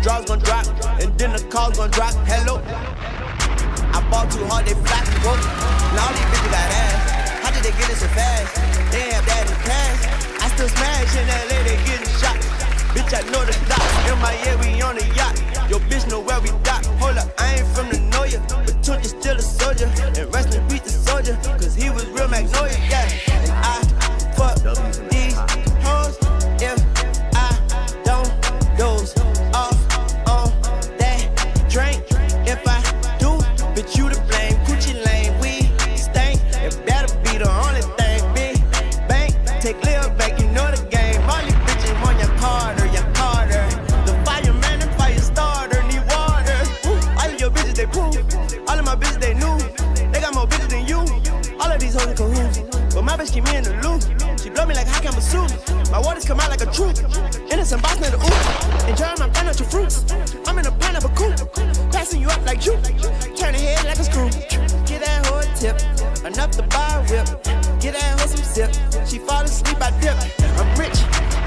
drawers gon' drop, and then the calls gon' drop. Hello. I bought too hard, they fly to work. Now all these bitches got ass. How did they get it so fast? They ain't have that in cash. I still smash in LA, they getting shot. Bitch, I know the dots. In my yeah, we on the yacht. Yo, bitch, know where we dock. Hold up, I ain't from the know ya, but Tunch is still a soldier. And wrestling beat the soldier, cause he was real Magnolia, yeah. And I fuck these hoes if I don't doze off on that drink. If I do, bitch, you to blame. Coochie lane, we stank. It better be the only thing. Big bank, take Lil back, you know the game. All you bitches want your Carter, your Carter. The fireman and fire starter need water. All of your bitches, they poo. All of my bitches, they new. They got more bitches than you. All of these hoes in cahoots. But my bitch keep me in the loop. She blow me like hot camera soup. My waters come out like a troop. Innocent boss near the oop. Enjoying my financial fruits. I'm in a pineapple coupe. Passing you up like you. Turn the head like a screw. Get that hoe a tip. Enough to buy a whip. Get that hoe some sip. She fall asleep, I dip. I'm rich,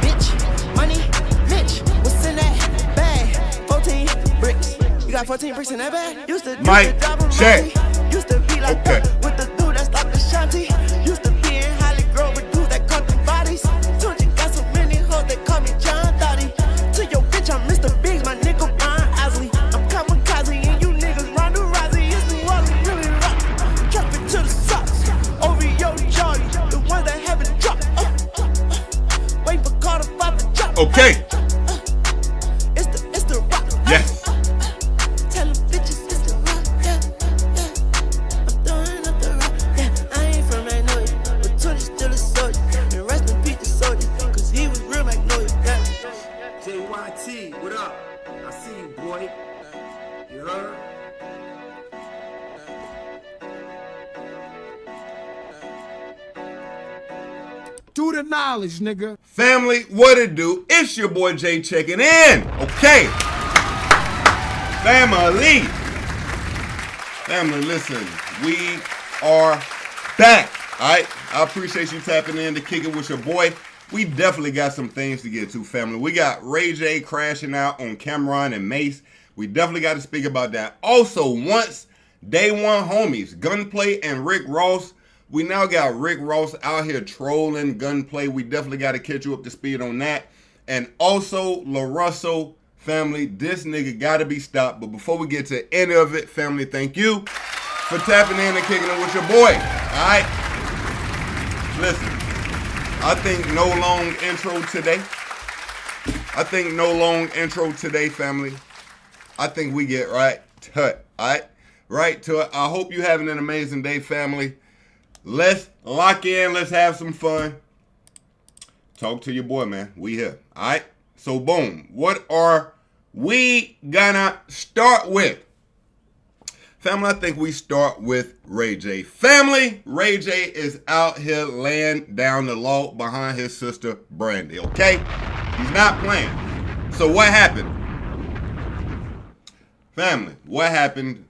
bitch, money, Mitch. What's in that bag? 14 bricks. You got 14 bricks in that bag? Used to do Mike, the double check. money. Used to be like that with the dude that stopped the shanty. Used to be in Holly Grove with dudes that cut the bodies. Told you got so many hoes, they call me John Dottie. To your bitch, I'm Mr. Biggs, my nigga Brian Osley. I'm kamikaze and you niggas Ronda Rousey. It's New Orleans, really rock. Drop it to the socks. Over your Charlie, the ones that haven't dropped. Wait for Carter Pop to drop. Okay. It's the rock. Yes. Tell them bitches it's the rock. Yeah, yeah. I'm throwing up the rock. Yeah, I ain't from Magnolia, but Tony still a soldier. And rest in peace the soldier, cause he was real Magnolia. Yeah. JYT, what up? I see you, boy. You heard? Do the knowledge, nigga. Family, what it do? It's your boy Jay checking in. Okay. Family. Family, listen. We are back. Alright? I appreciate you tapping in to kick it with your boy. We definitely got some things to get to, family. We got Ray J crashing out on Cameron and Mace. We definitely got to speak about that. Also, once day one homies, Gunplay and Rick Ross. We now got Rick Ross out here trolling Gunplay. We definitely got to catch you up to speed on that. And also, LaRussell, family, this nigga got to be stopped. But before we get to any of it, family, thank you for tapping in and kicking it with your boy. All right? Listen, I think no long intro today. Family. I think we get right to it. All right? Right to it. I hope you're having an amazing day, family. Let's lock in. Let's have some fun. Talk to your boy, man. We here. All right? So, boom. What are we gonna start with? Family, I think we start with Ray J. Family, Ray J is out here laying down the law behind his sister, Brandy, okay? He's not playing. So, what happened? Family, what happened?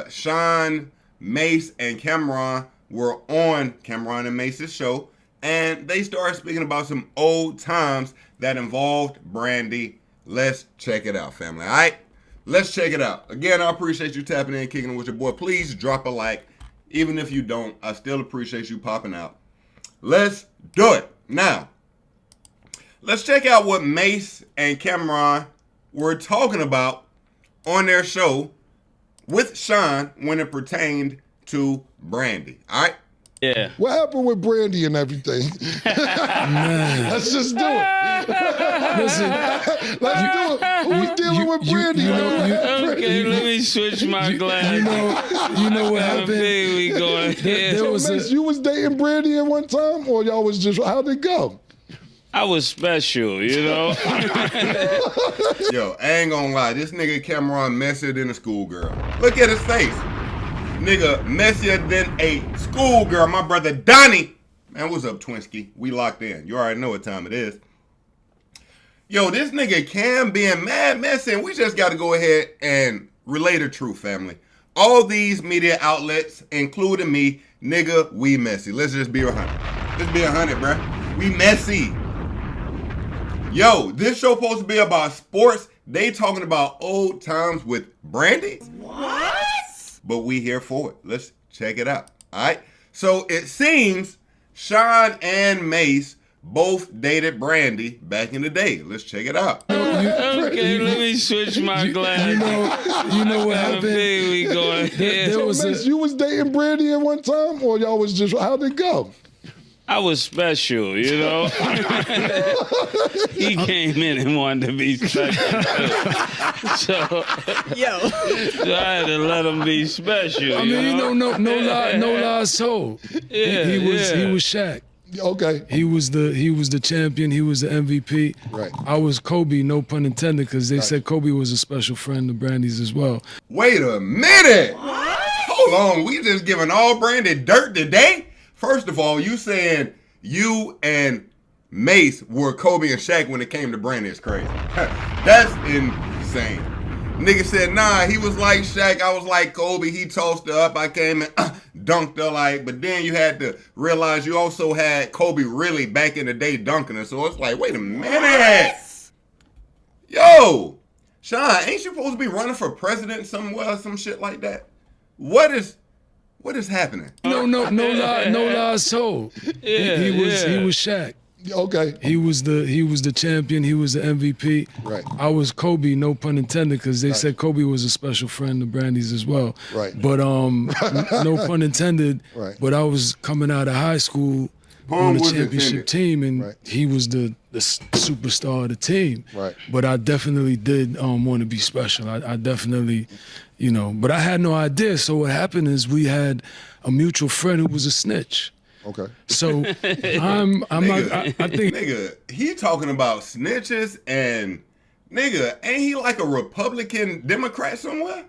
Sean, Mace, and Cameron were on Cameron and Mace's show, and they started speaking about some old times that involved Brandy. Let's check it out, family. All right? Let's check it out. Again, I appreciate you tapping in, kicking it with your boy. Please drop a like. Even if you don't, I still appreciate you popping out. Let's do it. Now, let's check out what Mace and Cameron were talking about on their show with Sean when it pertained to Brandy. All right? Yeah. What happened with Brandy and everything? Let's just do it. Listen, Let's do it. Who's dealing with Brandy? Okay, let me switch my glass. You know what happened? We going There was you was dating Brandy at one time, or y'all was just, how'd it go? I was special, you know? Yo, I ain't gonna lie. This nigga Cameron messier than a schoolgirl. Look at his face. Nigga messier than a schoolgirl. My brother Donnie. Man, what's up, Twinsky? We locked in. You already know what time it is. Yo, this nigga Cam being mad messy, and we just got to go ahead and relay the truth, family. All these media outlets, including me, nigga, we messy. Let's just be 100. Let's be 100, bruh. We messy. Yo, this show supposed to be about sports. They talking about old times with Brandy? What? But we here for it. Let's check it out. All right. So it seems Sean and Mace both dated Brandy back in the day. Let's check it out. Okay, let me switch my glass. You know what happened? We going here. There So, was Mace, you was dating Brandy at one time, or y'all was just, how'd it go? I was special, you know. He came in and wanted to be special. So I had to let him be special. I mean, no lies told. Yeah, he yeah. was Shaq. Okay. He was the champion. He was the MVP. Right. I was Kobe, no pun intended, because they said Kobe was a special friend of Brandy's as well. Wait a minute. Hold on. We just giving all Brandy dirt today? First of all, you saying you and Mace were Kobe and Shaq when it came to Brandy is crazy. That's insane. Nigga said, nah, he was like Shaq, I was like Kobe. He tossed her up, I came and dunked her like, but then you had to realize you also had Kobe really back in the day dunking her. So it's like, wait a minute. Yo, Sean, ain't you supposed to be running for president somewhere, some shit like that? What is happening? No lies told. Yeah, he yeah. was Shaq. Okay. He was the champion. He was the MVP. Right. I was Kobe, no pun intended, because they said Kobe was a special friend of Brandy's as well. Right. But no pun intended. Right. But I was coming out of high school on the was championship intended. team, and Right. he was the superstar of the team. Right. But I definitely did want to be special. I definitely, but I had no idea. So what happened is we had a mutual friend who was a snitch. Okay. So I think Nigga, he talking about snitches and nigga, ain't he like a Republican Democrat somewhere?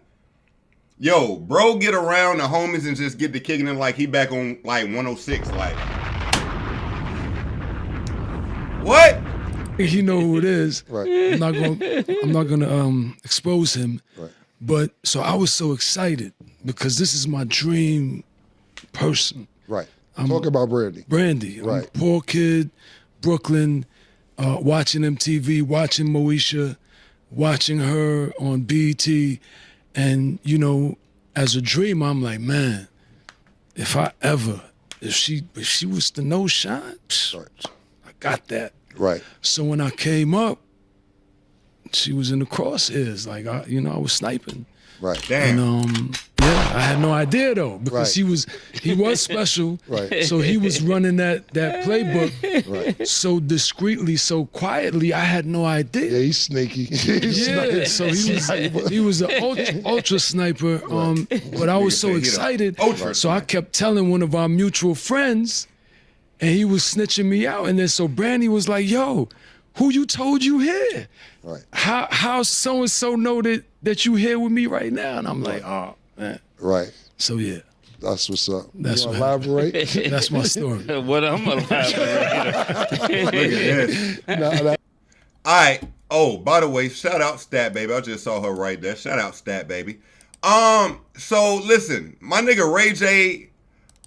Yo, bro, get around the homies and just get to kicking it like he back on like 106, like what? he know who it is. Right. I'm not gonna expose him. Right. But so I was so excited because this is my dream person. Right. Talk about Brandy. Brandy. I'm a Right. poor kid, Brooklyn, watching MTV, watching Moesha, watching her on BET. And, as a dream, I'm like, man, if she was to know Sean, Right. I got that. Right. So when I came up, she was in the crosshairs. Like, I was sniping. Right. Damn. And I had no idea though, because Right. he was special. Right. So he was running that playbook Right. so discreetly, so quietly. I had no idea. Yeah, he's sneaky. Yeah, so he was an ultra sniper. But I was so Nigga say he excited. the ultra So I kept telling one of our mutual friends, and he was snitching me out. And then so Brandy was like, "Yo, who you told you here? Right. How so and so know that you here with me right now?" And I'm like, "Oh man." Right. So yeah, That's what's up. That's you what elaborate? that's my story. What I'm a Look at this. Nah, All right. Oh, by the way, shout out Stat Baby. I just saw her right there. Shout out Stat Baby. So listen, my nigga Ray J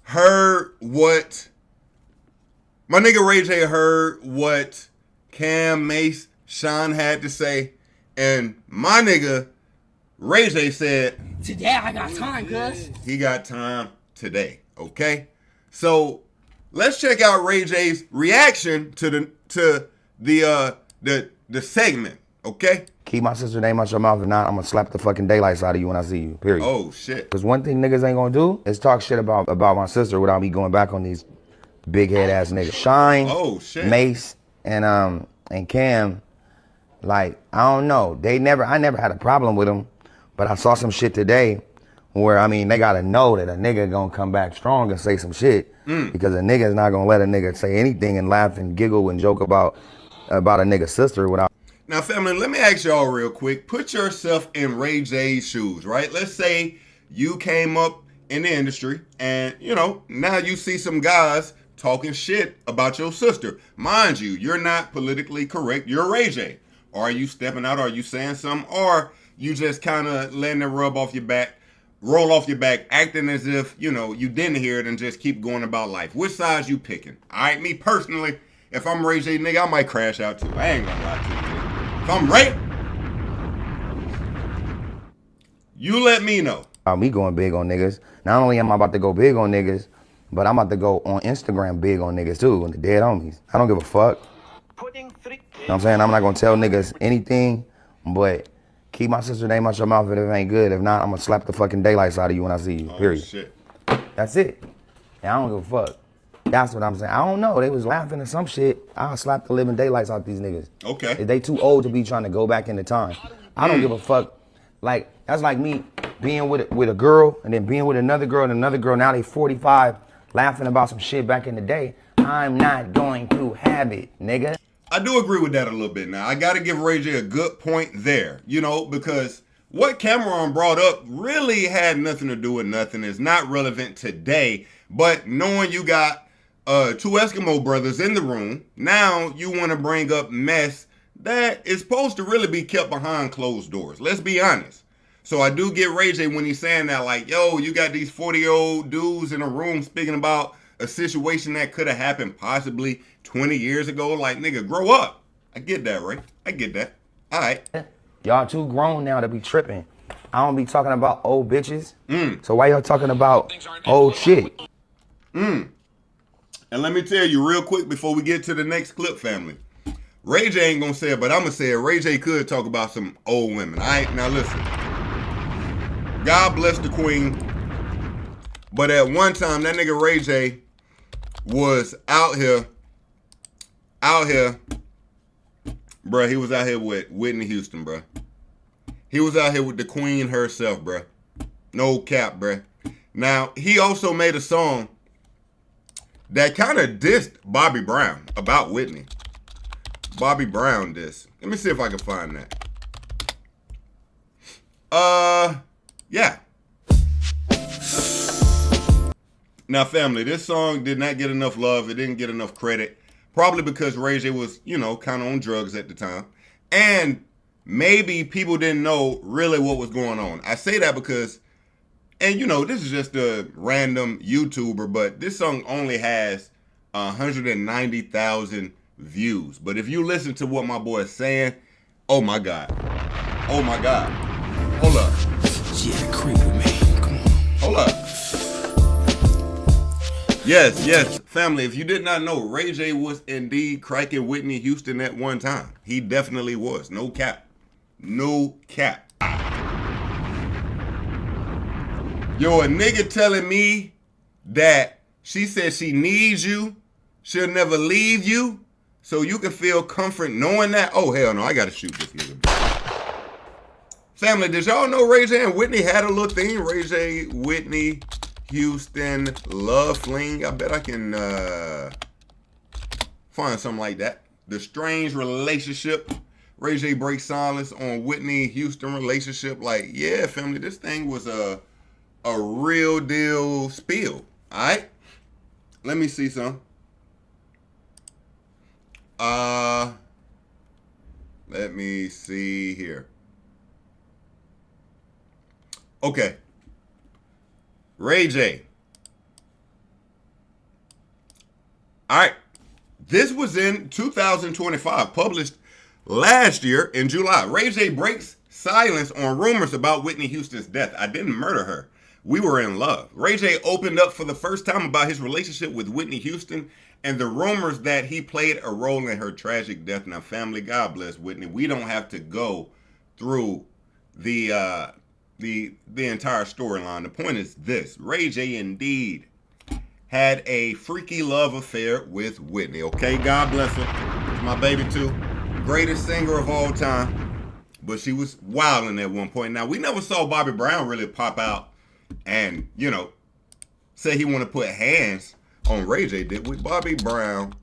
heard what Cam, Mace, Sean had to say, and my nigga Ray J said, "Today I got time, cuz." he got time today. Okay, so let's check out Ray J's reaction to the segment. Okay. Keep my sister's name out your mouth. If not, I'm gonna slap the fucking daylights out of you when I see you. Period. Oh shit. Because one thing niggas ain't gonna do is talk shit about my sister without me going back on these big head ass niggas. Shine, Oh shit. Mace, and Cam. Like, I don't know. I never had a problem with them, but I saw some shit today where, they gotta know that a nigga gonna come back strong and say some shit, because a nigga is not gonna let a nigga say anything and laugh and giggle and joke about a nigga's sister without. Now, family, let me ask y'all real quick. Put yourself in Ray J's shoes, right? Let's say you came up in the industry and, now you see some guys talking shit about your sister. Mind you, you're not politically correct. You're Ray J. Are you stepping out? Are you saying something? Or you just kind of letting it roll off your back, acting as if, you didn't hear it and just keep going about life? Which side you picking? All right, me personally, if I'm Ray J, nigga, I might crash out too. I ain't gonna lie to you, nigga. If I'm Ray, You let me know. Me going big on niggas. Not only am I about to go big on niggas, but I'm about to go on Instagram big on niggas too, on the dead homies. I don't give a fuck. You know what I'm saying? I'm not gonna tell niggas anything, but keep my sister name out your mouth if it ain't good. If not, I'm gonna slap the fucking daylights out of you when I see you, period. Shit. That's it. And I don't give a fuck. That's what I'm saying. I don't know. They was laughing at some shit. I'll slap the living daylights out these niggas. Okay. If they too old to be trying to go back into time. I don't give a fuck. Like, that's like me being with a girl and then being with another girl and another girl. Now they 45 laughing about some shit back in the day. I'm not going to have it, nigga. I do agree with that a little bit now. I got to give Ray J a good point there, you know, because what Cameron brought up really had nothing to do with nothing. It's not relevant today, but knowing you got two Eskimo brothers in the room, now you want to bring up mess that is supposed to really be kept behind closed doors. Let's be honest. So I do get Ray J when he's saying that, like, yo, you got these 40-year-old dudes in a room speaking about a situation that could have happened possibly 20 years ago. Like, nigga, grow up. I get that, Ray. I get that. All right. Y'all too grown now to be tripping. I don't be talking about old bitches. So why y'all talking about old shit? And let me tell you real quick before we get to the next clip, family. Ray J ain't gonna say it, but I'm gonna say it. Ray J could talk about some old women. All right, now listen. God bless the queen. But at one time, that nigga Ray J was out here. Bruh, he was out here with Whitney Houston, bruh. He was out here with the queen herself, bruh. No cap, bruh. Now, he also made a song that kind of dissed Bobby Brown about Whitney. Bobby Brown diss. Let me see if I can find that. Yeah. Now, family, this song did not get enough love. It didn't get enough credit. Probably because Ray J was, you know, kind of on drugs at the time. And maybe people didn't know really what was going on. I say that because, and you know, this is just a random YouTuber, but this song only has 190,000 views. But if you listen to what my boy is saying, oh my God. Oh my God. Hold up. Yeah, creep with me. Come on. Hold up. Yes, family, if you did not know, Ray J was indeed cracking Whitney Houston at one time. He definitely was. No cap. No cap. Yo, a nigga telling me that she said she needs you, she'll never leave you, so you can feel comfort knowing that. Oh, hell no, I gotta shoot this nigga. Family, did y'all know Ray J and Whitney had a little thing? Ray J, Whitney Houston, love fling. I bet I can find something like that. The strange relationship. Ray J breaks silence on Whitney Houston relationship. Like, yeah, family, this thing was a real deal spill. All right, let me see some. Let me see here. Okay. Ray J. All right. This was in 2025, published last year in July. Ray J breaks silence on rumors about Whitney Houston's death. I didn't murder her. We were in love. Ray J opened up for the first time about his relationship with Whitney Houston and the rumors that he played a role in her tragic death. Now, family, God bless Whitney. We don't have to go through the entire storyline. The point is this: Ray J indeed had a freaky love affair with Whitney. Okay, God bless her. It's my baby too. Greatest singer of all time. But she was wilding at one point. Now, we never saw Bobby Brown really pop out and, you know, say he want to put hands on Ray J. Did we? Bobby Brown,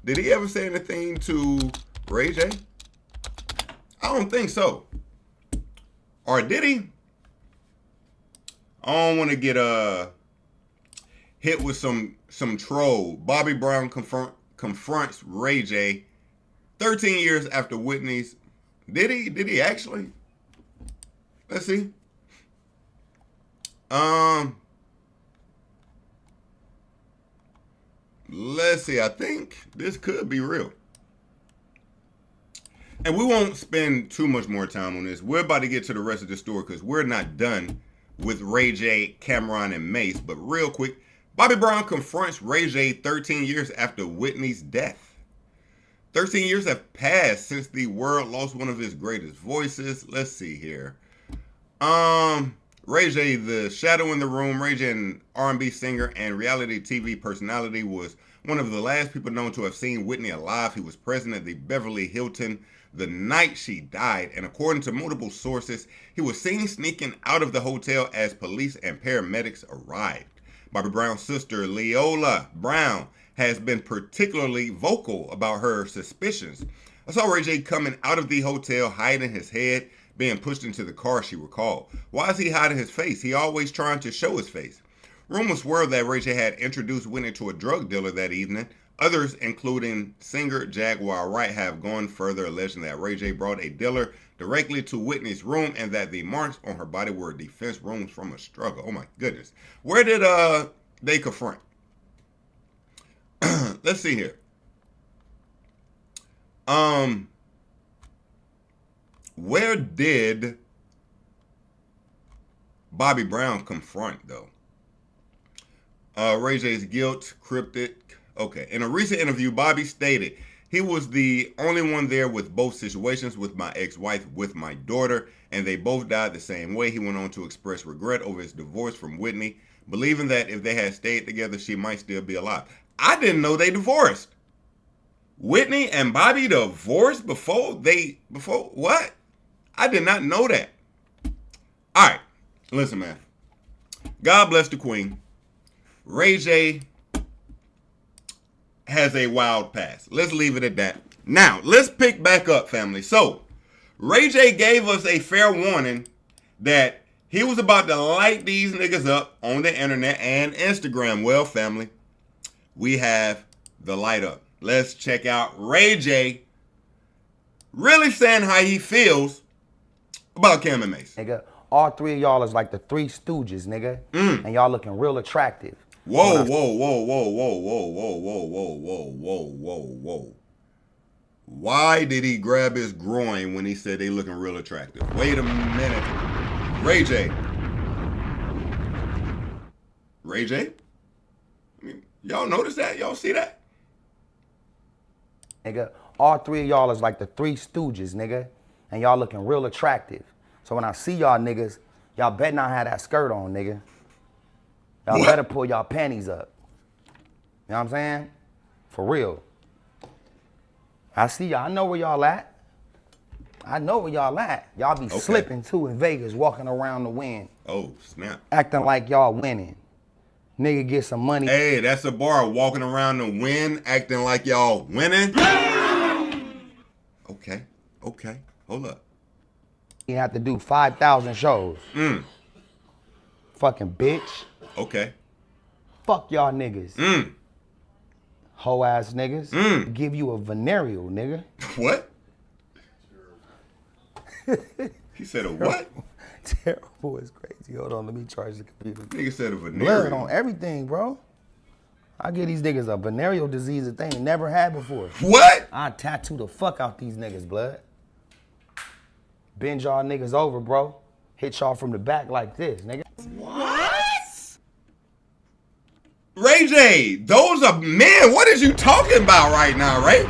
did he ever say anything to Ray J? I don't think so. Or did he? I don't want to get hit with some troll. Bobby Brown confronts Ray J 13 years after Whitney's. Did he actually? Let's see. Let's see. I think this could be real. And we won't spend too much more time on this. We're about to get to the rest of the story because we're not done with Ray J, Cameron, and Mace. But real quick, Bobby Brown confronts Ray J 13 years after Whitney's death. 13 years have passed since the world lost one of his greatest voices. Let's see here. Ray J, the shadow in the room. Ray J, an R&B singer and reality TV personality, was one of the last people known to have seen Whitney alive. He was present at the Beverly Hilton the night she died, and according to multiple sources, he was seen sneaking out of the hotel as police and paramedics arrived. Bobby Brown's sister, Leola Brown, has been particularly vocal about her suspicions. I saw Ray J coming out of the hotel, hiding his head, being pushed into the car, she recalled. Why is he hiding his face? He always trying to show his face. Rumors swirled that Ray J had introduced Whitney to a drug dealer that evening. Others, including singer Jaguar Wright, have gone further, alleging that Ray J brought a dealer directly to Whitney's room and that the marks on her body were defense wounds from a struggle. Oh my goodness. Where did they confront? Let's see here. Where did Bobby Brown confront, though? Ray J's guilt, cryptic. Okay. In a recent interview, Bobby stated, he was the only one there with both situations, with my ex-wife, with my daughter, and they both died the same way. He went on to express regret over his divorce from Whitney, believing that if they had stayed together, she might still be alive. I didn't know they divorced. Whitney and Bobby divorced before what? I did not know that. All right. Listen, man. God bless the Queen. Ray J has a wild past. Let's leave it at that. Now, let's pick back up, family. So, Ray J gave us a fair warning that he was about to light these niggas up on the internet and Instagram. Well, family, we have the light up. Let's check out Ray J really saying how he feels about Cam and Mace. Nigga, all three of y'all is like the Three Stooges, nigga. And y'all looking real attractive. Whoa, whoa, whoa, whoa, whoa, whoa, whoa, whoa, whoa, whoa, whoa, whoa, whoa. Why did he grab his groin when he said they looking real attractive? Wait a minute. Ray J. Ray J? I mean, y'all notice that? Y'all see that? Nigga, all three of y'all is like the Three Stooges, nigga. And y'all looking real attractive. So when I see y'all niggas, y'all better not have that skirt on, nigga. Y'all better pull y'all panties up. You know what I'm saying? For real. I see y'all. I know where y'all at. I know where y'all at. Y'all be slipping too in Vegas, walking around the wind. Oh, snap. Acting like y'all winning. Nigga get some money. Hey, that's a bar, walking around the wind, acting like y'all winning. Okay. Hold up. You have to do 5,000 shows. Fucking bitch. Okay. Fuck y'all niggas. Hoe ass niggas. Give you a venereal, nigga. What? He said a what? Terrible is crazy. Hold on, let me charge the computer. Nigga said a venereal. Blood on everything, bro. I give these niggas a venereal disease that they ain't never had before. What? I tattoo the fuck out these niggas, blood. Bend y'all niggas over, bro. Hit y'all from the back like this, nigga. What? Ray J, those are men. What is you talking about right now, Ray?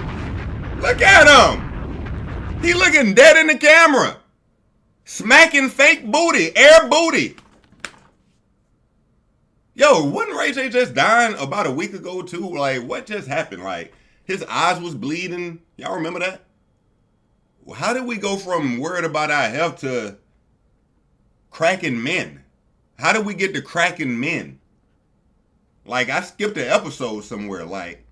Look at him. He looking dead in the camera. Smacking fake booty, air booty. Yo, wasn't Ray J just dying about a week ago too? Like, what just happened? Like, his eyes was bleeding. Y'all remember that? How did we go from worried about our health to cracking men? How did we get to cracking men? Like, I skipped an episode somewhere. Like,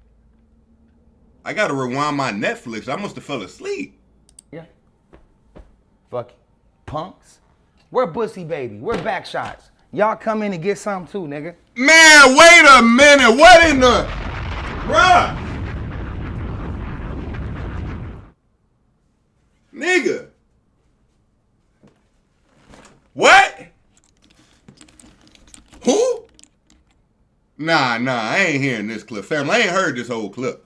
I got to rewind my Netflix. I must have fell asleep. Yeah. Fuck punks. We're Bussy Baby. We're back shots. Y'all come in and get something too, nigga. Man, wait a minute. What in the... Bruh. Nigga. What? Who? Nah, I ain't hearing this clip. Family, I ain't heard this whole clip.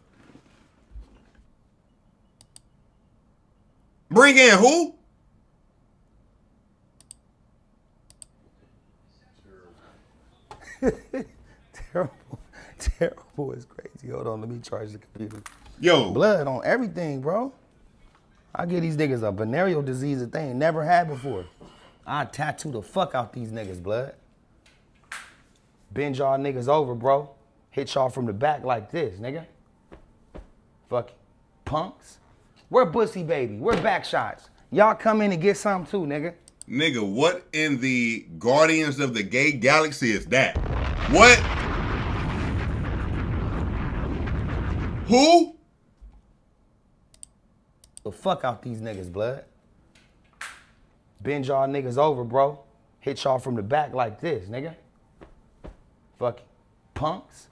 again, who? Terrible is crazy. Hold on, let me charge the computer. Yo. Blood on everything, bro. I give these niggas a venereal disease that they ain't never had before. I tattoo the fuck out these niggas, blood. Bend y'all niggas over, bro. Hit y'all from the back like this, nigga. Fucking punks. We're Bussy baby. We're back shots. Y'all come in and get something too, nigga. Nigga, what in the Guardians of the Gay Galaxy is that? What? Who? The fuck out these niggas, blood. Bend y'all niggas over, bro. Hit y'all from the back like this, nigga. Fucking punks.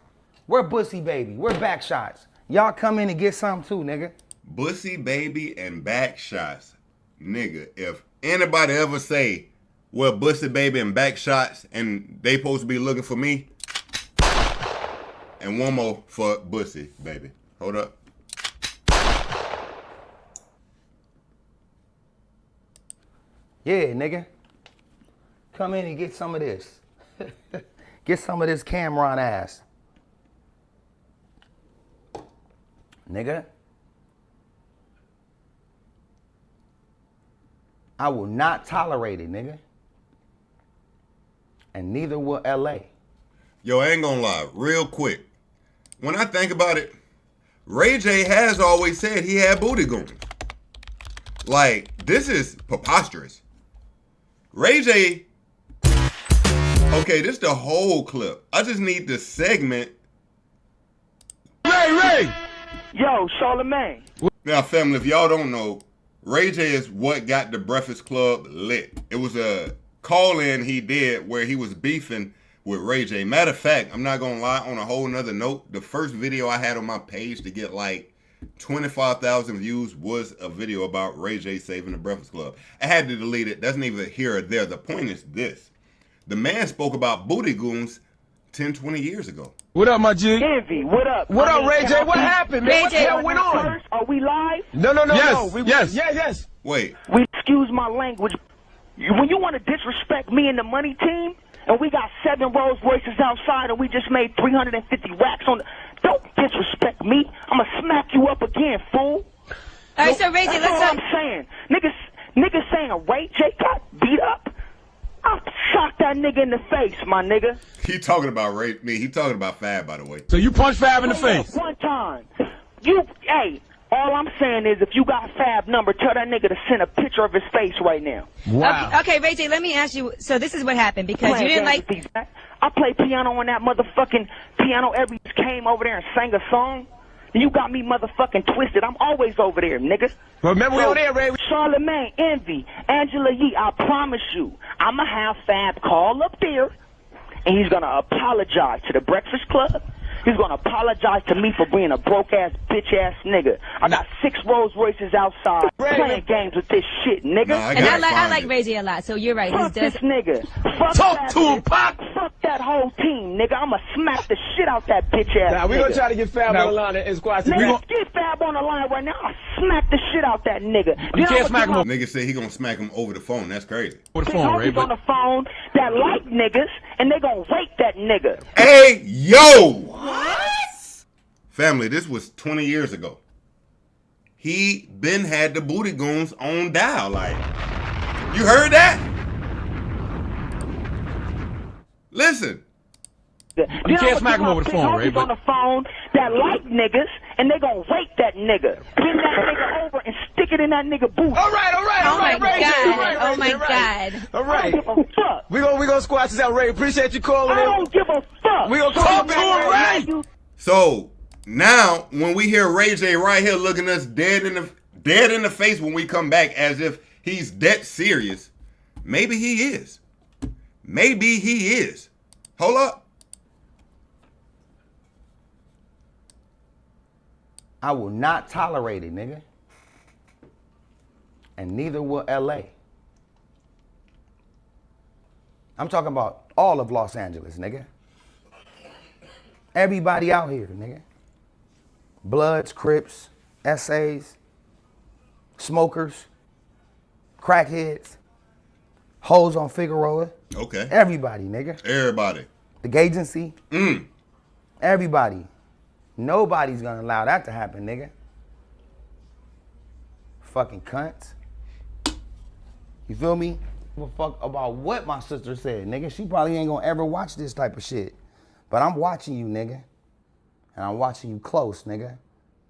We're Bussy baby. We're back shots. Y'all come in and get something too, nigga. Bussy baby and back shots. Nigga, if anybody ever say, well, Bussy baby and back shots and they supposed to be looking for me, and one more for Bussy baby. Hold up. Yeah, nigga. Come in and get some of this. Get some of this Cameron ass. Nigga. I will not tolerate it, nigga. And neither will LA. Yo, I ain't gonna lie, real quick. When I think about it, Ray J has always said he had booty goons. Like, this is preposterous. Ray J, okay, this is the whole clip. I just need the segment. Ray! Yo, Charlamagne. Now, family, if y'all don't know, Ray J is what got the Breakfast Club lit. It was a call-in he did where he was beefing with Ray J. Matter of fact, I'm not gonna lie, on a whole nother note, the first video I had on my page to get like 25,000 views was a video about Ray J saving the Breakfast Club. I had to delete it. That's neither here or there. The point is this. The man spoke about booty goons 10, 20 years ago. What up, my G? Envy, what up? What up, Ray J? What happened, man? What the hell went on? Are we live? No. Yes. Yes. Wait. Excuse my language. When you want to disrespect me and the money team, and we got 7 Rolls Royces outside, and we just made 350 racks on the... Don't disrespect me. I'm going to smack you up again, fool. All right, so Ray J, that's all I'm saying. Niggas saying a Ray J got beat up. I'll sock that nigga in the face, my nigga. He talking about he talking about Fab, by the way. So you punched Fab in the face? One time. Hey, all I'm saying is if you got Fab number, tell that nigga to send a picture of his face right now. Wow. Okay, Ray J, let me ask you, so this is what happened, because you didn't like... I played piano on that motherfucking piano. Everybody came over there and sang a song. You got me motherfucking twisted. I'm always over there, nigga. Remember we on there, Ray. Charlamagne, Envy, Angela Yee, I promise you, I'ma have Fab call up there, and he's gonna apologize to the Breakfast Club. He's gonna apologize to me for being a broke-ass, bitch-ass nigga. I got 6 Rolls Royces outside playing games with this shit, nigga. I like Ray J a lot, so you're right. Fuck this nigga. Talk to him, Pop. Fuck that whole team, nigga. I'ma smack the shit out that bitch-ass Now, we gonna try to get Fab on the line and squash him. Nigga, get Fab on the line right now. I'll smack the shit out that nigga. You can't smack him. Nigga say he gonna smack him over the phone. That's crazy. Over the phone, Ray. On the phone that like niggas, and they gonna rape that nigga. Hey, yo! What? Family, this was 20 years ago. He been had the booty goons on dial. Like, you heard that? Listen. You can't smack him over the phone, Ray. On the phone that like niggas, and they gonna rape that nigga. Bring that nigga over and stick it in that nigga booth. All right, Oh my God. Oh my God. All right. I don't give a fuck. We gonna squash this out, Ray. Appreciate you calling in. I don't give a fuck. We gonna talk to him, Ray. So now, when we hear Ray J right here looking us dead in the face when we come back, as if he's that serious, maybe he is. Maybe he is. Hold up. I will not tolerate it, nigga. And neither will LA. I'm talking about all of Los Angeles, nigga. Everybody out here, nigga. Bloods, Crips, essays, smokers, crackheads, hoes on Figueroa. Okay. Everybody, nigga. Everybody. The agency. Everybody. Nobody's gonna allow that to happen, nigga. Fucking cunts. You feel me? Give a fuck about what my sister said, nigga. She probably ain't gonna ever watch this type of shit. But I'm watching you, nigga. And I'm watching you close, nigga.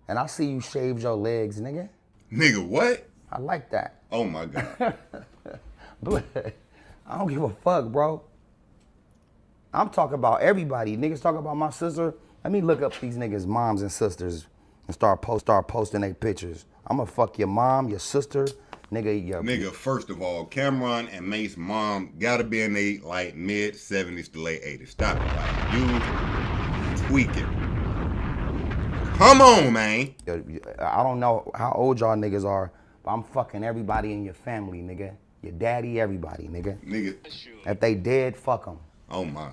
And I see you shave your legs, nigga. Nigga, what? I like that. Oh my God. But I don't give a fuck, bro. I'm talking about everybody. Niggas talking about my sister. Let me look up these niggas' moms and sisters and start posting their pictures. I'ma fuck your mom, your sister, nigga. Nigga, first of all, Cameron and Mace's mom gotta be in the like mid 70s to late 80s. Stop it, like you tweaking. Come on, man. I don't know how old y'all niggas are, but I'm fucking everybody in your family, nigga. Your daddy, everybody, nigga. Nigga. If they dead, fuck them. Oh my.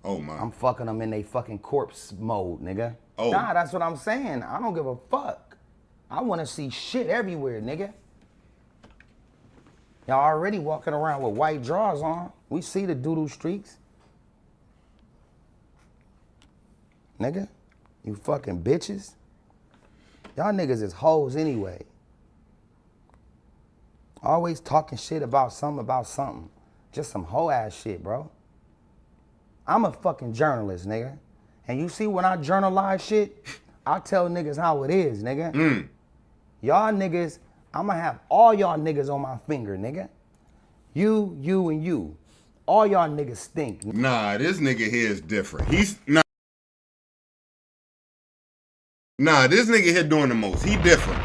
Oh my. I'm fucking them in they fucking corpse mode, nigga. Oh. Nah, that's what I'm saying. I don't give a fuck. I want to see shit everywhere, nigga. Y'all already walking around with white drawers on. We see the doodle streaks. Nigga, you fucking bitches. Y'all niggas is hoes anyway. Always talking shit about something. Just some hoe ass shit, bro. I'm a fucking journalist, nigga. And you see when I journalize shit, I tell niggas how it is, nigga. Y'all niggas, I'ma have all y'all niggas on my finger, nigga. You, and you. All y'all niggas stink. Nah, this nigga here is different. Nah, this nigga here doing the most. He different.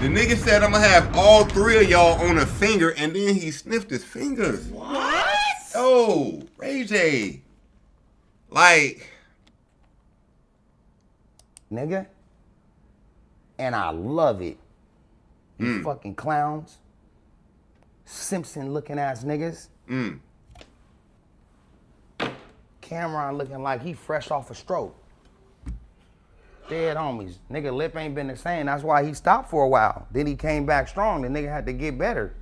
The nigga said I'ma have all three of y'all on a finger, and then he sniffed his fingers. What? Oh, Ray J. Like. Nigga. And I love it. You fucking clowns. Simpson looking ass niggas. Cameron looking like he fresh off a stroke. Dead homies. Nigga lip ain't been the same. That's why he stopped for a while. Then he came back strong. The nigga had to get better.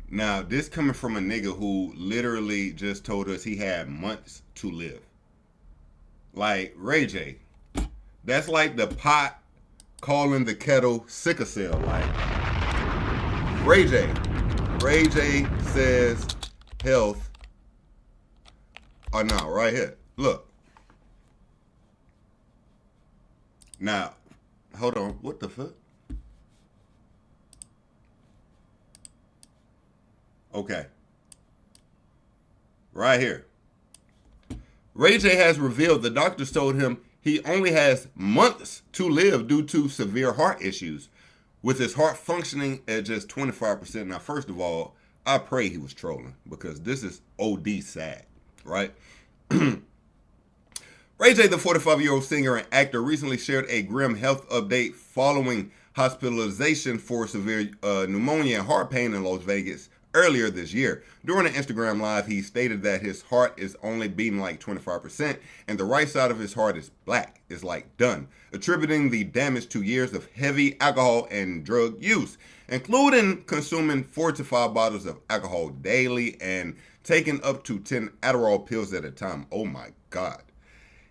Now, this coming from a nigga who literally just told us he had months to live. Like, Ray J. That's like the pot calling the kettle sickle cell. Like, Ray J. Ray J says health. Oh, no, right here. Look. Now, hold on. What the fuck? Okay. Right here. Ray J has revealed the doctors told him he only has months to live due to severe heart issues, with his heart functioning at just 25%. Now, first of all, I pray he was trolling, because this is OD sad, right? Ray J, the 45-year-old singer and actor, recently shared a grim health update following hospitalization for severe pneumonia and heart pain in Las Vegas earlier this year. During an Instagram Live, he stated that his heart is only beating like 25% and the right side of his heart is black, is like done, attributing the damage to years of heavy alcohol and drug use, including consuming 4 to 5 bottles of alcohol daily and taking up to 10 Adderall pills at a time. Oh my God.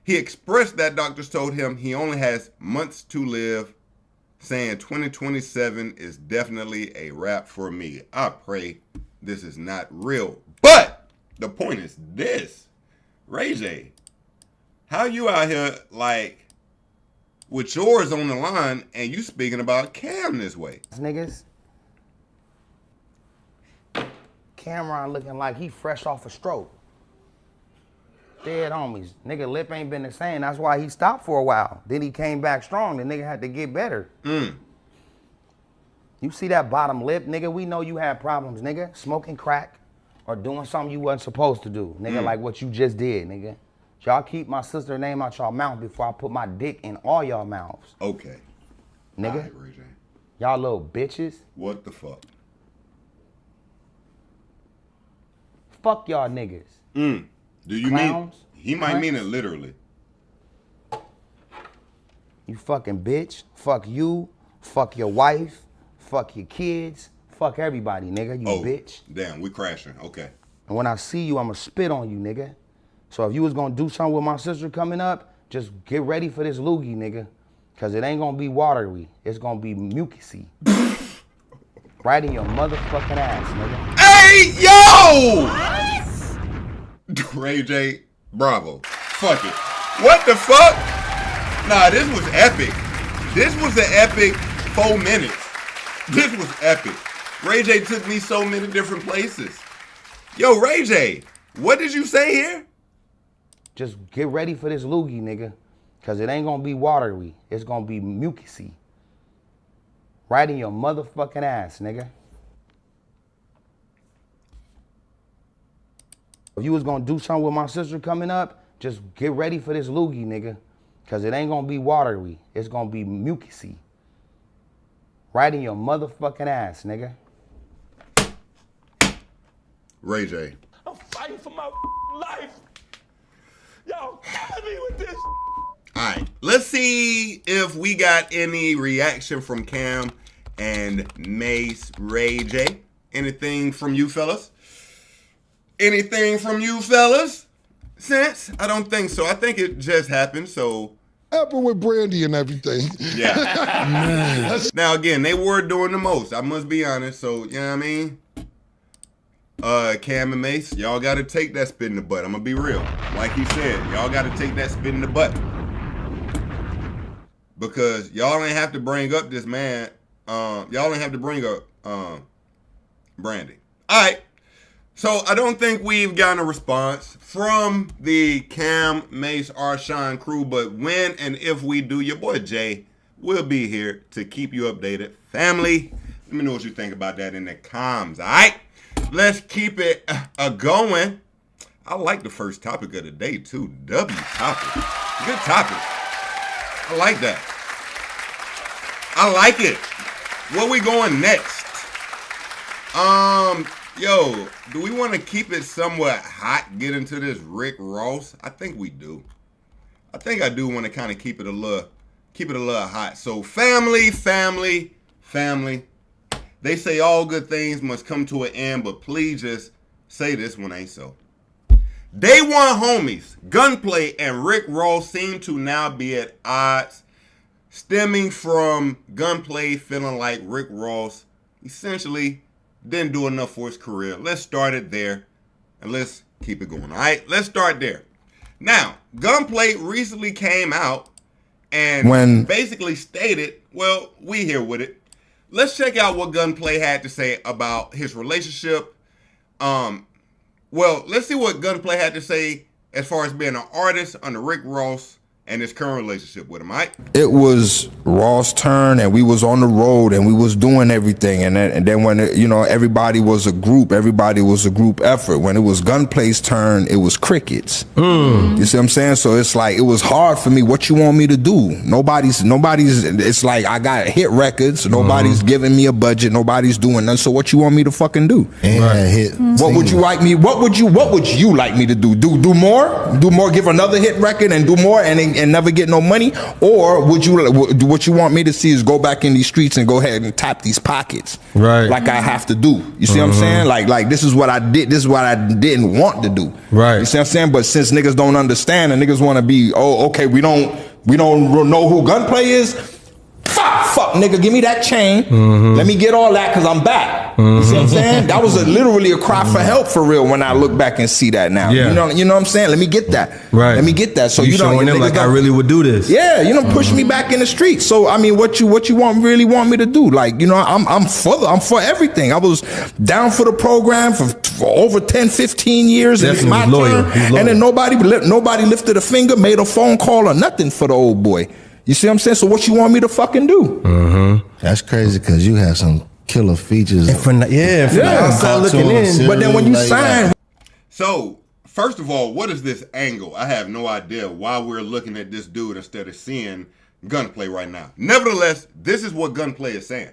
He expressed that doctors told him he only has months to live, saying 2027 is definitely a wrap for me. I pray this is not real. But the point is this, Ray J, how you out here like with yours on the line and you speaking about Cam this way? Niggas. Cameron looking like he fresh off a stroke. Dead homies. Nigga lip ain't been the same. That's why he stopped for a while. Then he came back strong. The nigga had to get better. You see that bottom lip, nigga? We know you had problems, nigga. Smoking crack or doing something you wasn't supposed to do, nigga, like what you just did, nigga. Y'all keep my sister's name out y'all mouth before I put my dick in all y'all mouths. Okay. Nigga. All right, Ray J. Y'all little bitches. What the fuck? Fuck y'all niggas. Do you Clowns? mean, he might mean it literally. You fucking bitch. Fuck you. Fuck your wife. fuck your kids, fuck everybody, nigga, you bitch. Damn, we crashing, okay. And when I see you, I'ma spit on you, nigga. So if you was gonna do something with my sister coming up, just get ready for this loogie, nigga. Cause it ain't gonna be watery, it's gonna be mucusy. Right in your motherfucking ass, nigga. Hey, yo! Ray J, bravo. Fuck it. What the fuck? Nah, this was epic. This was an epic 4 minutes. This was epic. Ray J took me so many different places. Yo, Ray J, what did you say here? Just get ready for this loogie, nigga. Cause it ain't gonna be watery, it's gonna be mucusy. Right in your motherfucking ass, nigga. If you was gonna do something with my sister coming up, just get ready for this loogie, nigga. Cause it ain't gonna be watery, it's gonna be mucusy. Right in your motherfucking ass, nigga. Ray J. I'm fighting for my life. Y'all killing me with this. All right, let's see if we got any reaction from Cam and Mace Ray J. Anything from you fellas? Anything from you fellas? Since? I don't think so. I think it just happened, so. Happened with Brandy and everything. Yeah. Now, again, they were doing the most. I must be honest, so, you know what I mean? Cam and Mace, y'all got to take that spit in the butt. I'm going to be real. Like he said, y'all got to take that spit in the butt. Because y'all ain't have to bring up this man. Y'all ain't have to bring up Brandy. All right. So I don't think we've gotten a response from the Cam, Mace, Arshawn crew. But when and if we do, your boy Jay will be here to keep you updated. Family, let me know what you think about that in the comms. All right. Let's keep it going. I like the first topic of the day, too. W topic. Good topic. I like that. I like it. Where we going next? Yo, do we want to keep it somewhat hot, get into this Rick Ross? I think we do. I think I do want to kind of keep it a little hot. So family. They say all good things must come to an end, but please just say this one ain't so. Day one homies, Gunplay and Rick Ross seem to now be at odds, stemming from Gunplay feeling like Rick Ross essentially didn't do enough for his career. Let's start it there, and let's keep it going, all right? Let's start there. Now, Gunplay recently came out and basically stated, well, we here with it. Let's check out what Gunplay had to say about his relationship. Well, let's see what Gunplay had to say as far as being an artist under Rick Ross and his current relationship with him, right? It was Ross' turn, and we was on the road, and we was doing everything, and then when everybody was a group effort. When it was Gunplay's turn, it was crickets. You see what I'm saying? So it's like it was hard for me. What you want me to do? Nobody's. It's like I got hit records. Nobody's giving me a budget. Nobody's doing nothing. So what you want me to fucking do? Hit. What would you like me? What would you like me to do? Do more? Do more? Give another hit record and do more and never get no money? Or would you what you want me to see is go back in these streets and go ahead and tap these pockets, right? Like I have to do. You see what I'm saying? Like this is what I did. This is what I didn't want to do. Right. You see what I'm saying? But since niggas don't understand and niggas want to be, oh, okay, we don't know who Gunplay is. Fuck, nigga, give me that chain. Let me get all that because I'm back. You see what I'm saying? That was literally a cry for help for real when I look back and see that now. Yeah. You know what I'm saying? Let me get that. Right. Let me get that. So you showing them like I really would do this. Yeah, push me back in the streets. So I mean, what you really want me to do? Like, I'm for everything. I was down for the program for over 10, 15 years. Definitely and it's my turn. And then nobody lifted a finger, made a phone call or nothing for the old boy. You see what I'm saying? So what you want me to fucking do? That's crazy because you have some killer features. Outside looking in. But then when you sign. So, first of all, what is this angle? I have no idea why we're looking at this dude instead of seeing Gunplay right now. Nevertheless, this is what Gunplay is saying.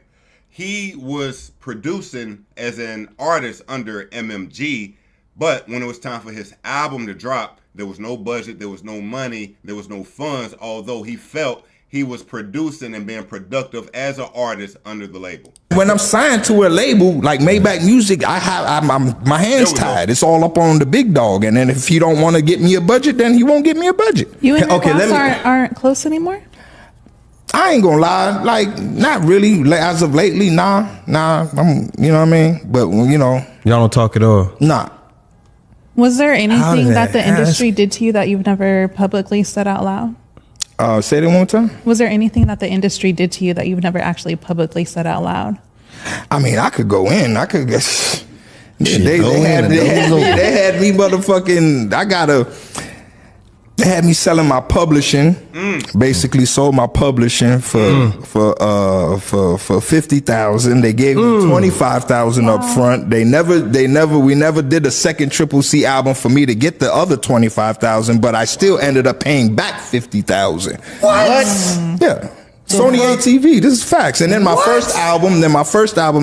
He was producing as an artist under MMG, but when it was time for his album to drop, there was no budget, there was no money, there was no funds, although he felt he was producing and being productive as an artist under the label. When I'm signed to a label like Maybach Music, I'm my hands tied. It's all up on the big dog. And then if he don't want to get me a budget, then he won't get me a budget. You and Ross aren't close anymore? I ain't gonna lie, like not really. As of lately, nah. I'm, you know what I mean. But you know, y'all don't talk at all. Nah. Was there anything that the industry did to you that you've never publicly said out loud? Say it one more time. Was there anything that the industry did to you that you've never actually publicly said out loud? I mean, I could go in. I could guess. They had me motherfucking. They had me selling my publishing. Basically, sold my publishing for $50,000. They gave me $25,000 up front. We never did a second Triple C album for me to get the other $25,000, but I still ended up paying back $50,000. What? Yeah. Sony ATV, this is facts. And then my first album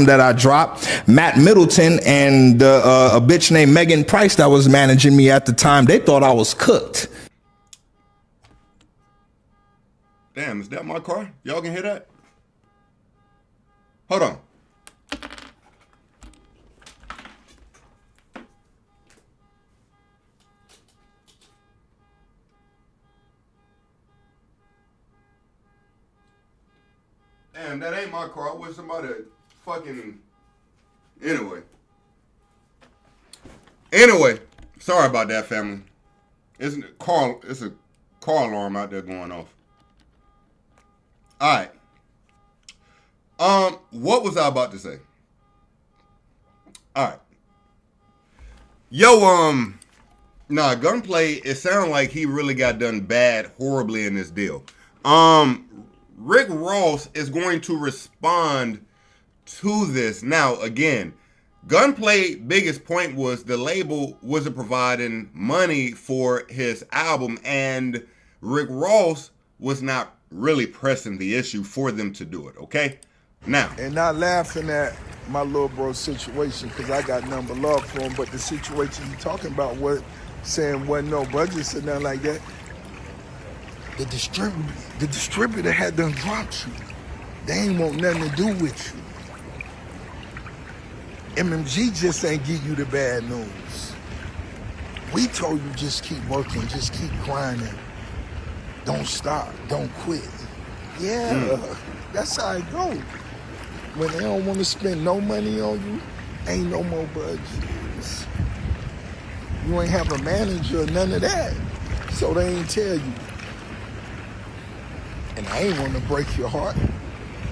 that I dropped, Matt Middleton and a bitch named Megan Price that was managing me at the time, they thought I was cooked. Damn, is that my car? Y'all can hear that? Hold on. Damn, that ain't my car. I wish somebody fucking... Anyway, sorry about that, family. It's a car alarm out there going off. All right. What was I about to say? All right. Yo, Gunplay, it sounded like he really got done horribly in this deal. Rick Ross is going to respond to this. Now, again, Gunplay biggest point was the label wasn't providing money for his album, and Rick Ross was not really pressing the issue for them to do it, okay? Now. And not laughing at my little bro situation, because I got nothing but love for him, but the situation you talking about, saying wasn't no budgets or nothing like that, the distributor had done dropped you. They ain't want nothing to do with you. MMG just ain't give you the bad news. We told you just keep working, just keep grinding. Don't stop, don't quit. Yeah, that's how it go. When they don't want to spend no money on you, ain't no more budgets. You ain't have a manager or none of that, so they ain't tell you. And I ain't want to break your heart.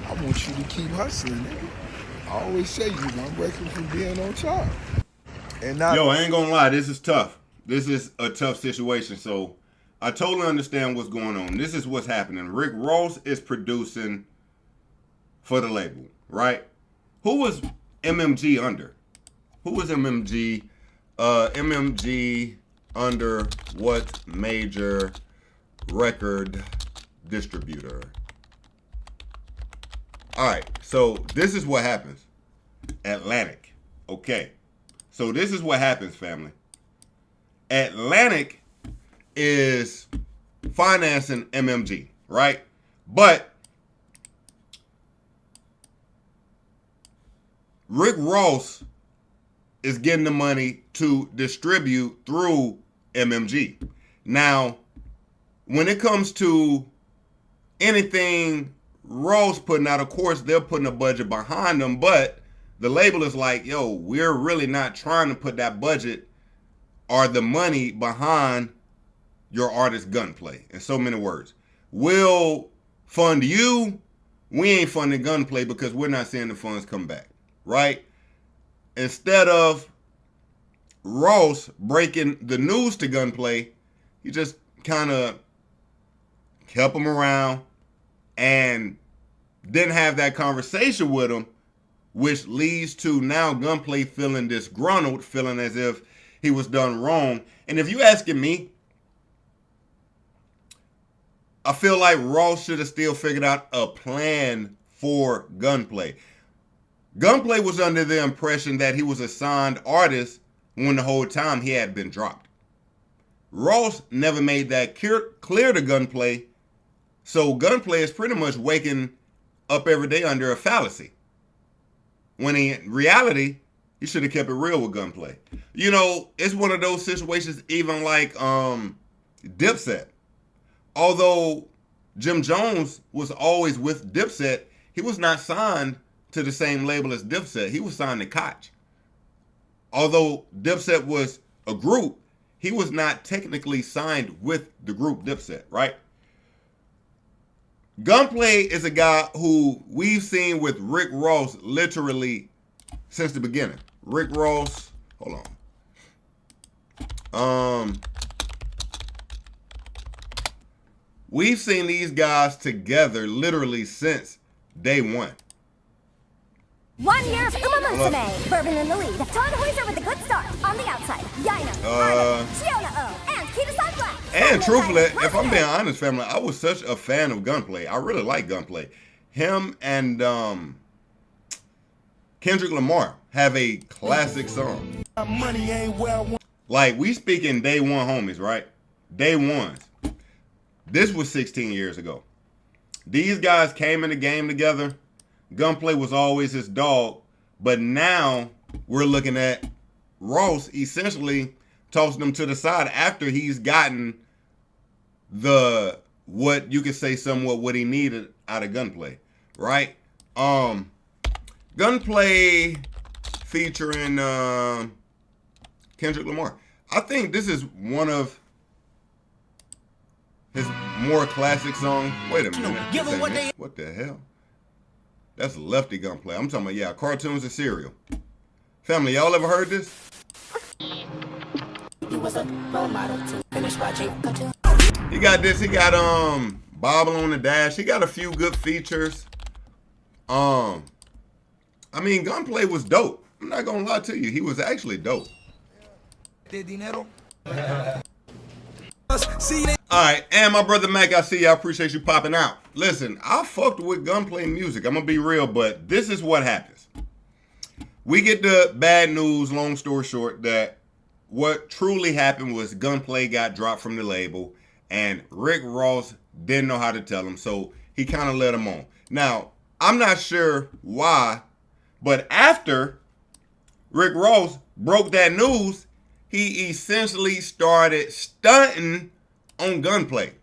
I want you to keep hustling, nigga. I always say you one breaking from being on top. And Yo, I ain't gonna lie, this is tough. This is a tough situation, so I totally understand what's going on. This is what's happening. Rick Ross is producing for the label, right? Who was MMG under? Who was MMG? MMG under what major record distributor? All right, so this is what happens. Atlantic. Okay. So this is what happens, family. Atlantic is financing MMG, right? But Rick Ross is getting the money to distribute through MMG. Now, when it comes to anything Ross putting out, of course, they're putting a budget behind them, but the label is like, yo, we're really not trying to put that budget or the money behind your artist Gunplay. In so many words, we'll fund you. We ain't funding Gunplay because we're not seeing the funds come back, right? Instead of Ross breaking the news to Gunplay, he just kind of kept him around and didn't have that conversation with him, which leads to now Gunplay feeling disgruntled, feeling as if he was done wrong. And if you asking me, I feel like Ross should have still figured out a plan for Gunplay. Gunplay was under the impression that he was a signed artist when the whole time he had been dropped. Ross never made that clear to Gunplay So Gunplay is pretty much waking up every day under a fallacy. When in reality, you should have kept it real with Gunplay. You know, it's one of those situations, even like Dipset. Although Jim Jones was always with Dipset, he was not signed to the same label as Dipset. He was signed to Koch. Although Dipset was a group, he was not technically signed with the group Dipset, right? Gunplay is a guy who we've seen with Rick Ross literally since the beginning. Rick Ross, hold on. We've seen these guys together literally since day one. 1 year, Umamusume, Bourbon in the lead. Todd Hoyser with a good start. On the outside, Yaina, Shiona O, and Kita Black. And truthfully, if I'm being honest, family, I was such a fan of Gunplay. I really like Gunplay. Him and Kendrick Lamar have a classic song. Money ain't well. Like, we speaking day one homies, right? Day ones. This was 16 years ago. These guys came in the game together. Gunplay was always his dog, but now we're looking at Ross essentially tossing him to the side after he's gotten the, what you could say somewhat what he needed out of Gunplay, right? Gunplay featuring Kendrick Lamar. I think this is one of his more classic songs. Wait a minute. What the hell? That's Lefty Gunplay. I'm talking about, yeah, cartoons and cereal. Family, y'all ever heard this? He got this. He got Bobble on the Dash. He got a few good features. I mean, Gunplay was dope. I'm not gonna lie to you. He was actually dope. Alright, and my brother Mac, I see you. I appreciate you popping out. Listen, I fucked with Gunplay music. I'm gonna be real, but this is what happens. We get the bad news, long story short, that what truly happened was Gunplay got dropped from the label and Rick Ross didn't know how to tell him, so he kind of let him on. Now, I'm not sure why, but after Rick Ross broke that news, he essentially started stunting on Gunplay.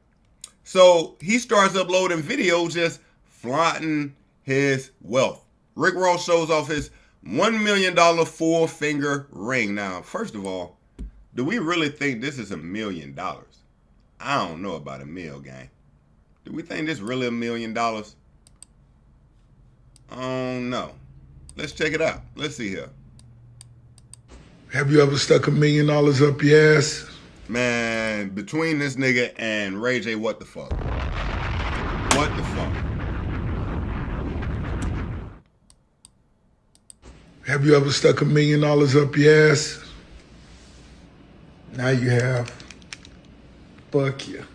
So he starts uploading videos just flaunting his wealth. Rick Ross shows off his $1 million 4-finger ring. Now, first of all, do we really think this is $1 million? I don't know about a mill, gang. Do we think this really $1 million? I don't know. Let's check it out. Let's see here. Have you ever stuck $1 million up your ass? Man, between this nigga and Ray J, what the fuck? What the fuck? Have you ever stuck $1 million up your ass? Now you have. Fuck you.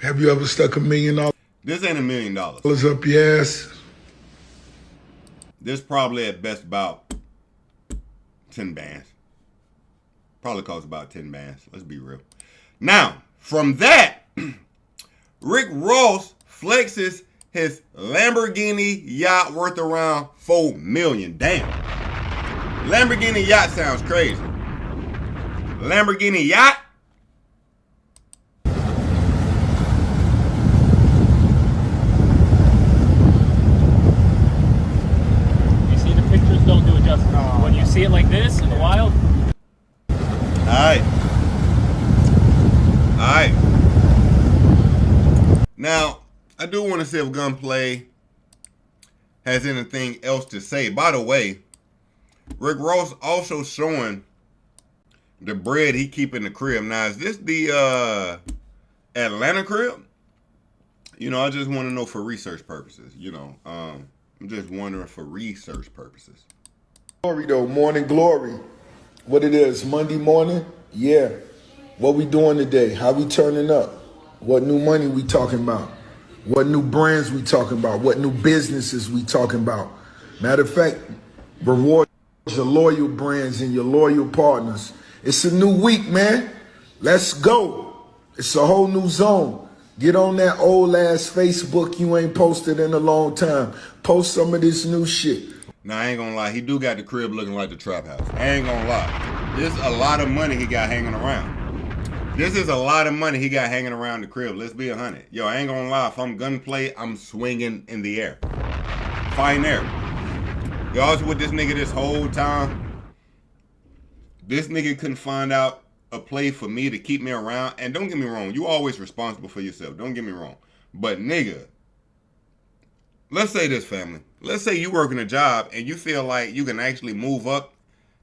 Have you ever stuck $1 million? This ain't $1 million. Up your ass? This probably at best about 10 bands. Probably costs about 10 bands. Let's be real. Now, from that, Rick Ross flexes his Lamborghini yacht worth around $4 million. Damn. Lamborghini yacht sounds crazy. Lamborghini yacht? You see, the pictures don't do it justice. When you see it like this in the wild. Alright. Alright. Now, I do want to see if Gunplay has anything else to say. By the way, Rick Ross also showing the bread he keep in the crib. Now, is this the Atlanta crib? You know, I just want to know for research purposes. You know, I'm just wondering for research purposes. Glory though, morning glory. What it is, Monday morning? Yeah. What we doing today? How we turning up? What new money we talking about? What new brands we talking about? What new businesses we talking about? Matter of fact, reward your loyal brands and your loyal partners. It's a new week, man. Let's go. It's a whole new zone. Get on that old ass Facebook you ain't posted in a long time. Post some of this new shit. Now, I ain't gonna lie, he do got the crib looking like the trap house. I ain't gonna lie. This is a lot of money he got hanging around. This is a lot of money he got hanging around the crib. Let's be 100. Yo, I ain't gonna lie. If I'm Gunplay, I'm swinging in the air. Fine air. Y'all was with this nigga this whole time. This nigga couldn't find out a play for me to keep me around. And don't get me wrong, you always responsible for yourself. Don't get me wrong. But nigga, let's say this, family. Let's say you working a job and you feel like you can actually move up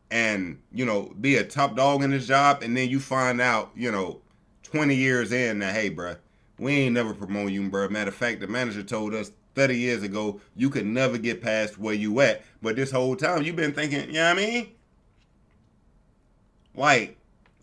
and, you know, be a top dog in this job, and then you find out, you know, 20 years in that, hey, bruh, we ain't never promote you, bruh. Matter of fact, the manager told us 30 years ago you could never get past where you at. But this whole time you've been thinking, you know what I mean? Like,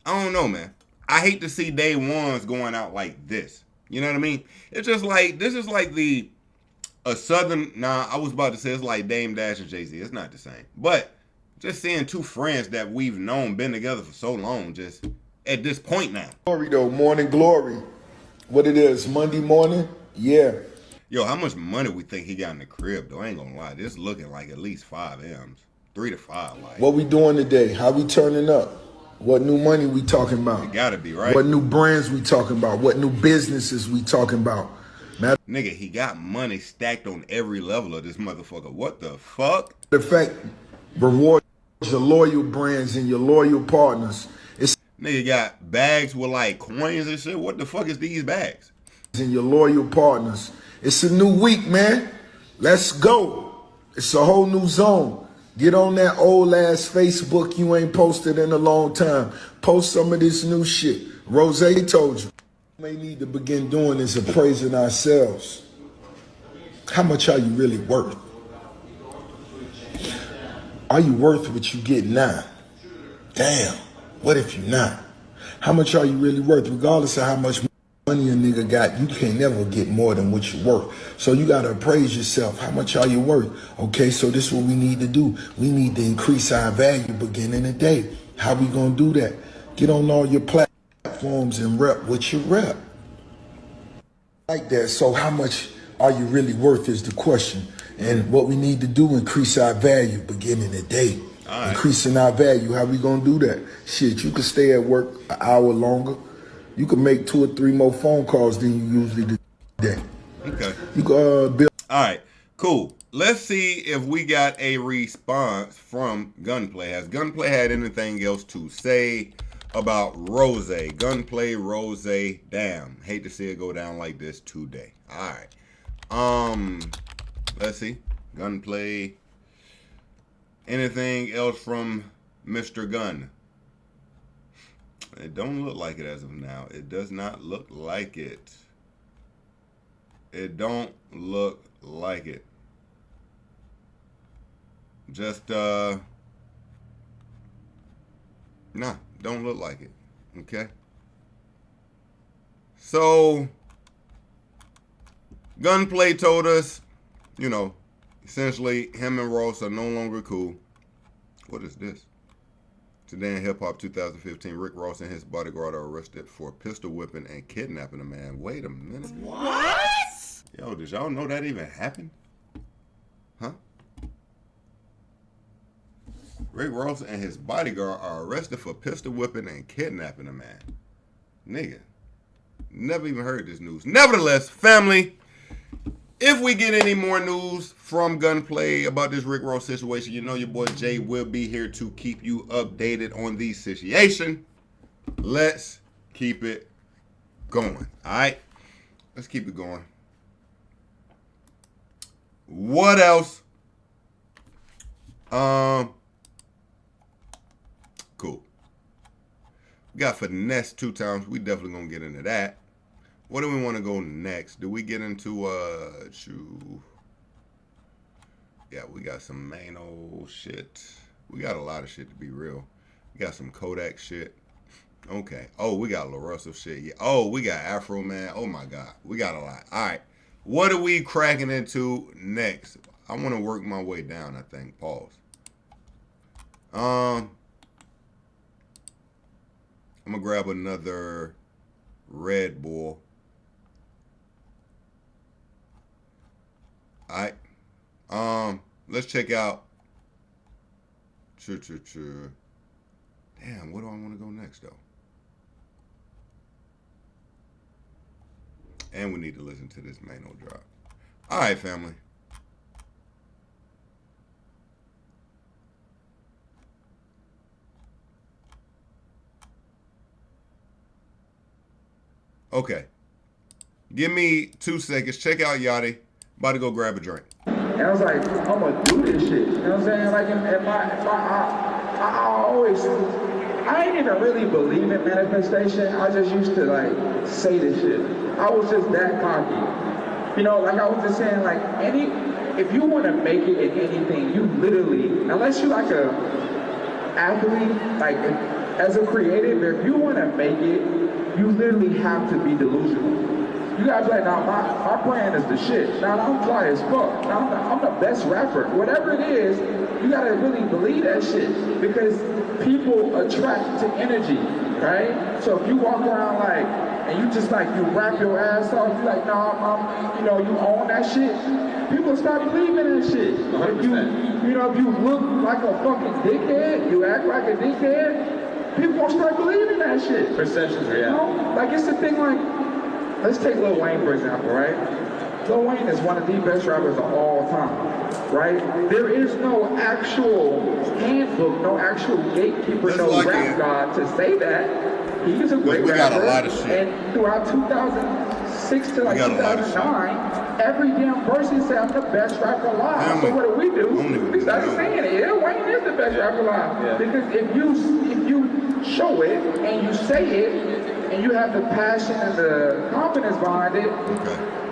I don't know, man. I hate to see day ones going out like this. You know what I mean? It's just like, this is like a southern, I was about to say it's like Dame Dash and Jay-Z. It's not the same. But just seeing two friends that we've known, been together for so long, just at this point now. Glory though, morning glory. What it is, Monday morning? Yeah. Yo, how much money we think he got in the crib though? I ain't gonna lie. This looking like at least 5 M's. 3 to 5. Like, what we doing today? How we turning up? What new money we talking about? It gotta be, right? What new brands we talking about? What new businesses we talking about? Nigga, he got money stacked on every level of this motherfucker. What the fuck? The fact, reward your loyal brands and your loyal partners. Nigga got bags with like coins and shit. What the fuck is these bags? And your loyal partners. It's a new week, man. Let's go. It's a whole new zone. Get on that old ass Facebook you ain't posted in a long time. Post some of this new shit. Rose told you. May need to begin doing is appraising ourselves. How much are you really worth? Are you worth what you get now? Damn, what if you're not? How much are you really worth? Regardless of how much money a nigga got, you can't never get more than what you're worth. So you gotta appraise yourself. How much are you worth? Okay, so this is what we need to do. We need to increase our value beginning the day. How we gonna do that? Get on all your platforms and rep what you rep. Like that. So how much are you really worth is the question. And what we need to do, increase our value beginning the day. Right. Increasing our value, how we gonna do that? Shit, you can stay at work an hour longer. You can make 2 or 3 more phone calls than you usually do today. Okay. You can build. All right, cool. Let's see if we got a response from Gunplay. Has Gunplay had anything else to say about Rose? Gunplay, Rose, damn. Hate to see it go down like this today. All right. Let's see. Gunplay. Anything else from Mr. Gunn? It don't look like it as of now. It does not look like it. It don't look like it. Just, nah, don't look like it. Okay? So, Gunplay told us, you know, essentially him and Ross are no longer cool. What is this? Today in Hip Hop 2015, Rick Ross and his bodyguard are arrested for pistol whipping and kidnapping a man. Wait a minute. What? Yo, did y'all know that even happened? Huh? Rick Ross and his bodyguard are arrested for pistol whipping and kidnapping a man. Nigga. Never even heard this news. Nevertheless, family, if we get any more news from Gunplay about this Rick Ross situation, you know your boy Jay will be here to keep you updated on the situation. Let's keep it going. All right? Let's keep it going. What else? Cool. We got Finesse2Tymes. We definitely gonna get into that. What do we want to go next? Do we get into yeah, we got some Maino shit. We got a lot of shit, to be real. We got some Kodak shit. Okay. Oh, we got LaRussell shit. Yeah. Oh, we got Afro Man. Oh my God. We got a lot. All right. What are we cracking into next? I want to work my way down, I think. Pause. I'm gonna grab another Red Bull. All right. Let's check out. Damn, where do I want to go next though? And we need to listen to this Maino drop. All right, family. Okay. Give me 2 seconds. Check out Yachty. About to go grab a drink. And I was like, I'm gonna do this shit. You know what I'm saying? Like, I always, I ain't even really believe in manifestation. I just used to like say this shit. I was just that cocky. You know, like I was just saying, like if you want to make it in anything, you literally, unless you like a athlete, like as a creative, if you want to make it, you literally have to be delusional. You gotta be like, nah, my brand is the shit. Nah, I'm fly as fuck. Nah, I'm the best rapper. Whatever it is, you gotta really believe that shit because people attract to energy, right? So if you walk around like, and you just like, you rap your ass off, you like, nah, you know, you own that shit, people start believing that shit. If you look like a fucking dickhead, you act like a dickhead, people gonna start believing that shit. Perceptions, yeah. You know? Like, it's the thing like, let's take Lil Wayne, for example, right? Lil Wayne is one of the best rappers of all time, right? There is no actual handbook, no actual gatekeeper, no rap god to say that. He is a great rapper. Got a lot of shit. And throughout 2006 to like 2009, every damn person said, I'm the best rapper alive. So what do? We started saying it. Yeah, Wayne is the best rapper alive. Yeah. Because if you show it and you say it, and you have the passion and the confidence behind it,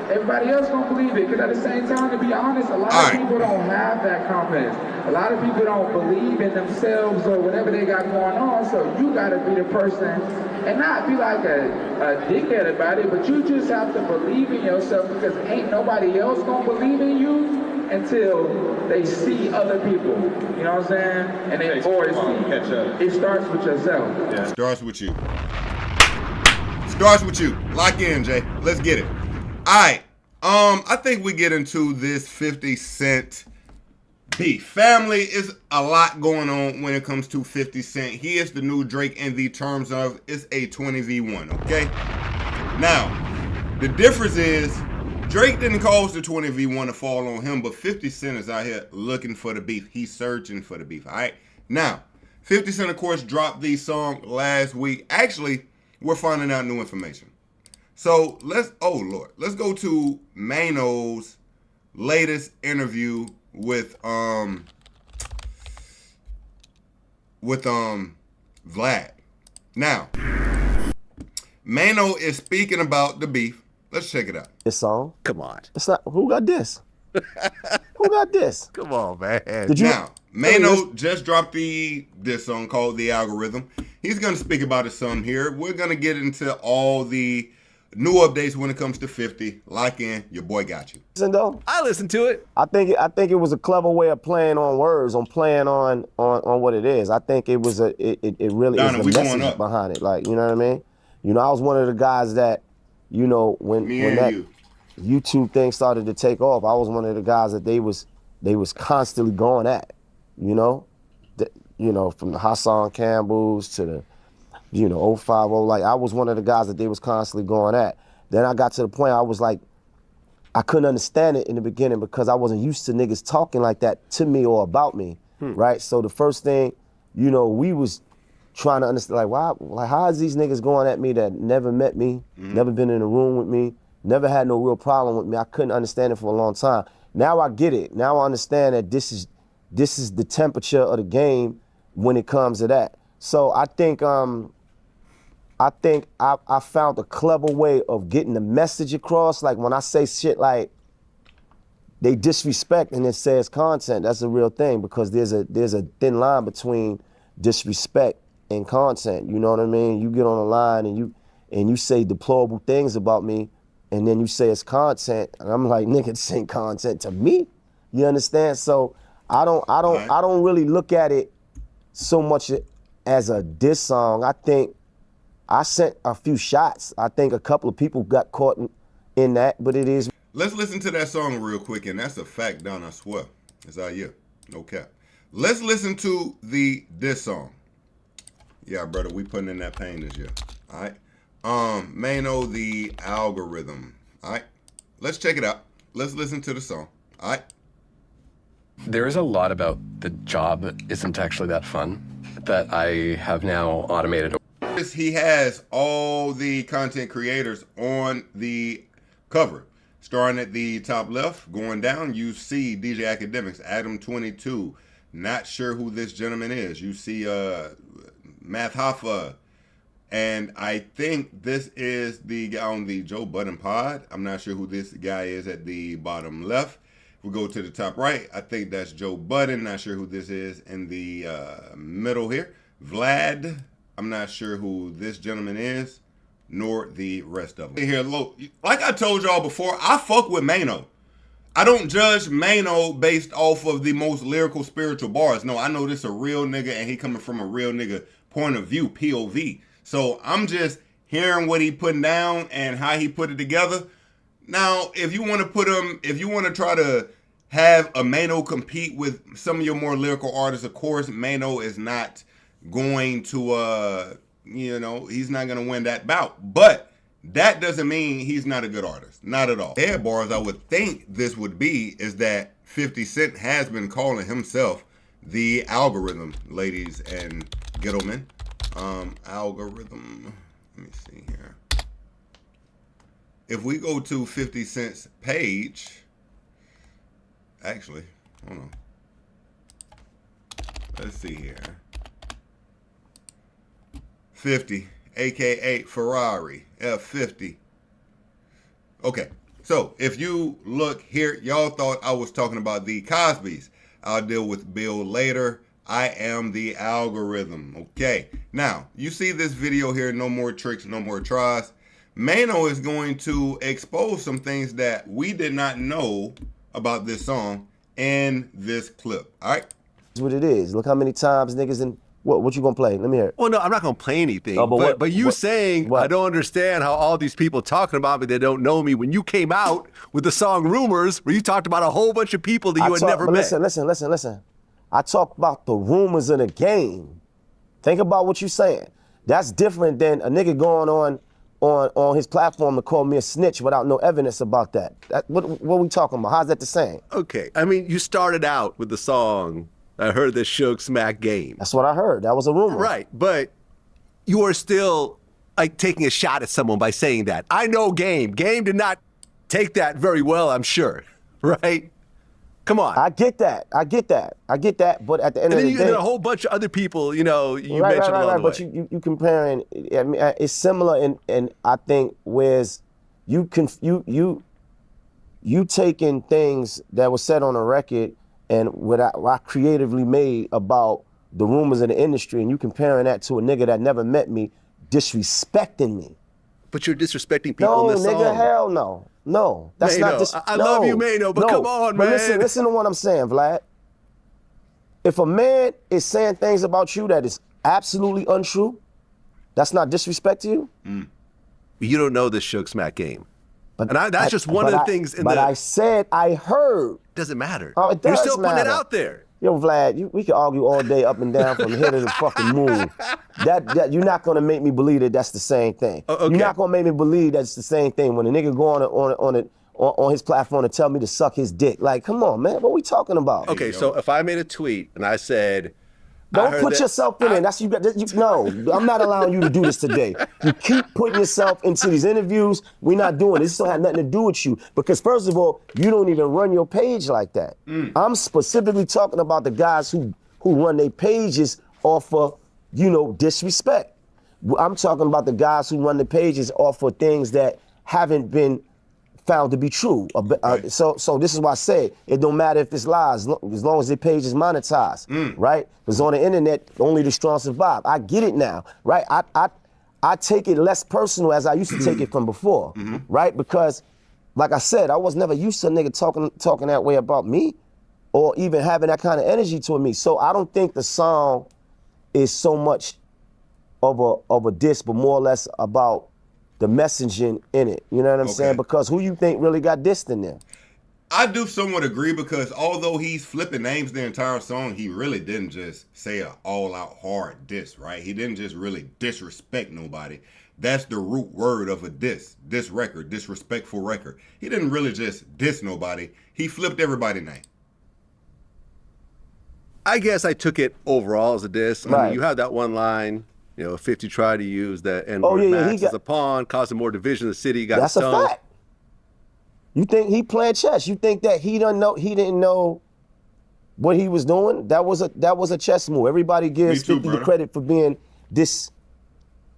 everybody else gonna believe it. Because at the same time, to be honest, a lot of people don't have that confidence. A lot of people don't believe in themselves or whatever they got going on. So you gotta be the person and not be like a dickhead about it, but you just have to believe in yourself because ain't nobody else gonna believe in you until they see other people. You know what I'm saying? And they always catch up. It starts with yourself. Yeah. Starts with you. Starts with you. Lock in, Jay. Let's get it. All right. I think we get into this 50 Cent beef. Family, is a lot going on when it comes to 50 Cent. He is the new Drake in the terms of it's a 20v1, okay? Now, the difference is Drake didn't cause the 20v1 to fall on him, but 50 Cent is out here looking for the beef. He's searching for the beef, all right? Now, 50 Cent, of course, dropped the song last week. Actually, we're finding out new information. So let's go to Maino's latest interview with Vlad. Now, Maino is speaking about the beef. Let's check it out. This song? Come on. It's not, who got this? Who got this? Come on, man. Now, Maino just dropped this song called The Algorithm. He's going to speak about it some here. We're going to get into all the new updates when it comes to 50. Lock in. Your boy got you. Listen, though, I listened to it. I think it was a clever way of playing on words, on playing on what it is. I think it was it really is the message behind it. Like, you know what I mean? You know, I was one of the guys that, you know, when that YouTube thing started to take off, I was one of the guys that they was constantly going at, you know? From the Hassan Campbells to the, 050, like I was one of the guys that they was constantly going at. Then I got to the point I was like, I couldn't understand it in the beginning because I wasn't used to niggas talking like that to me or about me, right? So the first thing, we was trying to understand, like, why, like, how is these niggas going at me that never met me, never been in a room with me, never had no real problem with me? I couldn't understand it for a long time. Now I get it. Now I understand that this is the temperature of the game when it comes to that. So I think I found a clever way of getting the message across. Like when I say shit like they disrespect and it says content, that's a real thing because there's a thin line between disrespect and content. You know what I mean? You get on the line and you say deplorable things about me, and then you say it's content, and I'm like, nigga, this ain't content to me. You understand? So I don't really look at it so much as a diss song. I think I sent a few shots. I think a couple of people got caught in that, but it is. Let's listen to that song real quick, and that's a fact, Don, I swear. It's out here. No cap. Let's listen to this song. Yeah, brother, we putting in that pain this year. All right. Maino, the algorithm. All right. Let's check it out. Let's listen to the song. All right. There is a lot about the job isn't actually that fun that I have now automated. He has all the content creators on the cover. Starting at the top left, going down, you see DJ Academics, Adam22. Not sure who this gentleman is. You see Math Hoffa. And I think this is the guy on the Joe Budden pod. I'm not sure who this guy is at the bottom left. If we go to the top right, I think that's Joe Budden. Not sure who this is in the middle here. Vlad. I'm not sure who this gentleman is, nor the rest of them. Here, look, like I told y'all before, I fuck with Maino. I don't judge Maino based off of the most lyrical spiritual bars. No, I know this a real nigga and he coming from a real nigga point of view, POV. So I'm just hearing what he putting down and how he put it together. Now, if you want to put him, if you want to try to have a Maino compete with some of your more lyrical artists, of course, Maino is not going to, you know, he's not going to win that bout. But that doesn't mean he's not a good artist. Not at all. Head bars I would think this would be is that 50 Cent has been calling himself the algorithm, ladies and gentlemen. Algorithm. Let me see here. If we go to 50 Cent's page, actually, hold on. Let's see here. 50, aka Ferrari, F50. Okay, so if you look here, y'all thought I was talking about the Cosbys. I'll deal with Bill later. I am the algorithm. Okay, now you see this video here, no more tricks, no more tries. Maino is going to expose some things that we did not know about this song in this clip. All right. That's what it is. Look how many times niggas in what you gonna play? Let me hear it. Well, no, I'm not gonna play anything. Oh, but you saying I don't understand how all these people talking about me, they don't know me. When you came out with the song Rumors, where you talked about a whole bunch of people that you had never met. Listen. I talk about the rumors in the game. Think about what you're saying. That's different than a nigga going on his platform to call me a snitch without no evidence about that. What are we talking about? How's that the same? Okay, I mean, you started out with the song, I heard the Suge Smack Game. That's what I heard. That was a rumor. Right, but you are still like taking a shot at someone by saying that. I know Game. Game did not take that very well, I'm sure, right? Come on. I get that. But at the end of the day, there are a whole bunch of other people, you know, you mentioned along the way. But you comparing. I mean, it's similar, and I think whereas you taking things that were said on a record and what I creatively made about the rumors in the industry, and you comparing that to a nigga that never met me, disrespecting me. But you're disrespecting people in this song. No, nigga, hell no. No, that's Maino, not this. I love you, Maino, but come on, man. But listen to what I'm saying, Vlad. If a man is saying things about you that is absolutely untrue, that's not disrespect to you? You don't know this Suge Smack Game. That's just one of the things in the... But I said I heard. Doesn't matter. Oh, it does You're still matter. putting it out there. Yo, Vlad, we can argue all day up and down from here to the fucking moon. That you're not gonna make me believe that that's the same thing. Okay. You're not gonna make me believe that's the same thing when a nigga go on his platform and tell me to suck his dick. Like, come on, man, what we talking about? Okay, so if I made a tweet and I said, don't put yourself in it. That's no, I'm not allowing you to do this today. You keep putting yourself into these interviews. We're not doing this. This don't have nothing to do with you. Because first of all, you don't even run your page like that. I'm specifically talking about the guys who run their pages off of, disrespect. I'm talking about the guys who run the pages off of things that haven't been found to be true. So this is why I say it don't matter if it's lies, as long as their page is monetized, right? Because on the internet, only the strong survive. I get it now, right? I take it less personal as I used to take it from before, right? Because, like I said, I was never used to a nigga talking that way about me, or even having that kind of energy toward me. So I don't think the song is so much of a diss, but more or less about the messaging in it. You know what I'm saying? Because who you think really got dissed in there? I do somewhat agree because although he's flipping names the entire song, he really didn't just say an all-out hard diss, right? He didn't just really disrespect nobody. That's the root word of a diss record, disrespectful record. He didn't really just diss nobody. He flipped everybody's name. I guess I took it overall as a diss. I mean, you have that one line, 50 tried to use that N-word Max as a pawn, causing more division in the city, got That's stoned. a fact. You think he playing chess? You think that he didn't know what he was doing? That was a chess move. Everybody gives 50 the credit for being this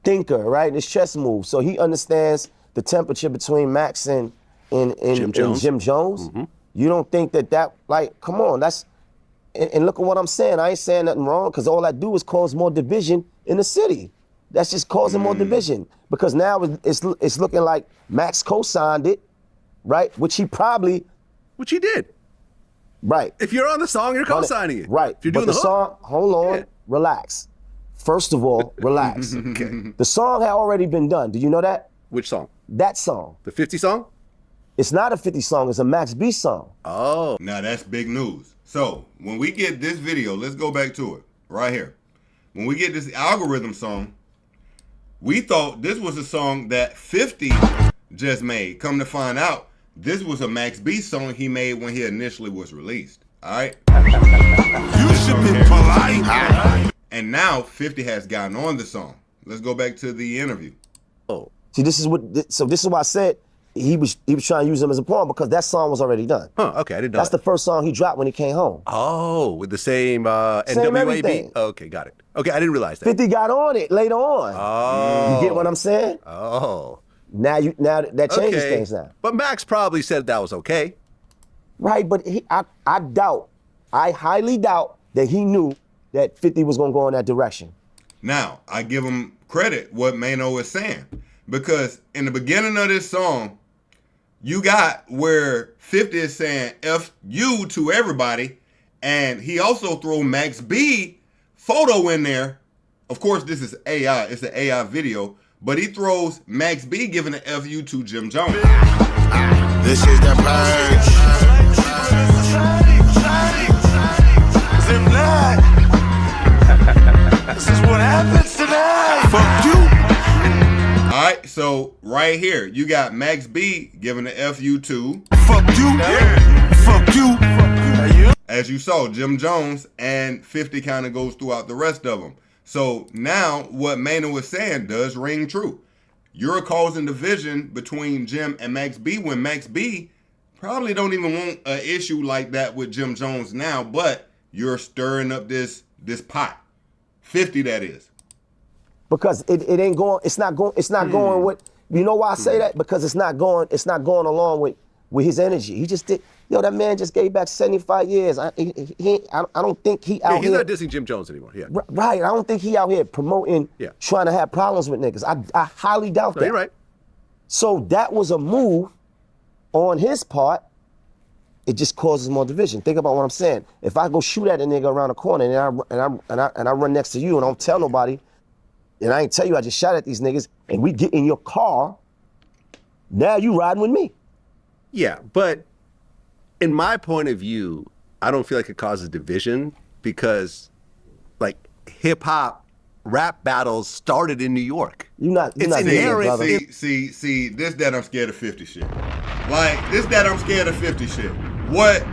thinker, right? This chess move. So he understands the temperature between Max and Jim Jones. Mm-hmm. You don't think that like, come on, that's and look at what I'm saying. I ain't saying nothing wrong because all I do is cause more division in the city. That's just causing more division because now it's looking like Max co-signed it. Right, which he did. Right. If you're on the song, you're co-signing it. Right. If you're doing the song, hold on, relax. First of all, relax. Okay. The song had already been done. Do you know that? Which song? That song. The 50 song? It's not a 50 song. It's a Max B song. Oh. Now that's big news. So when we get this video, let's go back to it right here. When we get this algorithm song, we thought this was a song that 50 just made. Come to find out, this was a Max B song he made when he initially was released. All right. You should be polite. And now 50 has gotten on the song. Let's go back to the interview. Oh. See, this is why I said he was trying to use him as a pawn because that song was already done. Huh, okay, I didn't know That's the first song he dropped when he came home. Oh, with the same NWA beat? Okay, got it. Okay, I didn't realize that. 50 got on it later on. Oh. You get what I'm saying? Oh. Now that changes things now. But Max probably said that was okay. Right, but I highly doubt that he knew that 50 was gonna go in that direction. Now, I give him credit what Maino is saying. Because in the beginning of this song, you got where 50 is saying F you to everybody, and he also threw Max B photo in there. Of course, this is AI, it's an AI video, but he throws Max B giving an FU to Jim Jones. This is the purge. This is what happens tonight. Fuck you. All right, so right here, you got Max B giving the FU to. Fuck you. Yeah. Fuck you. As you saw, Jim Jones and 50 kind of goes throughout the rest of them. So now what Maino was saying does ring true. You're causing division between Jim and Max B when Max B probably don't even want an issue like that with Jim Jones now, but you're stirring up this pot. 50 that is. Because it ain't going, it's not going with, you know why I say that? Because it's not going along with his energy. He just did, that man just gave back 75 years. I don't think he out he's here. not dissing Jim Jones anymore, yeah. Right, I don't think he out here promoting, trying to have problems with niggas. I highly doubt that. You're right. So that was a move on his part. It just causes more division. Think about what I'm saying. If I go shoot at a nigga around the corner and I run next to you and I don't tell nobody, and I ain't tell you I just shot at these niggas, and we get in your car, now you riding with me. Yeah, but in my point of view, I don't feel like it causes division because, like, hip-hop rap battles started in New York. It's inherent. See, this that I'm scared of 50 shit. Like, this that I'm scared of 50 shit. What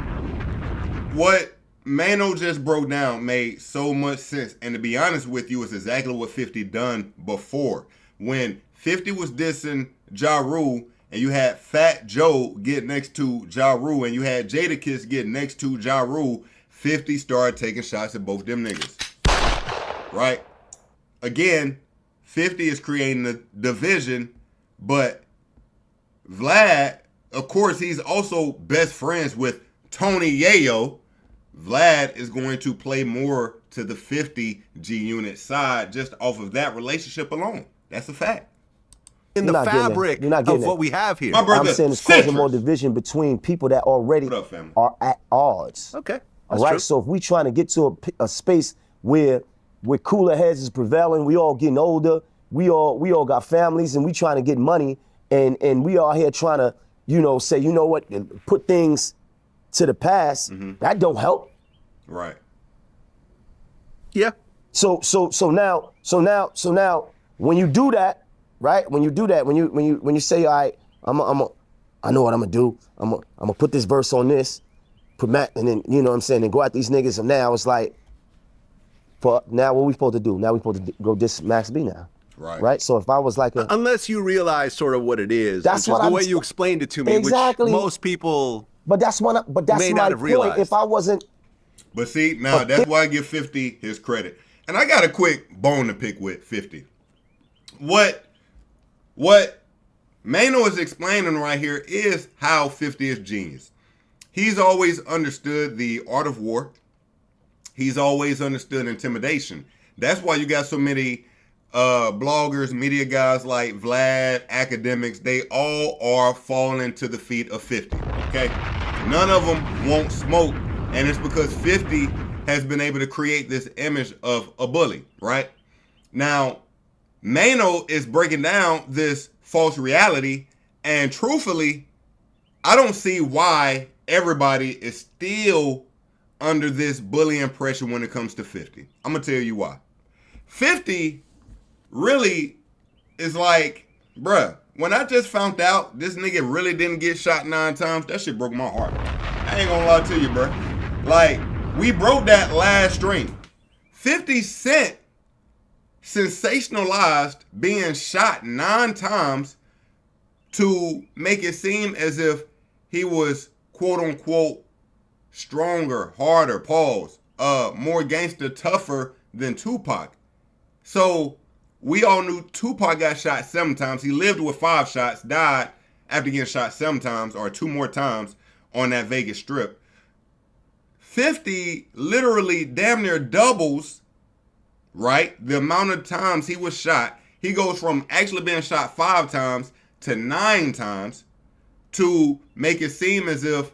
Maino just broke down made so much sense. And to be honest with you, it's exactly what 50 done before. When 50 was dissing Ja Rule, and you had Fat Joe get next to Ja Rule, and you had Jadakiss get next to Ja Rule, 50 started taking shots at both them niggas. Right? Again, 50 is creating a division, but Vlad, of course, he's also best friends with Tony Yayo. Vlad is going to play more to the 50 G-Unit side just off of that relationship alone. That's a fact. In the fabric of what we have here. I'm saying it's causing more division between people that already are at odds. Okay. All right, so if we trying to get to a space where cooler heads is prevailing, we all getting older, we all got families and we trying to get money and we all here trying to, you know, say, you know what, put things to the past. That don't help. Right. Yeah. So now when you do that, right? When you say, all right, I know what I'm gonna do. I'm gonna put this verse on this, put Matt, and then, you know what I'm saying, and go at these niggas. And now it's like, now what we supposed to do? Now we supposed to go diss Max B now. Right. So if I was like unless you realize sort of what it is, that's which what is the way you explained it to me, exactly. which most people but that's my have point. realized. If I wasn't. But see, now that's why I give 50 his credit. And I got a quick bone to pick with 50. What Maino is explaining right here is how 50 is genius. He's always understood the art of war. He's always understood intimidation. That's why you got so many bloggers, media guys like Vlad, academics. They all are falling to the feet of 50. Okay, none of them won't smoke, and it's because 50 has been able to create this image of a bully. Right now, Maino is breaking down this false reality, and truthfully, I don't see why everybody is still under this bullying pressure when it comes to 50. I'm gonna tell you why. 50 really is like, bruh, when I just found out this nigga really didn't get shot 9 times, that shit broke my heart. I ain't gonna lie to you, bruh. Like, we broke that last string. 50 Cent sensationalized being shot 9 times to make it seem as if he was quote unquote stronger, harder, more gangster, tougher than Tupac. So we all knew Tupac got shot 7 times. He lived with 5 shots, died after getting shot 7 times or 2 more times on that Vegas Strip. 50 literally damn near doubles, right, the amount of times he was shot. He goes from actually being shot 5 times to 9 times to make it seem as if,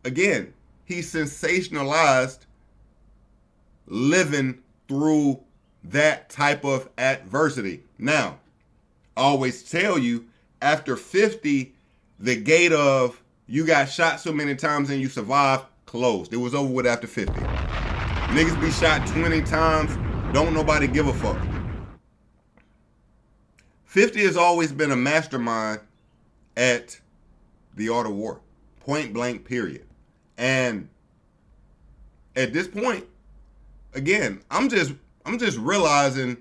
again, he sensationalized living through that type of adversity. Now, I always tell you, after 50, the gate of you got shot so many times and you survived closed. It was over with after 50. Niggas be shot 20 times, don't nobody give a fuck. 50 has always been a mastermind at the art of war. Point blank, period. And at this point, again, I'm just realizing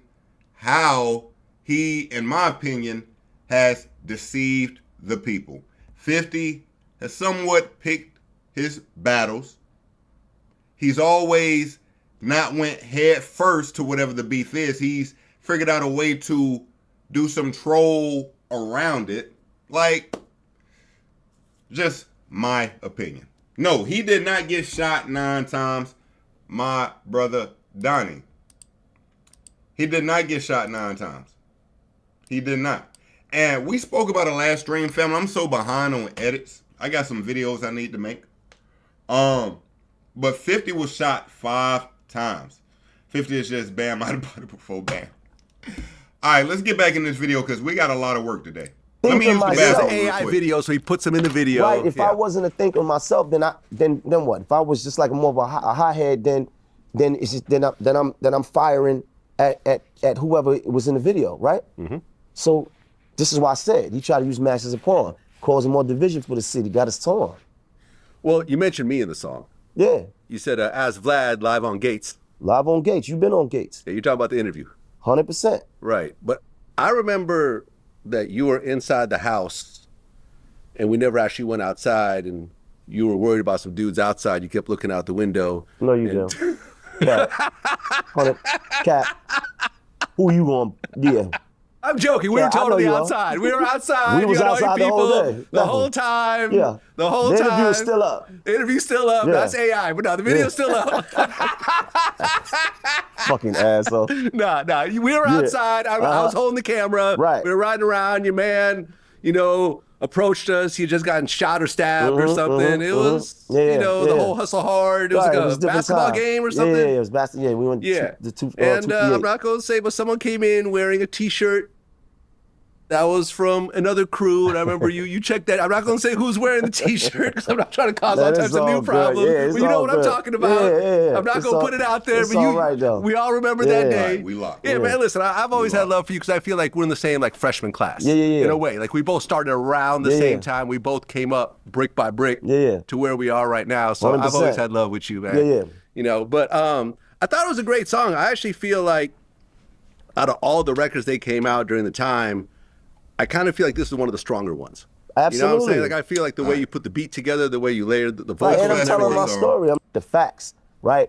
how he, in my opinion, has deceived the people. 50 has somewhat picked his battles. He's always not went head first to whatever the beef is. He's figured out a way to do some troll around it. Like, just my opinion. No, he did not get shot 9 times, my brother Donnie. He did not get shot 9 times. He did not. And we spoke about it last stream, family. I'm so behind on edits. I got some videos I need to make. But 50 was shot 5 times. 50 is just bam out of body before bam. All right, let's get back in this video because we got a lot of work today. Let me use the bathroom real AI quick. video, so he puts them in the video. Right. If I wasn't a thinker myself, then what? If I was just like more of a hothead, then it's just then I'm firing at whoever was in the video, right? Mm-hmm. So this is why I said he tried to use Max as a pawn, causing more division for the city, got us torn. Well, you mentioned me in the song. Yeah. You said, as Vlad, live on Gates. Live on Gates. You've been on Gates. Yeah, you're talking about the interview. 100%. Right. But I remember that you were inside the house and we never actually went outside and you were worried about some dudes outside. You kept looking out the window. No, you don't. Cat. Who you on? Yeah. I'm joking. We were totally outside. We were outside. We was outside the whole day. The whole time. Yeah. The whole time. The interview's still up. The interview's still up. Yeah. That's AI, but no, the video's still up. Fucking asshole. Nah. We were outside. I was holding the camera. Right. We were riding around. Your man, approached us. He had just gotten shot or stabbed or something. It was, the whole hustle hard. It was like a basketball game or something. Yeah, it was basketball. Yeah, we went to the two. And I'm not going to say, but someone came in wearing a T-shirt that was from another crew, and I remember you checked that. I'm not going to say who's wearing the T-shirt because I'm not trying to cause all types of new problems. But you know what I'm talking about. I'm not going to put it out there, but we all remember that day. We locked. Yeah, man. Listen, I've always had love for you because I feel like we're in the same like freshman class. In a way, like we both started around the same time. We both came up brick by brick to where we are right now. So 100%. I've always had love with you, man. You know, but I thought it was a great song. I actually feel like out of all the records they came out during the time, I kind of feel like this is one of the stronger ones. Absolutely. You know what I'm saying? Like I feel like the way you put the beat together, the way you layered the vocals. And I'm telling my story. I'm the facts, right?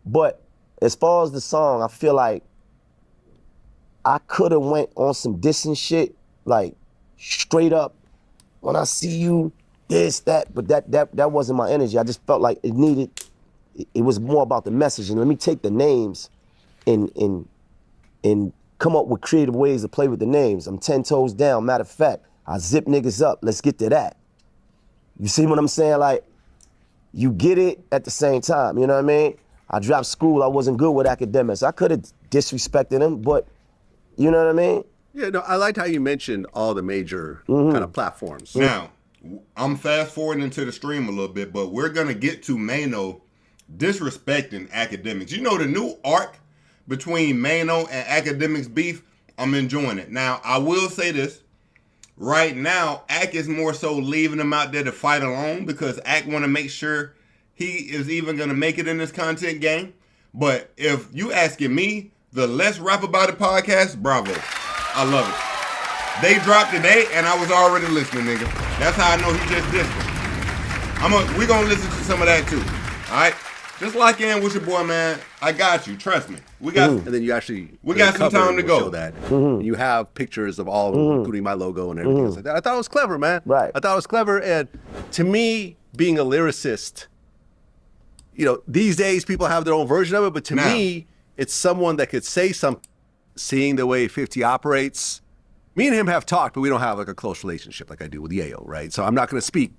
But as far as the song, I feel like I could have went on some dissing shit, like straight up. When I see you, this, that, but that wasn't my energy. I just felt like it needed. It was more about the message. And let me take the names and come up with creative ways to play with the names. I'm 10 toes down. Matter of fact, I zip niggas up. Let's get to that. You see what I'm saying? Like, you get it at the same time. You know what I mean? I dropped school. I wasn't good with academics. I could have disrespected them, but you know what I mean? Yeah, no, I liked how you mentioned all the major kind of platforms. Now, I'm fast forwarding into the stream a little bit, but we're going to get to Maino disrespecting academics. You know the new arc between Maino and academics beef, I'm enjoying it. Now, I will say this. Right now, Ak is more so leaving him out there to fight alone because Ak want to make sure he is even going to make it in this content game. But if you asking me, the Let's Rap About It podcast, bravo. I love it. They dropped today, and I was already listening, nigga. That's how I know he just dissed it. We're going to listen to some of that, too. All right? Just lock in with your boy, man. I got you. Trust me. We got. And then you actually we got some time to go. Show that. You have pictures of all of them, including my logo and everything else like that. I thought it was clever, man. Right. I thought it was clever, and to me, being a lyricist, you know, these days people have their own version of it, but to me, it's someone that could say something. Seeing the way 50 operates, me and him have talked, but we don't have like a close relationship like I do with Yayo, right? So I'm not going to speak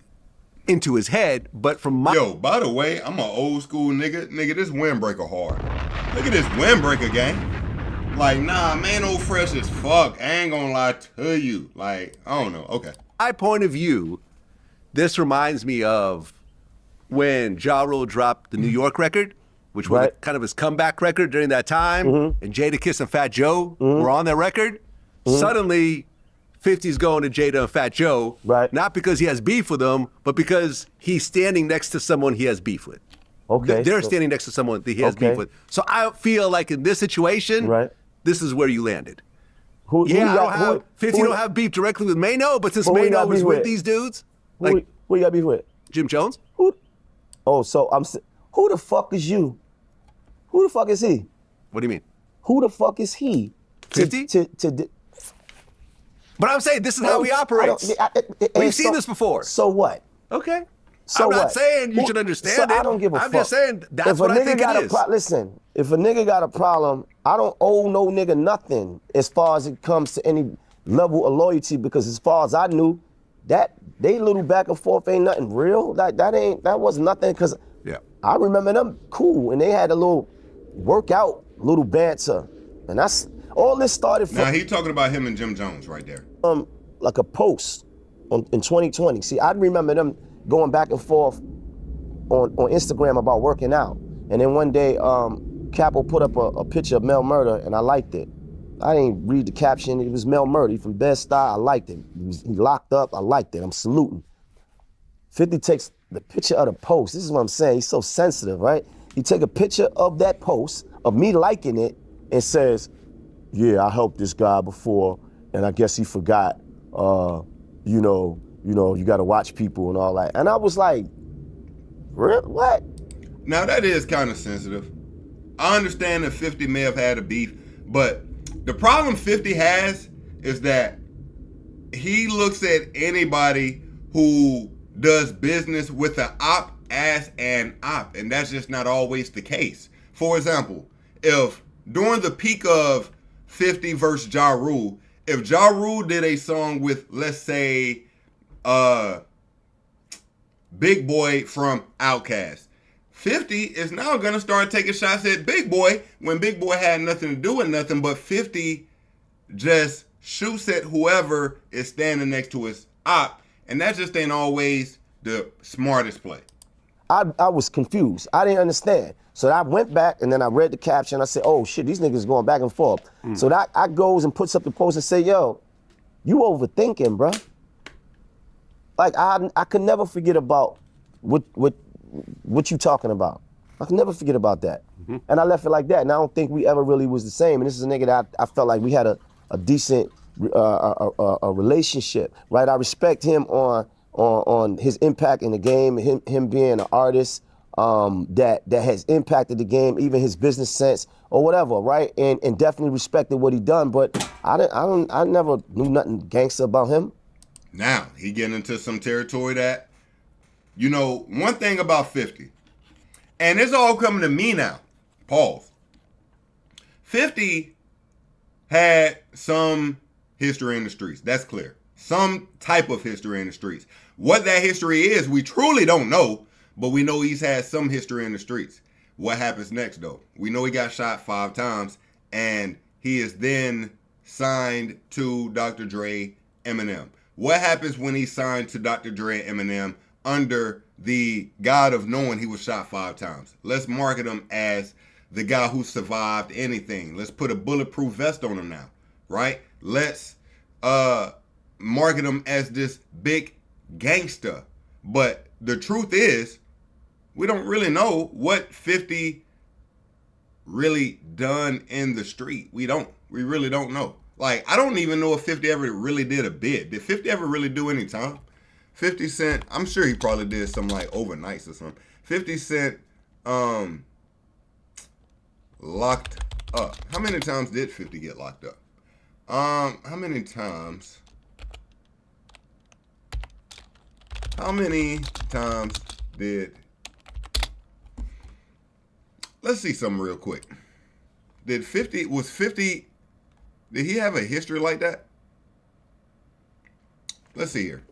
into his head, but from my... Yo, by the way, I'm an old school nigga. Nigga, this windbreaker hard. Look at this windbreaker gang. Like, nah, man, old fresh as fuck. I ain't gonna lie to you. Like, I don't know. Okay. My point of view, this reminds me of when Ja Rule dropped the New York record, which was kind of his comeback record during that time, and Jadakiss and Fat Joe were on that record. Suddenly, 50's going to Jada and Fat Joe, not because he has beef with them, but because he's standing next to someone he has beef with. Okay. They're standing next to someone that he has beef with. So I feel like in this situation, this is where you landed. 50 don't have beef directly with Maino, but since Maino was with these dudes, who you got beef with? Jim Jones. Who the fuck is you? Who the fuck is he? What do you mean? Who the fuck is he? 50? But I'm saying this is how he operates. We've seen this before. So what? Okay. So I'm what? not saying you should understand it. I don't give a fuck. I'm just saying that's what I think it is. Listen, if a nigga got a problem, I don't owe no nigga nothing as far as it comes to any level of loyalty, because as far as I knew, that they little back and forth ain't nothing real. That was nothing, because I remember them cool, and they had a little workout, little banter, and that's all this started from. Now he talking about him and Jim Jones right there. Like a post in 2020. See, I remember them going back and forth on Instagram about working out, and then one day Capo put up a picture of Mel Murder, and I liked it. I didn't read the caption. It was Mel Murder. He from Bed-Stuy. I liked it. He locked up. I liked it. I'm saluting. 50 takes the picture of the post. This is what I'm saying. He's so sensitive, right? He take a picture of that post, of me liking it, and says, yeah, I helped this guy before, and I guess he forgot, you got to watch people and all that. And I was like, what? Now, that is kind of sensitive. I understand that 50 may have had a beef, but the problem 50 has is that he looks at anybody who does business with an op as an op, and that's just not always the case. For example, if during the peak of 50 versus Ja Rule, if Ja Rule did a song with, let's say, Big Boy from Outkast. 50 is now going to start taking shots at Big Boy when Big Boy had nothing to do with nothing, but 50 just shoots at whoever is standing next to his op, and that just ain't always the smartest play. I was confused. I didn't understand. So I went back and then I read the caption. I said, oh shit, these niggas going back and forth. So that I goes and puts up the post and say, yo, you overthinking, bro. Like I could never forget about what you talking about. I can never forget about that. And I left it like that. And I don't think we ever really was the same. And this is a nigga that I felt like we had a decent relationship, right? I respect him on his impact in the game, him being an artist that has impacted the game, even his business sense or whatever, right? And definitely respected what he done. But I never knew nothing gangster about him. Now he getting into some territory that, you know, one thing about 50, and it's all coming to me now. Pause. 50 had some history in the streets. That's clear. Some type of history in the streets. What that history is, we truly don't know, but we know he's had some history in the streets. What happens next, though? We know he got shot 5 times, and he is then signed to Dr. Dre, Eminem. What happens when he's signed to Dr. Dre and Eminem under the God of knowing he was shot 5 times? Let's market him as the guy who survived anything. Let's put a bulletproof vest on him now, right? Let's market him as this big gangster. But the truth is, we don't really know what 50 really done in the street. We really don't know. Like, I don't even know if 50 ever really did a bid. Did 50 ever really do any time? 50 Cent, I'm sure he probably did some like overnights or something. 50 Cent locked up. How many times did 50 get locked up? How many times did, let's see something real quick. Did he have a history like that? Let's see here.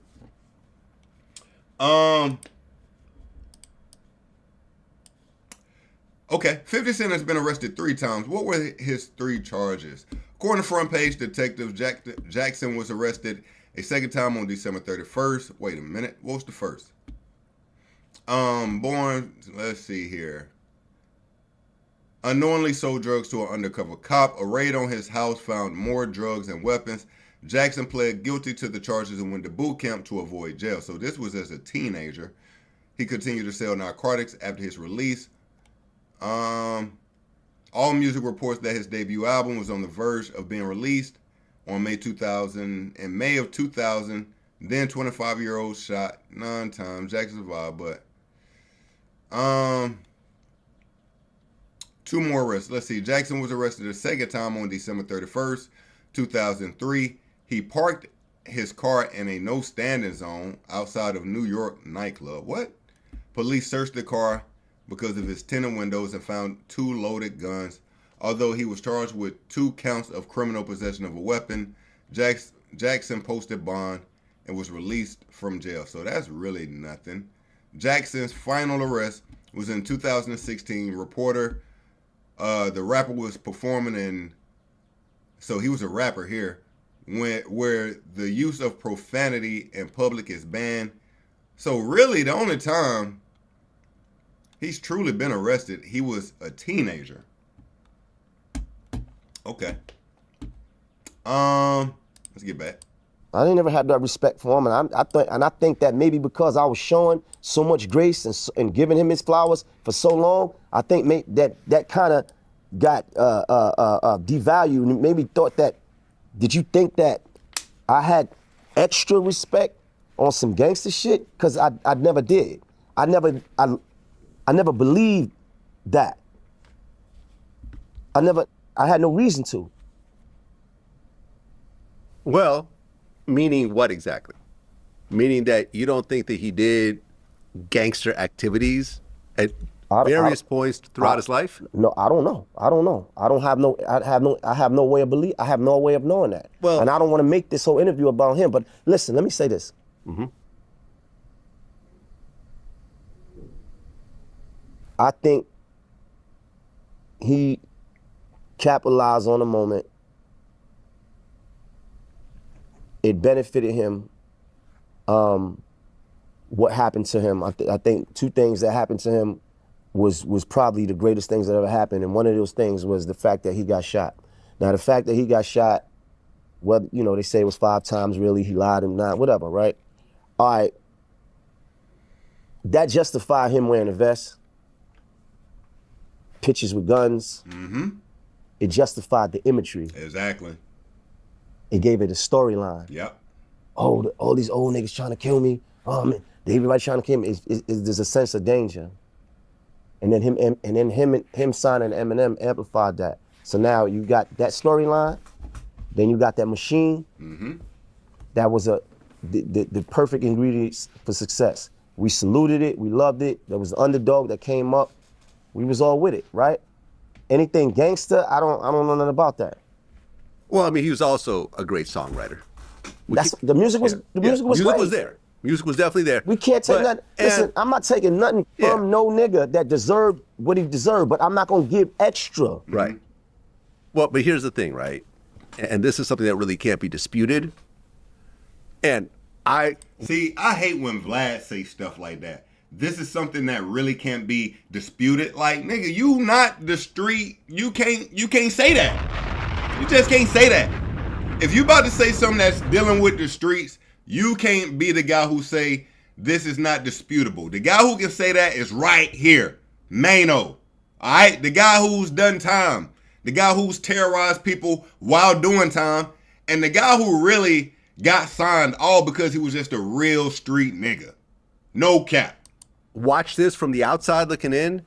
Okay, 50 Cent has been arrested 3 times. What were his 3 charges? According to Front Page Detective, Jackson was arrested a second time on December 31st. Wait a minute, what was the first? Born, let's see here. Unknowingly sold drugs to an undercover cop. A raid on his house found more drugs and weapons. Jackson pled guilty to the charges and went to boot camp to avoid jail. So this was as a teenager. He continued to sell narcotics after his release. All Music reports that his debut album was on the verge of being released on May of 2000. Then 25-year-old shot 9 times. Jackson survived, but 2 more arrests. Let's see. Jackson was arrested a second time on December 31st, 2003. He parked his car in a no-standing zone outside of New York nightclub. What? Police searched the car because of his tinted windows and found 2 loaded guns. Although he was charged with 2 counts of criminal possession of a weapon, Jackson posted bond and was released from jail. So that's really nothing. Jackson's final arrest was in 2016. Reporter, the rapper was performing in, so he was a rapper here, where the use of profanity in public is banned. So really the only time he's truly been arrested, he was a teenager. Okay. Let's get back. I ain't never had that respect for him, and I think that maybe because I was showing so much grace and giving him his flowers for so long, I think that kind of got devalued, and maybe thought that. Did you think that I had extra respect on some gangster shit? Because I never did. I never believed that. I had no reason to. Well, meaning what exactly? Meaning that you don't think that he did gangster activities at various points throughout his life? No, I don't know. I have no way of knowing that. Well, and I don't want to make this whole interview about him, but listen, let me say this. I think he capitalized on the moment. It benefited him. What happened to him? I think two things that happened to him was probably the greatest things that ever happened. And one of those things was the fact that he got shot. Now, the fact that he got shot, well, you know, they say it was 5 times, really, he lied and not, whatever, right? All right. That justified him wearing a vest, pictures with guns. Mm-hmm. It justified the imagery. Exactly. It gave it a storyline. Yep. Oh, all these old niggas trying to kill me. Oh man, everybody trying to kill me. There's a sense of danger. And then him signing Eminem amplified that. So now you got that storyline, then you got that machine. Mm-hmm. That was the perfect ingredients for success. We saluted it, we loved it. There was an underdog that came up. We was all with it, right? Anything gangster, I don't know nothing about that. Well, I mean, he was also a great songwriter. The music was Music great. was there. Music was definitely there. We can't take nothing. Listen, I'm not taking nothing from no nigga that deserved what he deserved, but I'm not gonna give extra. Right. Well, but here's the thing, right? And this is something that really can't be disputed. And I hate when Vlad say stuff like that. This is something that really can't be disputed. Like, nigga, you not the street. You can't say that. You just can't say that. If you about to say something that's dealing with the streets, you can't be the guy who say this is not disputable. The guy who can say that is right here. Maino. All right? The guy who's done time. The guy who's terrorized people while doing time. And the guy who really got signed all because he was just a real street nigga. No cap. Watch this from the outside looking in.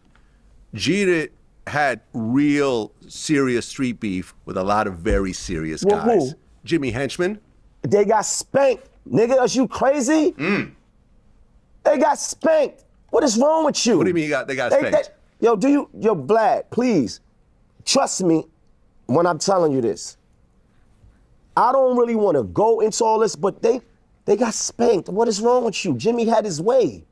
Jeter had real serious street beef with a lot of very serious guys. Who? Jimmy Henchman. They got spanked. Nigga, are you crazy? They got spanked. What is wrong with you? What do you mean they got spanked? Yo, Vlad, please, trust me when I'm telling you this. I don't really want to go into all this, but they got spanked. What is wrong with you? Jimmy had his way.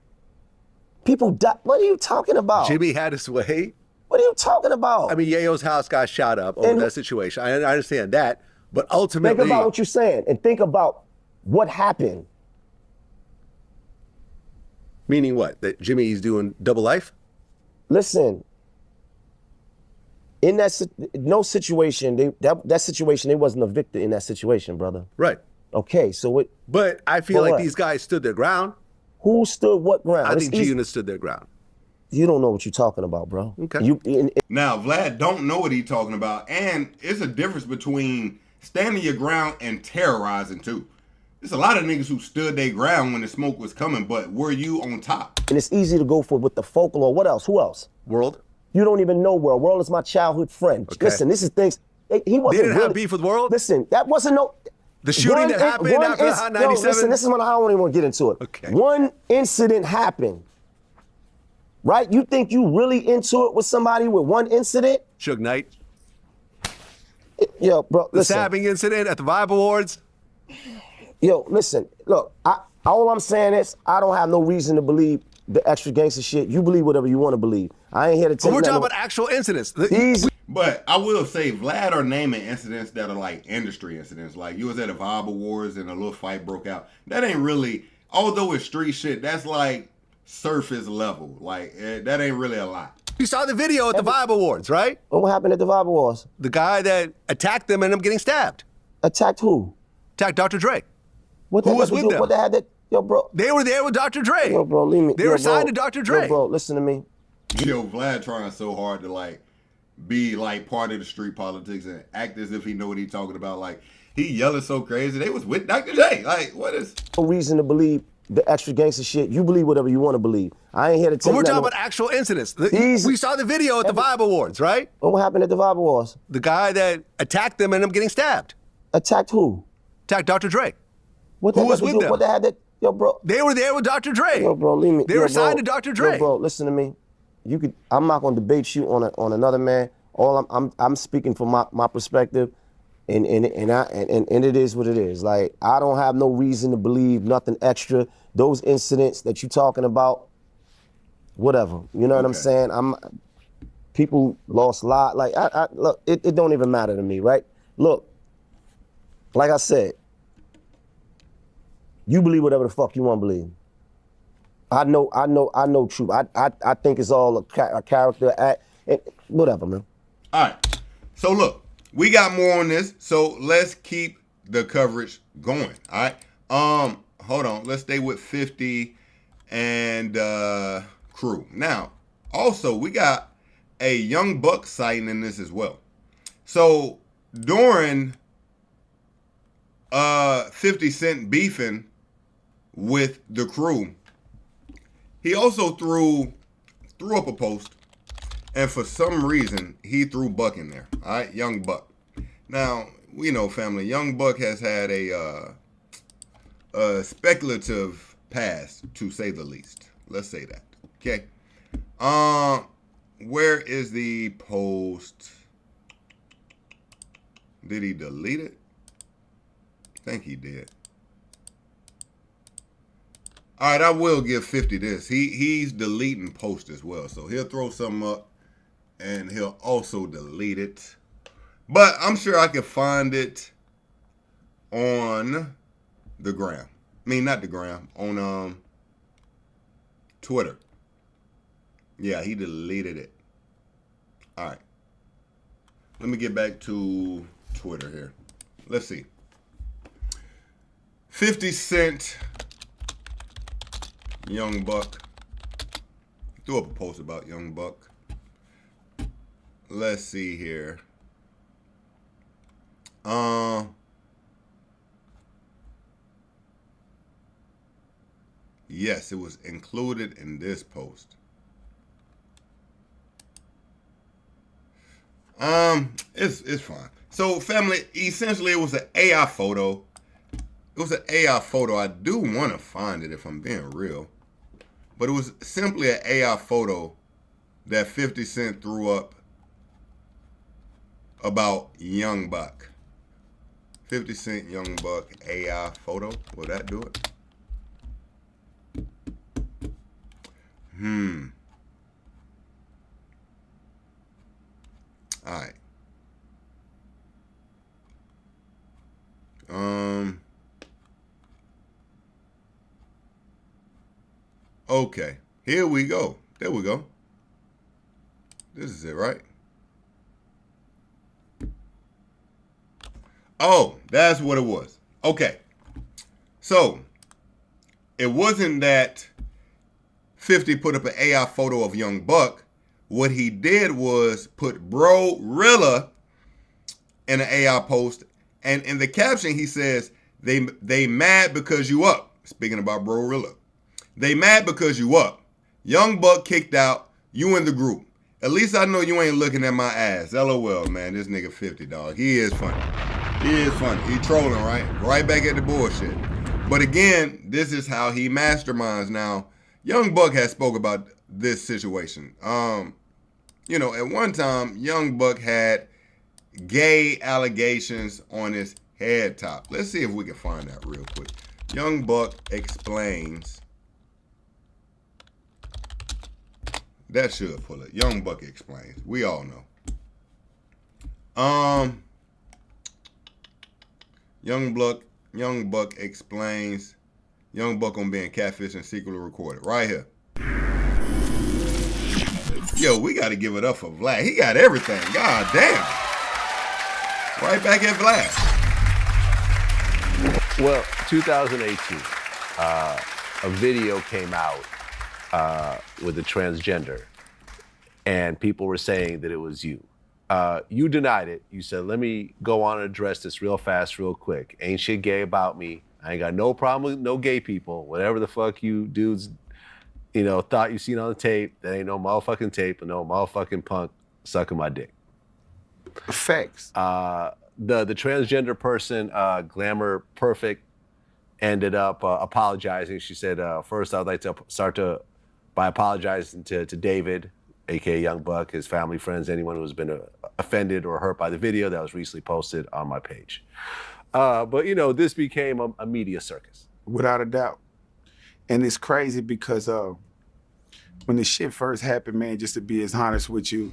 People died. What are you talking about? Jimmy had his way? What are you talking about? I mean, Yayo's house got shot up over that situation. I understand that. But ultimately... Think about what you're saying and think about what happened. Meaning what? That Jimmy's doing double life? Listen, in that situation, that situation, they wasn't a victor in that situation, brother. Right. Okay, so what? But I feel like these guys stood their ground. Who stood what ground? I think G-Unit stood their ground. You don't know what you're talking about, bro. Okay. Now, Vlad don't know what he's talking about, and it's a difference between standing your ground and terrorizing too. There's a lot of niggas who stood their ground when the smoke was coming, but were you on top? And it's easy to go for with the folklore. What else? Who else? World. You don't even know World. World is my childhood friend. Okay. Listen, this is things. He wasn't. They didn't have beef with World? Listen, that wasn't no. The shooting that happened after the Hot 97? Listen, this is when I don't even want to get into it. Okay. One incident happened, right? You think you really into it with somebody with one incident? Suge Knight. Yo, bro, the listen. stabbing incident at the Vibe Awards. Yo, listen, look, all I'm saying is I don't have no reason to believe the extra gangster shit. You believe whatever you want to believe. I ain't here to tell you. But we're talking about actual incidents. But I will say, Vlad are naming incidents that are like industry incidents. Like you was at a Vibe Awards and a little fight broke out. That ain't really, although it's street shit, that's like surface level. Like that ain't really a lot. You saw the video at the Vibe Awards, right? What happened at the Vibe Awards? The guy that attacked them ended up getting stabbed. Attacked who? Attacked Dr. Dre. Who was with them? What they had that? Yo, bro. They were there with Dr. Dre. Yo, bro, leave me. They were signed to Dr. Dre. Yo, bro, listen to me. Yo, Vlad trying so hard to like be like part of the street politics and act as if he know what he talking about. Like he yelling so crazy. They was with Dr. J. Like what is? No reason to believe the extra gangster shit. You believe whatever you want to believe. I ain't here to tell you. But we're talking about actual incidents. We saw the video at the Vibe Awards, right? What happened at the Vibe Awards? The guy that attacked them ended up getting stabbed. Attacked who? Attacked Dr. Dre. Who was with them? What they had that? Yo, bro. They were there with Dr. Dre. Yo, bro, leave me. They were signed to Dr. Dre. Yo, bro, listen to me. I'm not gonna debate you on another man. All I'm speaking from my perspective, and it is what it is. Like I don't have no reason to believe nothing extra. Those incidents that you talking about, whatever. You know what I'm saying? People lost a lot. Like, look, it don't even matter to me, right? Look, like I said, you believe whatever the fuck you want to believe. I know truth. I think it's all a character act, whatever, man. All right. So look, we got more on this. So let's keep the coverage going. All right. Hold on. Let's stay with 50 and crew. Now, also we got a Young Buck sighting in this as well. So during 50 Cent beefing with the crew, he also threw up a post, and for some reason he threw Buck in there. All right, Young Buck. Now we know, family, Young Buck has had a speculative past, to say the least. Let's say that. Okay. Where is the post? Did he delete it? I think he did. All right, I will give 50 this. He's deleting posts as well. So he'll throw something up and he'll also delete it. But I'm sure I can find it on the gram. I mean, not the gram, on Twitter. Yeah, he deleted it. All right. Let me get back to Twitter here. Let's see. 50 Cent, Young Buck. Threw up a post about Young Buck. Let's see here. Yes, it was included in this post. It's fine. So, family, essentially, it was an AI photo. It was an AI photo. I do want to find it if I'm being real. But it was simply an AI photo that 50 Cent threw up about Young Buck. 50 Cent, Young Buck, AI photo. Will that do it? All right. Okay. Here we go. There we go. This is it, right? Oh, that's what it was. Okay. So, it wasn't that 50 put up an AI photo of Young Buck. What he did was put Bro-Rilla in an AI post, and in the caption he says, they mad because you up. Speaking about Bro-Rilla. They mad because you up. Young Buck kicked out, you in the group. At least I know you ain't looking at my ass. LOL, man. This nigga 50, dog. He is funny. He is funny. He trolling, right? Right back at the bullshit. But again, this is how he masterminds. Now, Young Buck has spoke about this situation. You know, at one time, Young Buck had gay allegations on his head top. Let's see if we can find that real quick. Young Buck explains. That should pull it. Young Buck explains. We all know. Young Buck explains. Young Buck on being catfish and secretly recorded. Right here. Yo, we got to give it up for Vlad. He got everything. God damn. Right back at Vlad. Well, 2018, a video came out with a transgender, and people were saying that it was you. You denied it. You said, let me go on and address this real fast, real quick. Ain't shit gay about me. I ain't got no problem with no gay people. Whatever the fuck you dudes, you know, thought you seen on the tape, that ain't no motherfucking tape and no motherfucking punk sucking my dick. Facts. The transgender person, Glamour Perfect, ended up apologizing. She said, first I'd like to start by apologizing to David, aka Young Buck, his family, friends, anyone who's been offended or hurt by the video that was recently posted on my page. But you know, this became a media circus. Without a doubt. And it's crazy because when the shit first happened, man, just to be as honest with you,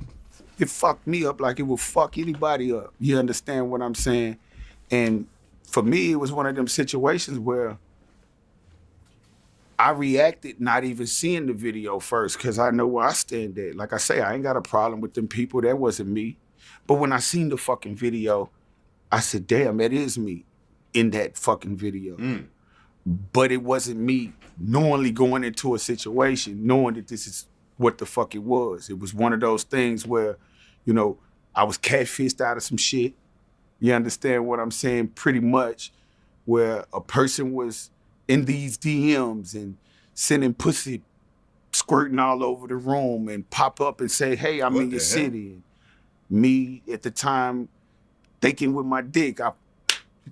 it fucked me up like it would fuck anybody up. You understand what I'm saying? And for me, it was one of them situations where I reacted not even seeing the video first because I know where I stand at. Like I say, I ain't got a problem with them people. That wasn't me. But when I seen the fucking video, I said, damn, that is me in that fucking video. But it wasn't me knowingly going into a situation, knowing that this is what the fuck it was. It was one of those things where, you know, I was catfished out of some shit. You understand what I'm saying? Pretty much, where a person was in these DMs and sending pussy squirting all over the room and pop up and say, hey, I'm in your city. And me at the time thinking with my dick, I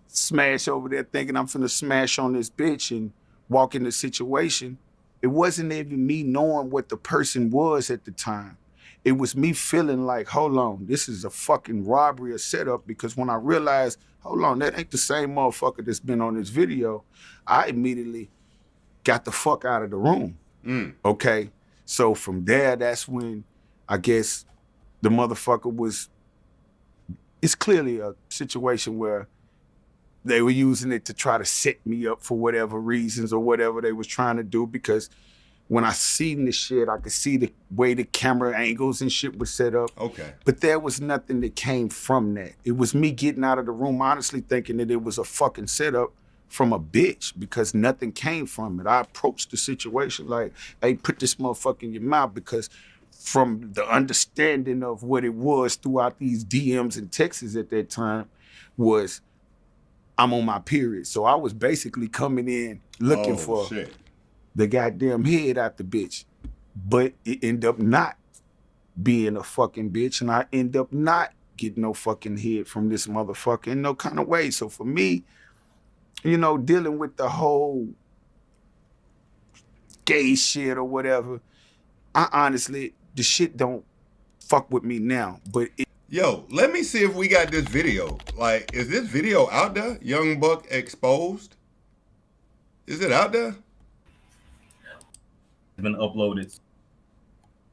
smash over there thinking I'm finna smash on this bitch and walk in the situation. It wasn't even me knowing what the person was at the time. It was me feeling like, hold on, this is a fucking robbery or setup, because when I realized, hold on, that ain't the same motherfucker that's been on this video, I immediately got the fuck out of the room. Okay? So from there, that's when I guess the motherfucker was, it's clearly a situation where they were using it to try to set me up for whatever reasons or whatever they was trying to do, because when I seen the shit, I could see the way the camera angles and shit was set up. Okay. But there was nothing that came from that. It was me getting out of the room honestly thinking that it was a fucking setup from a bitch, because nothing came from it. I approached the situation like, hey, put this motherfucker in your mouth, because from the understanding of what it was throughout these DMs and texts at that time was, I'm on my period. So I was basically coming in looking for the goddamn head out the bitch. But it ended up not being a fucking bitch, and I end up not getting no fucking head from this motherfucker in no kind of way. So for me, you know, dealing with the whole gay shit or whatever, I honestly, the shit don't fuck with me now. But yo, let me see if we got this video. Like, is this video out there? Young Buck exposed? Is it out there? It's been uploaded.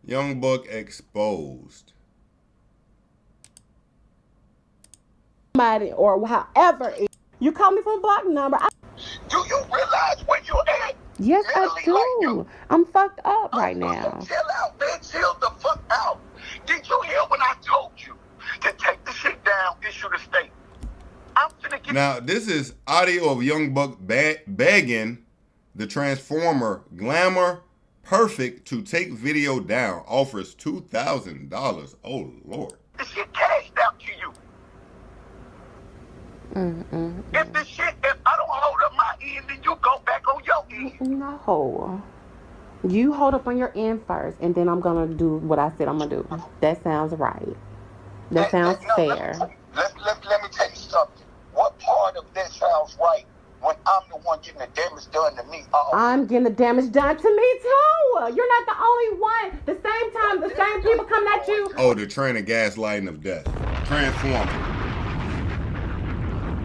Young Buck exposed. Somebody or however, you call me from a block number. Do you realize where you're at? Yes, I do. Like I'm fucked up right now. Chill out, man. Chill the fuck out. Did you hear when I told you to take the shit down, issue the statement? I'm finna get. Now, this is audio of Young Buck begging the Transformer Glamour Perfect to take video down. Offers $2,000. Oh, Lord. This shit cashed out to you. If the shit, if I don't hold up my end, then you go back on your end. No. You hold up on your end first, and then I'm gonna do what I said I'm gonna do. That sounds right. That sounds fair. Let me tell you something. What part of that sounds right when I'm the one getting the damage done to me? I'm getting the damage done to me too. You're not the only one. The same time, the same people coming at you. Oh, the train of gaslighting of death. Transformer.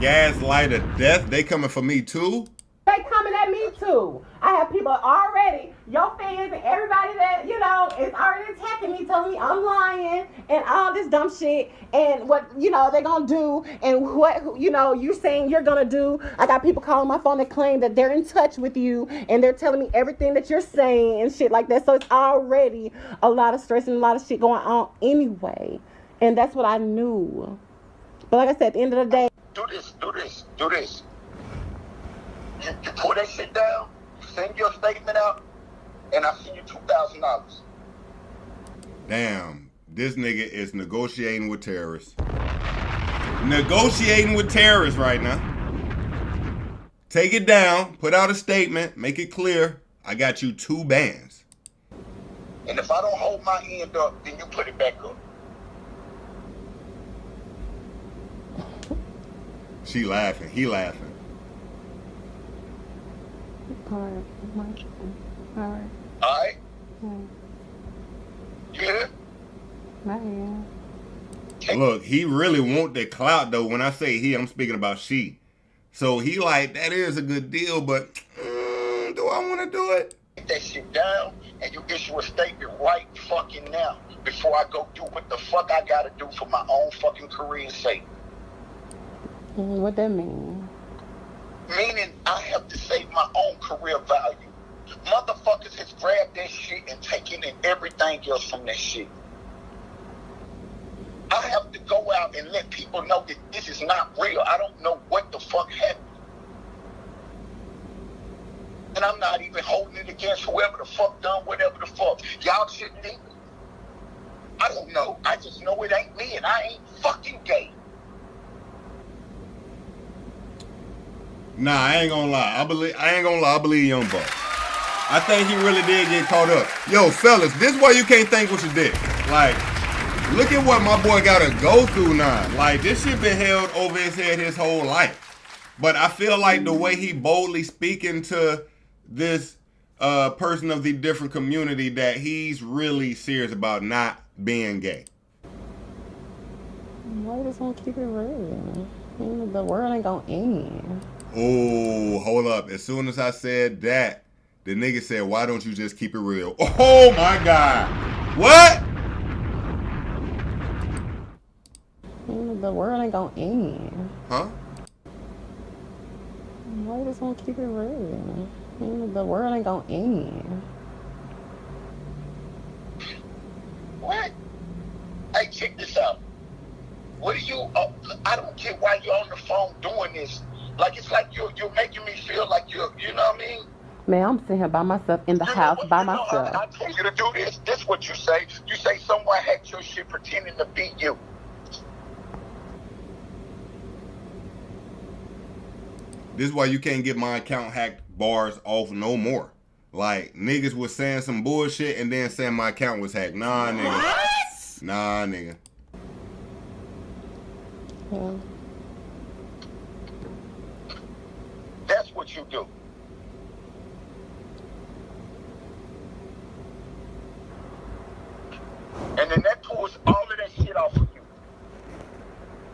Gaslight of death. They coming for me too? They coming at me too. I have people already, your fans and everybody that, you know, is already attacking me, telling me I'm lying and all this dumb shit and what, you know, they're gonna do and what, you know, you saying you're gonna do. I got people calling my phone that claim that they're in touch with you and they're telling me everything that you're saying and shit like that. So it's already a lot of stress and a lot of shit going on anyway. And that's what I knew. But like I said, at the end of the day, do this. You pull that shit down, send your statement out, and I'll send you $2,000. Damn, this nigga is negotiating with terrorists. Negotiating with terrorists right now. Take it down, put out a statement, make it clear, I got you 2 bands. And if I don't hold my end up, then you put it back up. She laughing, he laughing. All right. All right? You hear? Look, he really want the clout though. When I say he, I'm speaking about she. So he like, that is a good deal, but do I want to do it? that shit down and you issue a statement right fucking now before I go do what the fuck I gotta do for my own fucking career's sake. What that mean? Meaning I have to save my own career value. Motherfuckers has grabbed that shit and taken in everything else from that shit. I have to go out and let people know that this is not real. I don't know what the fuck happened. And I'm not even holding it against whoever the fuck done whatever the fuck. Y'all shouldn't either. I don't know. I just know it ain't me and I ain't fucking gay. Nah, I ain't gonna lie. I believe Young Buck. I think he really did get caught up. Yo, fellas, this is why you can't think what you did. Like, look at what my boy gotta go through now. Like, this shit been held over his head his whole life. But I feel like the way he boldly speaking to this person of the different community, that he's really serious about not being gay. Why just want to keep it real? The world ain't gonna end. Oh, hold up. As soon as I said that, the nigga said, why don't you just keep it real? Oh my God. What? The world ain't gonna end. Huh? Why just want to keep it real? The world ain't gonna end. What? Hey, check this out. What are you, I don't get why you're on the phone doing this. Like, it's like you're making me feel like you know what I mean? Man, I'm sitting here by myself in the house by myself. I told you to do this. This is what you say. You say someone hacked your shit pretending to be you. This is why you can't get my account hacked bars off no more. Like, niggas was saying some bullshit and then saying my account was hacked. Nah, nigga. What? Nah, nigga. Yeah. That's what you do. And then that pulls all of that shit off of you.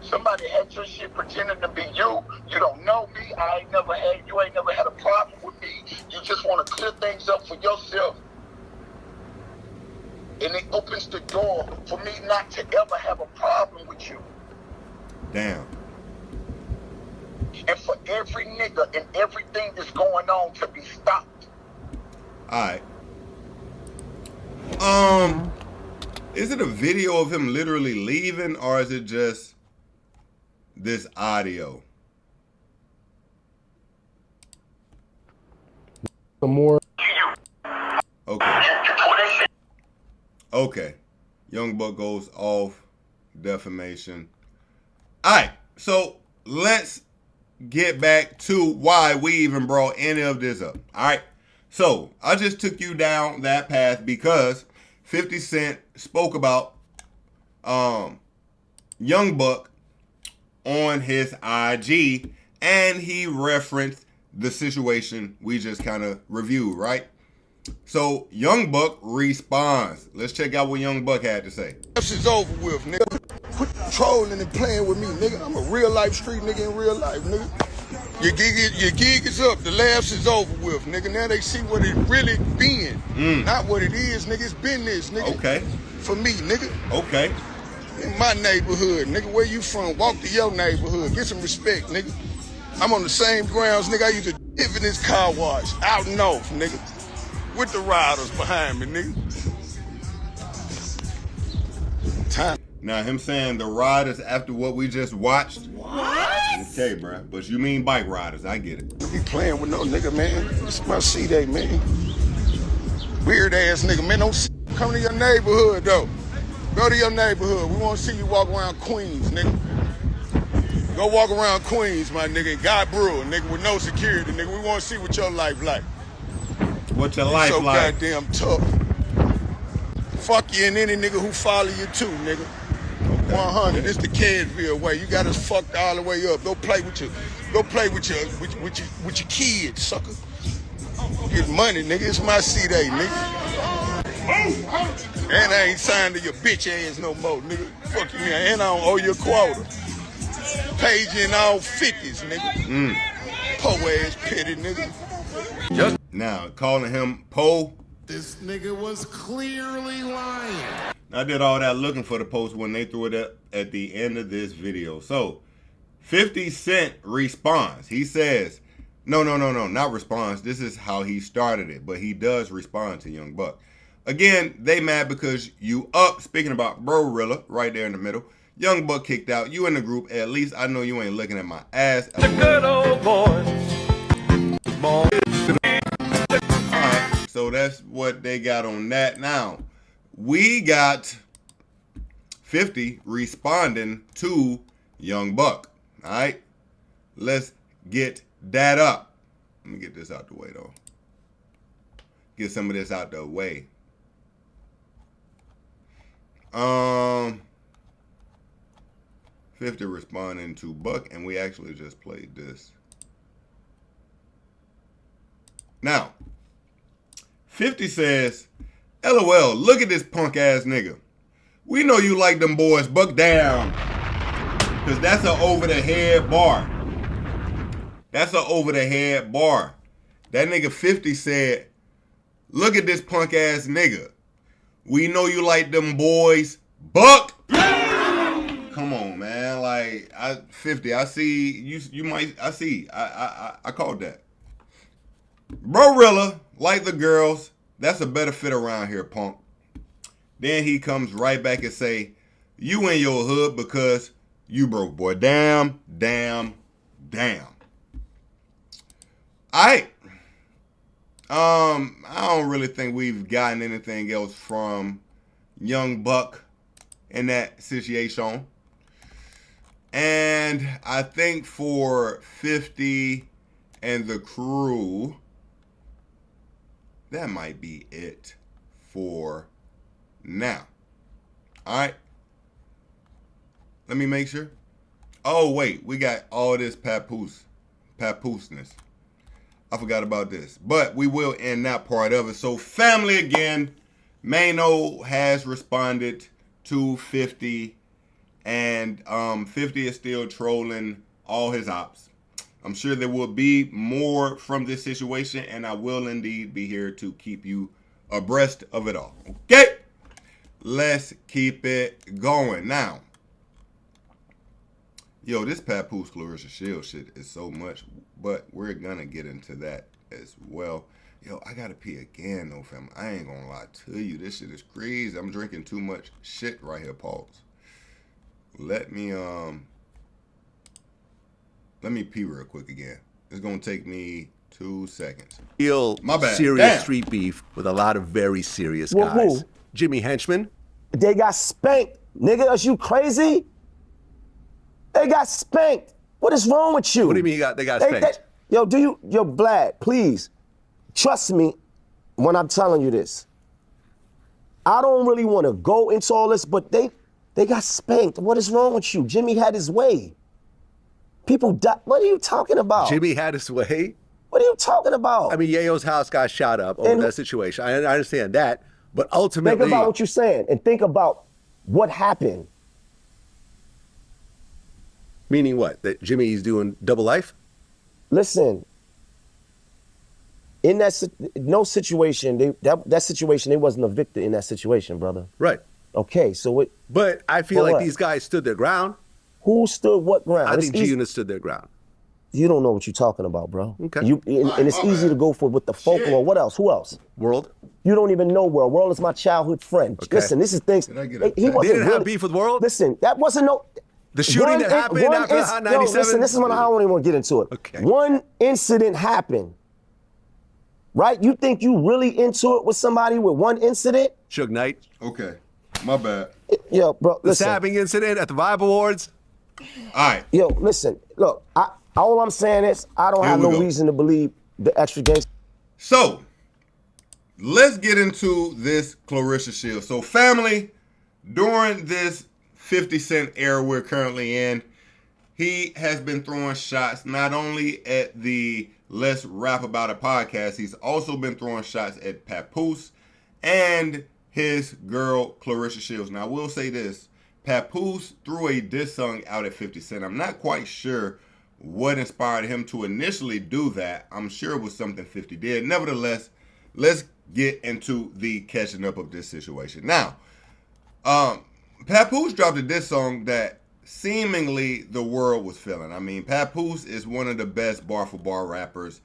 Somebody had your shit pretending to be you. You don't know me. You ain't never had a problem with me. You just want to clear things up for yourself. And it opens the door for me not to ever have a problem with you. Damn. And for every nigga and everything that's going on to be stopped. Alright. Is it a video of him literally leaving, or is it just this audio? Some more. Okay. Okay. Young Buck goes off defamation. Alright, so let's get back to why we even brought any of this up. Alright. So I just took you down that path because 50 Cent spoke about Young Buck on his IG, and he referenced the situation we just kind of reviewed, right? So Young Buck responds. Let's check out what Young Buck had to say. This is over with, nigga. Quit trolling and playing with me, nigga. I'm a real life street nigga in real life, nigga. Your gig is up. The laughs is over with, nigga. Now they see what it really been. Not what it is, nigga. It's been this, nigga. Okay. For me, nigga. Okay. In my neighborhood, nigga. Where you from? Walk to your neighborhood. Get some respect, nigga. I'm on the same grounds, nigga. I used to live in this car wash out north, nigga. With the riders behind me, nigga. Time. Now, him saying the riders after what we just watched? What? Okay, bro. But you mean bike riders. I get it. You be playing with no nigga, man. It's my C-Day, man. Weird ass nigga, man. Don't come to your neighborhood, though. Go to your neighborhood. We want to see you walk around Queens, nigga. Go walk around Queens, my nigga. And God Brewer, nigga, with no security, nigga. We want to see what your life like. What your life so like? So goddamn tough. Fuck you and any nigga who follow you too, nigga. 100. This the Cadville way. You got us fucked all the way up. Go play with your kids, sucker. Get money, nigga. It's my C-Day, nigga. And I ain't signed to your bitch ass no more, nigga. Fuck you, and I don't owe you a quota. Paid you in all 50s, nigga. Po ass petty, nigga. Just now, calling him Poe. This nigga was clearly lying. I did all that looking for the post when they threw it up at the end of this video. So, 50 Cent responds. He says, no, not responds. This is how he started it, but he does respond to Young Buck. Again, they mad because you up. Speaking about Bro-Rilla, right there in the middle. Young Buck kicked out. You in the group. At least I know you ain't looking at my ass. The good old boy. Alright, so that's what they got on that. Now, we got 50 responding to Young Buck. Alright? Let's get that up. Let me get this out the way, though. Get some of this out the way. 50 responding to Buck, and we actually just played this. Now, 50 says, LOL, look at this punk ass nigga. We know you like them boys, Buck down. Because that's an over the head bar. That's an over the head bar. That nigga 50 said, look at this punk ass nigga. We know you like them boys, Buck. Come on, man. Like, 50, I see, you might, I see, I called that. Bro-Rilla, like the girls, that's a better fit around here, punk. Then he comes right back and say, you in your hood because you broke, boy. Damn. I don't really think we've gotten anything else from Young Buck in that situation. And I think for 50 and the crew, that might be it for now. All right. Let me make sure. Oh, wait. We got all this Papooseness. I forgot about this. But we will end that part of it. So, family again, Maino has responded to 50. And 50 is still trolling all his ops. I'm sure there will be more from this situation, and I will indeed be here to keep you abreast of it all. Okay? Let's keep it going. Now, yo, this Papoose Clarissa Shield shit is so much, but we're going to get into that as well. Yo, I got to pee again, though, fam. I ain't going to lie to you. This shit is crazy. I'm drinking too much shit right here, pause. Let me pee real quick again. It's gonna take me 2 seconds. Real My bad. serious Damn. street beef with a lot of very serious Well, guys. who? Jimmy Henchman. They got spanked. Nigga, are you crazy? They got spanked. What is wrong with you? What do you mean they got spanked? Yo, Vlad, please, trust me when I'm telling you this. I don't really want to go into all this, but they got spanked. What is wrong with you? Jimmy had his way. People died. What are you talking about? Jimmy had his way? What are you talking about? I mean, Yayo's house got shot up over that situation. I understand that. But ultimately... Think about what you're saying and think about what happened. Meaning what? That Jimmy's doing double life? Listen, in that situation, that situation, they wasn't a victor in that situation, brother. Right. Okay, so it... But I feel like these guys stood their ground. Who stood what ground? I think G-Unit stood their ground. You don't know what you're talking about, bro. Okay. And it's easy to go for with the folklore. What else? Who else? World. You don't even know World. World is my childhood friend. Okay. Listen, this is things. They didn't have beef with World? Listen, that wasn't no... The shooting that happened after Hot 97? Yo, listen, this is when I don't even want to get into it. Okay. One incident happened, right? You think you really into it with somebody with one incident? Suge Knight. Okay, my bad. Yo, bro, The listen. stabbing incident at the Vibe Awards. All right. Yo, listen, look, all I'm saying is I don't have no reason to believe the extra gangster. So, let's get into this Clarissa Shield. So, family, during this 50 Cent era we're currently in, he has been throwing shots not only at the Let's Rap About It podcast, he's also been throwing shots at Papoose and his girl Clarissa Shields. Now, I will say this. Papoose threw a diss song out at 50 Cent. I'm not quite sure what inspired him to initially do that. I'm sure it was something 50 did. Nevertheless, let's get into the catching up of this situation. Now, Papoose dropped a diss song that seemingly the world was feeling. I mean, Papoose is one of the best bar for bar rappers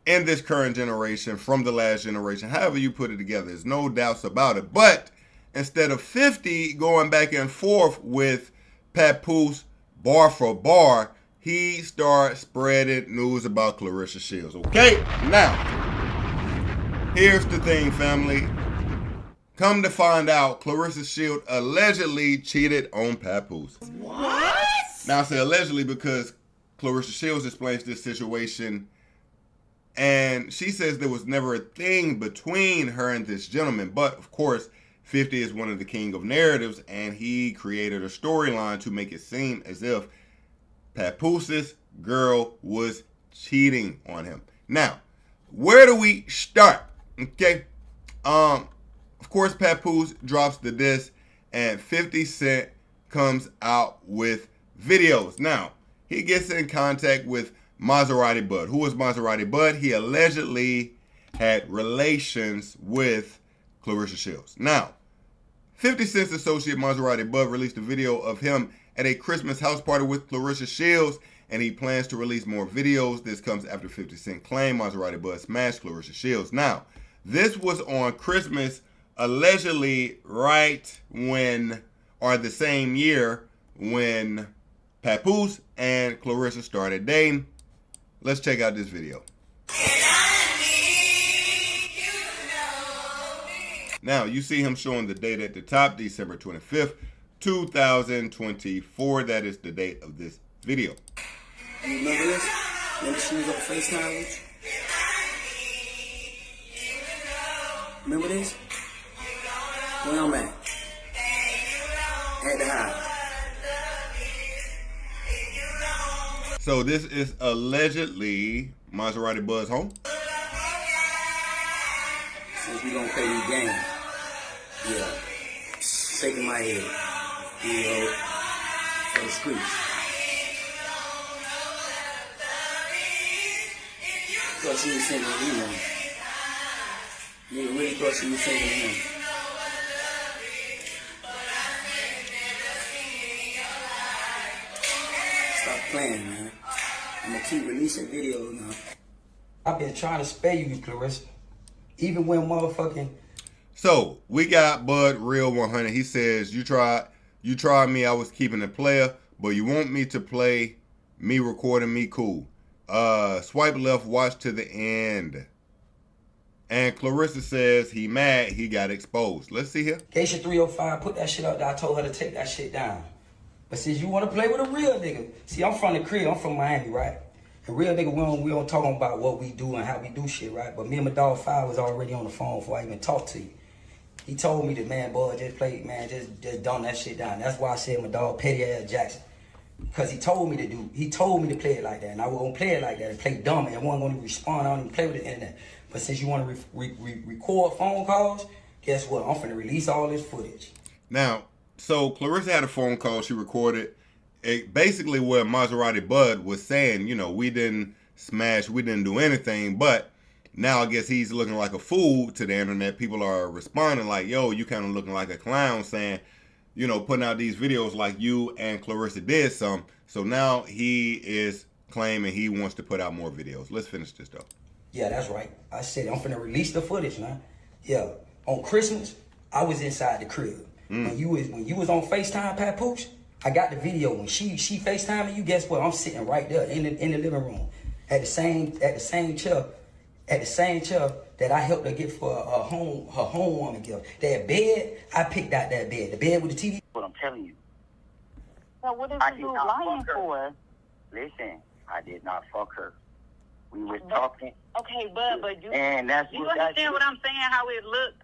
in this current generation, from the last generation. However you put it together, there's no doubts about it. But instead of 50 going back and forth with Papoose bar for bar, he started spreading news about Clarissa Shields. Okay, now, here's the thing, family. Come to find out, Clarissa Shields allegedly cheated on Papoose. What? Now I say allegedly because Clarissa Shields explains this situation, and she says there was never a thing between her and this gentleman. But of course, 50 is one of the king of narratives, and he created a storyline to make it seem as if Papooses girl was cheating on him. Now, where do we start? Okay. Of course, Papoose drops the diss, and 50 Cent comes out with videos. Now, he gets in contact with Maserati Bud. Who is Maserati Bud? He allegedly had relations with Clarissa Shields. Now, 50 Cent's associate Maserati Bud released a video of him at a Christmas house party with Clarissa Shields, and he plans to release more videos. This comes after 50 Cent claimed Maserati Bud smashed Clarissa Shields. Now, this was on Christmas, allegedly right when, or the same year, when Papoose and Clarissa started dating. Let's check out this video. Now, you see him showing the date at the top, December 25th, 2024. That is the date of this video. You remember this? Remember she was on FaceTime with you? Remember this? Where I'm at? At the house. So this is allegedly Maserati Bud's home. Since we gonna play these games. Yeah. Shaking my head. You know, for the streets. Thought she was singing to him. Nigga really thought she was singing to him. Stop playing, man. I'm gonna keep releasing videos now. I've been trying to spare you, Clarissa. Even when motherfucking... So, we got Bud Real 100. He says, you tried me, I was keeping it player, but you want me to play me recording me, cool. Swipe left, watch to the end. And Clarissa says he mad, he got exposed. Let's see here. Geisha 305 put that shit up there. I told her to take that shit down. But since you want to play with a real nigga, see, I'm from the crib, I'm from Miami, right? And real nigga, we don't talk about what we do and how we do shit, right? But me and my dog 5 was already on the phone before I even talked to you. He told me that, man, boy, just play, man, just dumb that shit down. That's why I said my dog Petty Ass Jackson. Because he told me to play it like that. And I was going to play it like that and play dumb and wasn't going to respond. I don't even play with the internet. But since you want to record phone calls, guess what? I'm finna release all this footage. Now, so Clarissa had a phone call she recorded. Basically where Maserati Bud was saying, you know, we didn't smash, we didn't do anything, but now I guess he's looking like a fool to the internet. People are responding like, yo, you kind of looking like a clown, saying, you know, putting out these videos like you and Clarissa did some. So now he is claiming he wants to put out more videos. Let's finish this though. Yeah, that's right. I said I'm finna release the footage, man. Yeah, on Christmas, I was inside the crib. When you was on FaceTime, Papoose, I got the video. When she FaceTiming you, guess what? I'm sitting right there in the living room at the same chair that I helped her get for her homewarming gift. That bed, I picked out that bed. The bed with the TV. What I'm telling you. So what is you lying for? Listen, I did not fuck her. We were talking. Okay, but you, and that's you understand what I'm saying? How it looked?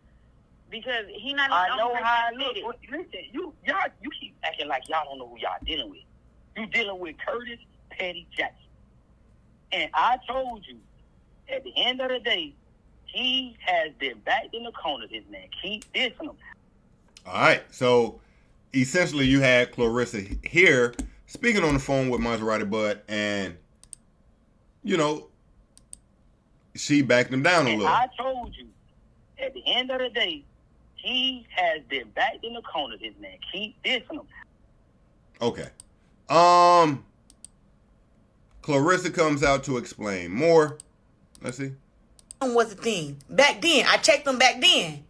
Because he not. I know how it look. Listen, you keep acting like y'all don't know who y'all dealing with. You dealing with Curtis Petty Jackson, and I told you at the end of the day, he has been backed in the corner. This man keep dissing him. All right, so essentially you had Clarissa here speaking on the phone with Maserati Bud, and, you know, she backed him down a little. I told you, at the end of the day, he has been backed in the corner, this man. Keep dissing him. Okay. Clarissa comes out to explain more. Let's see. Was the thing. Back then, I checked him back then.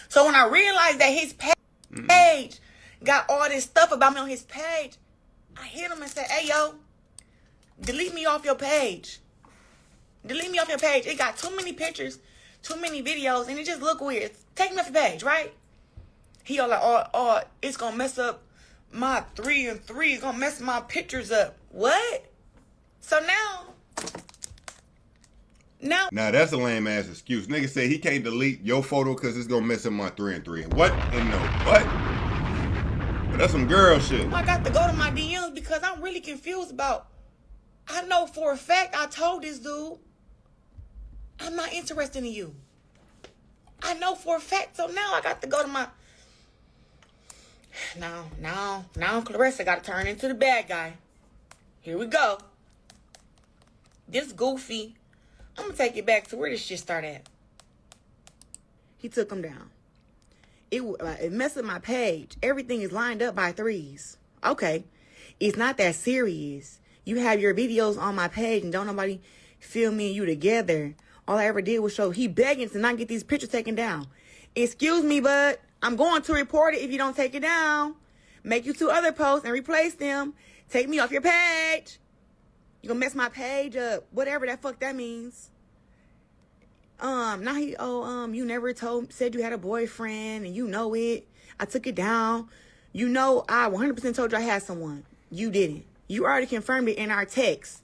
So when I realized that his page got all this stuff about me on his page, I hit him and said, hey, yo, delete me off your page. Delete me off your page. It got too many pictures, too many videos, and it just look weird. Take me off your page, right? He all like, oh, it's going to mess up my 3 and 3. It's going to mess my pictures up. What? So now, that's a lame ass excuse. Nigga say he can't delete your photo because it's gonna mess up my 3 and 3. What? And no. What? But that's some girl shit. I got to go to my DMs because I'm really confused about. I know for a fact I told this dude I'm not interested in you. I know for a fact. So now I got to go to my. Now Clarissa got to turn into the bad guy. Here we go. This goofy. I'm going to take it back to where this shit started at. He took him down. It messed up my page. Everything is lined up by 3s. Okay. It's not that serious. You have your videos on my page and don't nobody film me and you together. All I ever did was show he begging to not get these pictures taken down. Excuse me, bud. I'm going to report it if you don't take it down. Make you 2 other posts and replace them. Take me off your page. You gonna mess my page up. Whatever that fuck that means. Now you never said you had a boyfriend and you know it. I took it down. You know I 100% told you I had someone. You didn't. You already confirmed it in our text.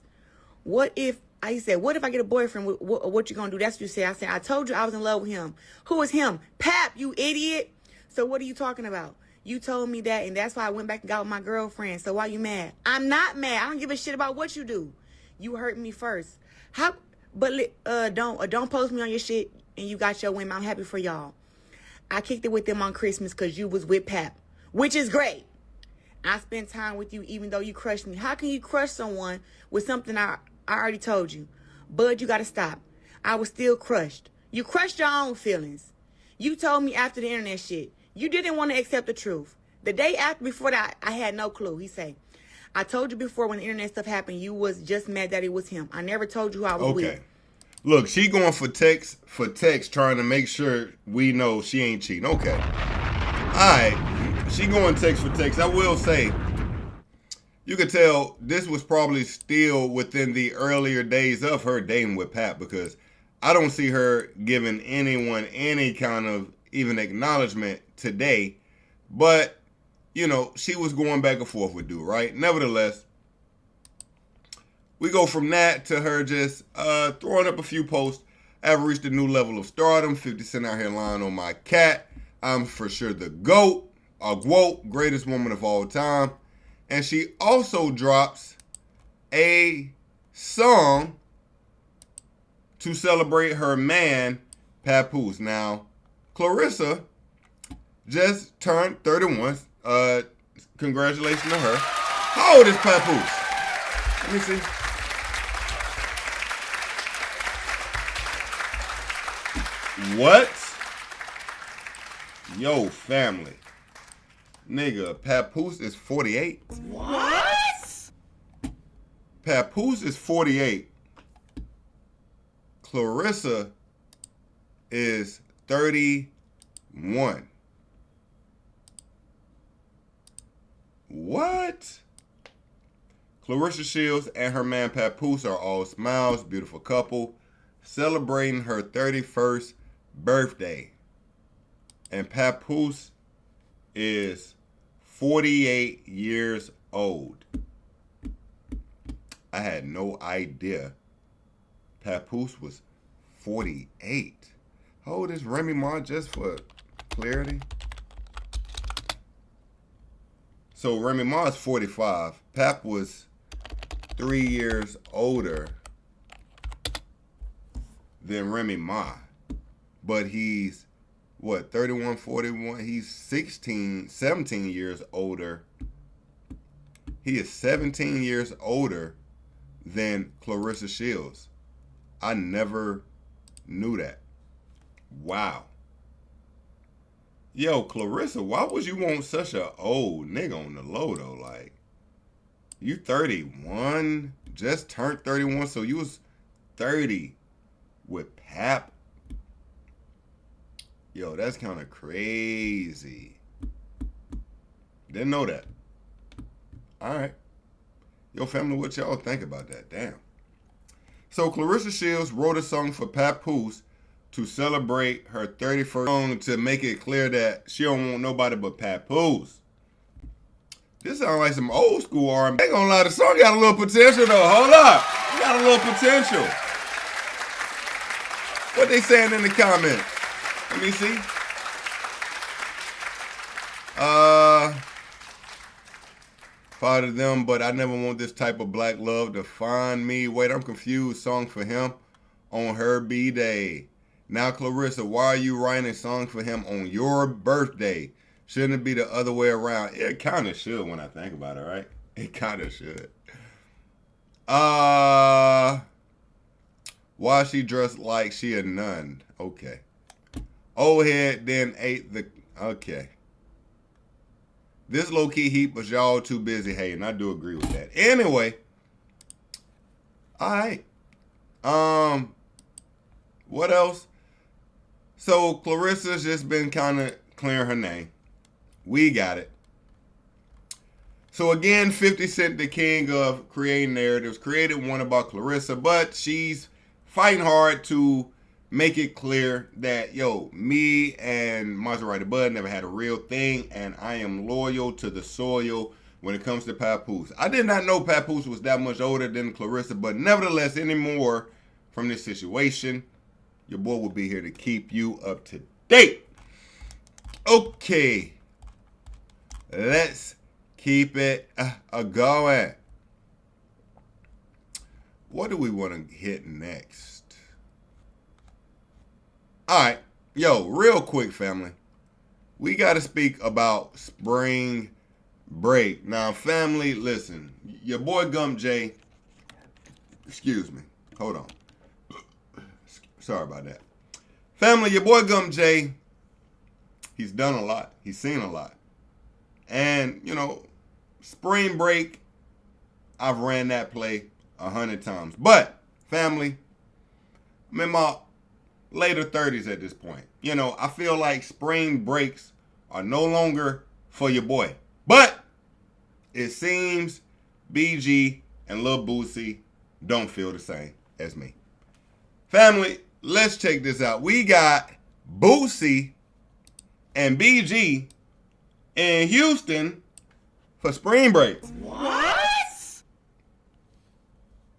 What if I get a boyfriend? What you gonna do? That's what you said. I said, I told you I was in love with him. Who is him? Pap, you idiot. So what are you talking about? You told me that, and that's why I went back and got with my girlfriend. So why you mad? I'm not mad. I don't give a shit about what you do. You hurt me first. Don't post me on your shit, and you got your women. I'm happy for y'all. I kicked it with them on Christmas because you was with Pap, which is great. I spent time with you even though you crushed me. How can you crush someone with something I already told you? Bud, you got to stop. I was still crushed. You crushed your own feelings. You told me after the internet shit. You didn't want to accept the truth. The day before that, I had no clue. He said, I told you before when the internet stuff happened, you was just mad that it was him. I never told you who I was with. Okay. Look, she going for text, trying to make sure we know she ain't cheating. Okay. All right. She going text for text. I will say, you could tell this was probably still within the earlier days of her dating with Pap, because I don't see her giving anyone any kind of even acknowledgement today. But, you know, she was going back and forth with dude, right? Nevertheless, we go from that to her just throwing up a few posts. I've reached a new level of stardom. 50 Cent out here lying on my cat. I'm for sure the GOAT, greatest woman of all time. And she also drops a song to celebrate her man, Papoose. Now, Clarissa just turned 31. Congratulations to her. How old is Papoose? Let me see. What? Yo, family. Nigga, Papoose is 48. What? Papoose is 48. Clarissa is 31. What? Clarissa Shields and her man Papoose are all smiles, beautiful couple, celebrating her 31st birthday. And Papoose is 48 years old. I had no idea Papoose was 48. How old is Remy Ma, just for clarity? So Remy Ma is 45. Pap was 3 years older than Remy Ma. But he's, what, 31, 41? He's 17 years older. He is 17 years older than Clarissa Shields. I never knew that. Wow. Yo, Clarissa, why would you want such a old nigga on the low though? Like, you 31, just turned 31, so you was 30 with Pap. Yo, that's kind of crazy. Didn't know that. All right. Yo, family, what y'all think about that? Damn. So Clarissa Shields wrote a song for Papoose to celebrate her 31st song to make it clear that she don't want nobody but Papoose. This sounds like some old school R&B. Ain't gonna lie, the song got a little potential though. Hold up. You got a little potential. What they saying in the comments? Let me see. Part of them, but I never want this type of black love to find me. Wait, I'm confused. Song for him on her B-Day. Now, Clarissa, why are you writing a song for him on your birthday? Shouldn't it be the other way around? It kind of should when I think about it, right? It kind of should. Why she dressed like she a nun? Okay. Old head then ate the... Okay. This low-key heat, but y'all too busy hating. I do agree with that. Anyway. All right. What else? So Clarissa's just been kind of clearing her name. We got it. So again, 50 Cent, the king of creating narratives, created one about Clarissa, but she's fighting hard to make it clear that, yo, me and Maserati Bud never had a real thing, and I am loyal to the soil when it comes to Papoose. I did not know Papoose was that much older than Clarissa, but nevertheless, any more from this situation, your boy will be here to keep you up to date. Okay, let's keep it going. What do we want to hit next? All right, yo, real quick, family. We got to speak about spring break. Now, family, listen. Your boy gumpjay, excuse me. Hold on. Sorry about that. Family, your boy gumpjay, he's done a lot. He's seen a lot. And, you know, spring break, I've ran that play 100 times. But, family, I'm in my later 30s at this point. You know, I feel like spring breaks are no longer for your boy. But it seems BG and Lil Boosie don't feel the same as me. Family, let's check this out. We got Boosie and BG in Houston for spring break. What?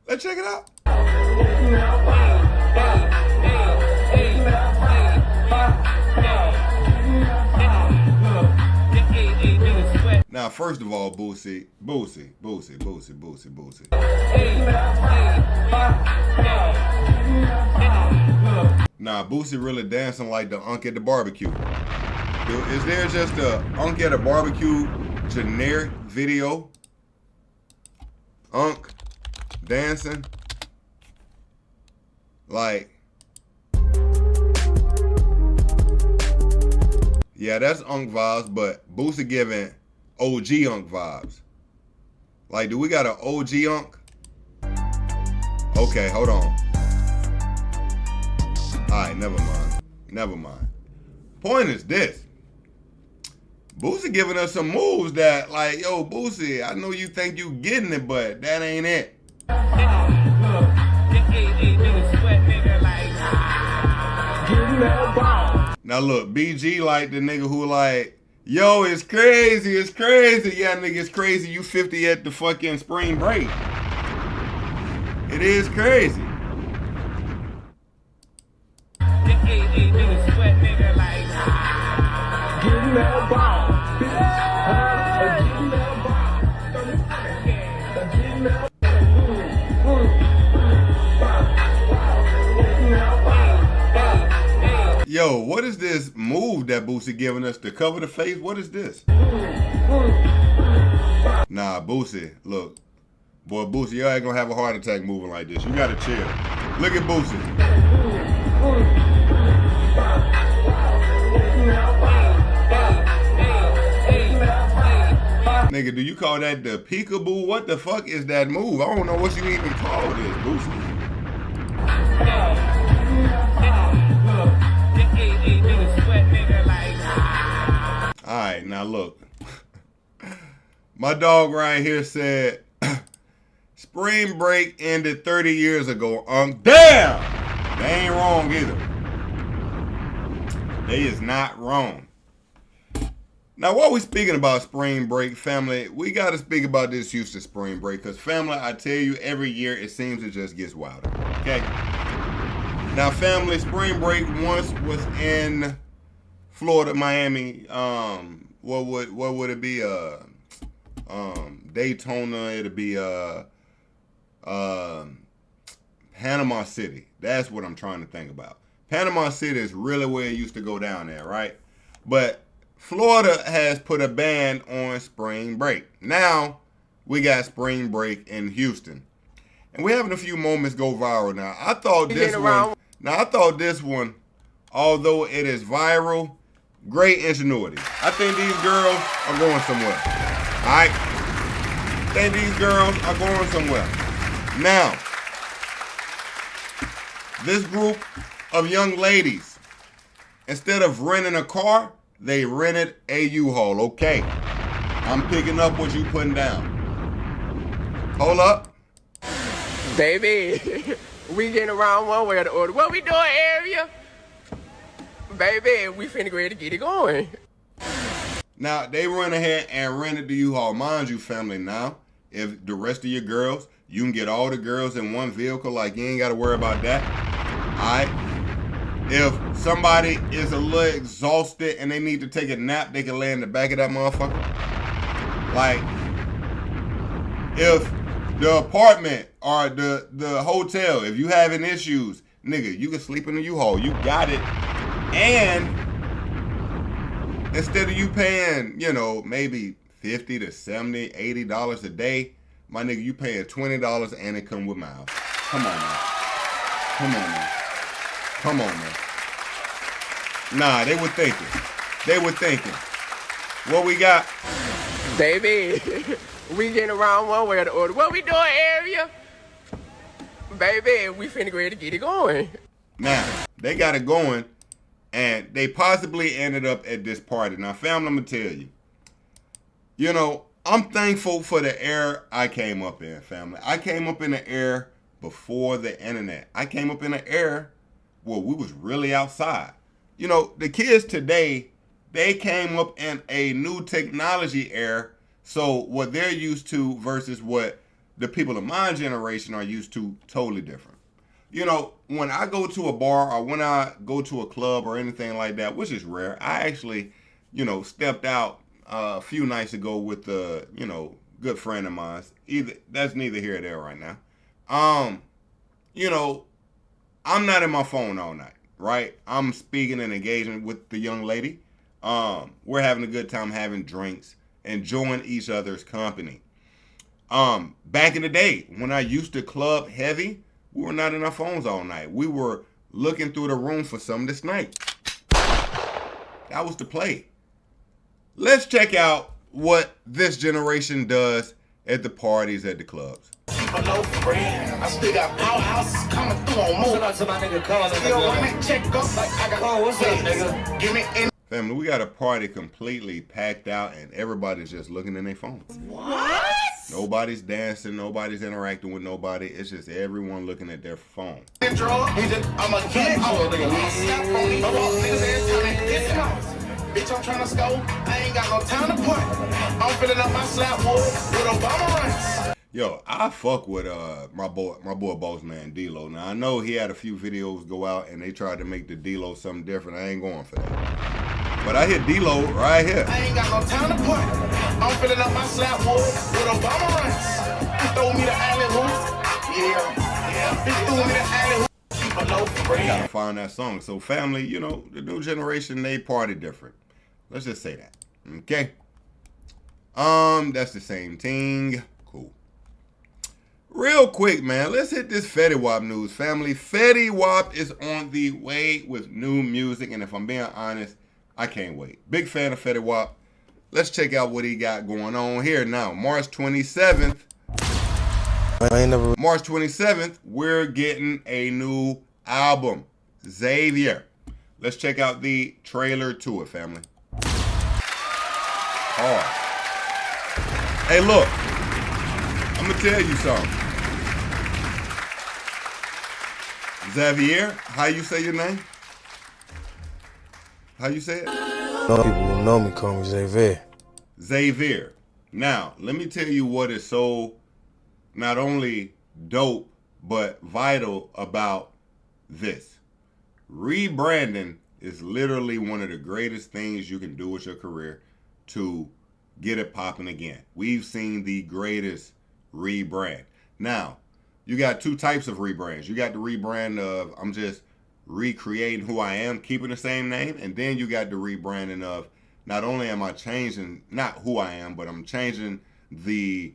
Let's check it out. Now, first of all, Boosie. Nah, Boosie really dancing like the Unk at the barbecue. Is there just a Unk at a barbecue generic video? Unk dancing? Like, yeah, that's Unk vibes, but Boosie giving OG Unk vibes. Like, do we got an OG Unk? Okay, hold on. Alright, never mind. Point is this. Boosie giving us some moves that, like, yo, Boosie, I know you think you getting it, but that ain't it. Now look, BG like the nigga who like, yo, it's crazy. Yeah, nigga, it's crazy. You 50 at the fucking spring break. It is crazy. Yo, what is this move that Boosie giving us to cover the face? What is this? Nah, Boosie, look. Boy, Boosie, you ain't gonna have a heart attack moving like this. You gotta chill. Look at Boosie. Nigga, do you call that the peekaboo? What the fuck is that move? I don't know what you even call this, Boosie. Alright, now look. My dog right here said, spring break ended 30 years ago. Damn! They ain't wrong either. They is not wrong. Now, while we speaking about spring break, family, we got to speak about this Houston spring break. Because, family, I tell you, every year it seems it just gets wilder. Okay? Now, family, spring break once was in Florida, Miami. What would it be? Daytona. It'll be Panama City. That's what I'm trying to think about. Panama City is really where it used to go down there, right? But Florida has put a ban on spring break. Now we got spring break in Houston, and we're having a few moments go viral. Now I thought this one, although it is viral, great ingenuity. I think these girls are going somewhere. All right, I think these girls are going somewhere. Now, this group of young ladies, instead of renting a car, they rented a U-Haul. Okay, I'm picking up what you putting down. Hold up. Baby, we getting around one way or the other. What we doing, area? Baby, we finna go ahead and get it going. Now, they went ahead and rented the U-Haul. Mind you, family, now, if the rest of your girls, you can get all the girls in one vehicle, like you ain't got to worry about that. All right? If somebody is a little exhausted and they need to take a nap, they can lay in the back of that motherfucker. Like, if the apartment or the hotel, if you having issues, nigga, you can sleep in the U-Haul. You got it. And instead of you paying, you know, maybe $50 to $70, $80 a day, my nigga, you paying $20 and it come with miles. Come on, man. Come on, man. Come on, man. Nah, they were thinking. They were thinking. What we got? Baby, we getting around one way or the other. What we doing, area? Baby, we finna go ahead and get it going. Now, they got it going, and they possibly ended up at this party. Now, family, I'm going to tell you. You know, I'm thankful for the era I came up in, family. I came up in the era before the internet. I came up in an era where we was really outside. You know, the kids today, they came up in a new technology era. So what they're used to versus what the people of my generation are used to, totally different. You know, when I go to a bar or when I go to a club or anything like that, which is rare, I actually, you know, stepped out a few nights ago with a, you know, good friend of mine. That's neither here or there right now. You know, I'm not in my phone all night, right? I'm speaking and engaging with the young lady. We're having a good time having drinks, enjoying each other's company. Back in the day, when I used to club heavy, we were not in our phones all night. We were looking through the room for something to snipe. That was the play. Let's check out what this generation does at the parties at the clubs. Hello, friend. I still got outhouses coming through on more. Shout out to my nigga Carl. Still running check up like I got. Oh, what's up, nigga? Give me in. Family, we got a party completely packed out and everybody's just looking in their phones. What? Nobody's dancing, nobody's interacting with nobody. It's just everyone looking at their phone. I'm a kid. Bitch, I'm trying to score. I ain't got no time to put. I'm filling up my slap wood with Obama runs. Yo, I fuck with my boy Boss Man D-Lo. Now I know he had a few videos go out and they tried to make the D-Lo something different. I ain't going for that. But I hit D-Lo right here. I ain't got no time to put. I'm filling up my slap wood with Obama runs. He throw me the alley hoop. Yeah. He threw me the alley hoop. Gotta find that song. So family, you know, the new generation, they party different. Let's just say that. Okay. That's the same thing. Cool. Real quick, man, let's hit this Fetty Wap news, family. Fetty Wap is on the way with new music, and if I'm being honest, I can't wait. Big fan of Fetty Wap. Let's check out what he got going on here now. March 27th. March 27th, we're getting a new album, Xavier. Let's check out the trailer to it, family. Hard. Hey, look. I'm going to tell you something. Xavier, how you say your name? How you say it? Some people who know me call me Xavier. Xavier. Now, let me tell you what is so not only dope, but vital about this. Rebranding is literally one of the greatest things you can do with your career to get it popping again. We've seen the greatest rebrand. Now, you got two types of rebrands. You got the rebrand of I'm just recreating who I am, keeping the same name, and then you got the rebranding of not only am I changing not who I am, but I'm changing the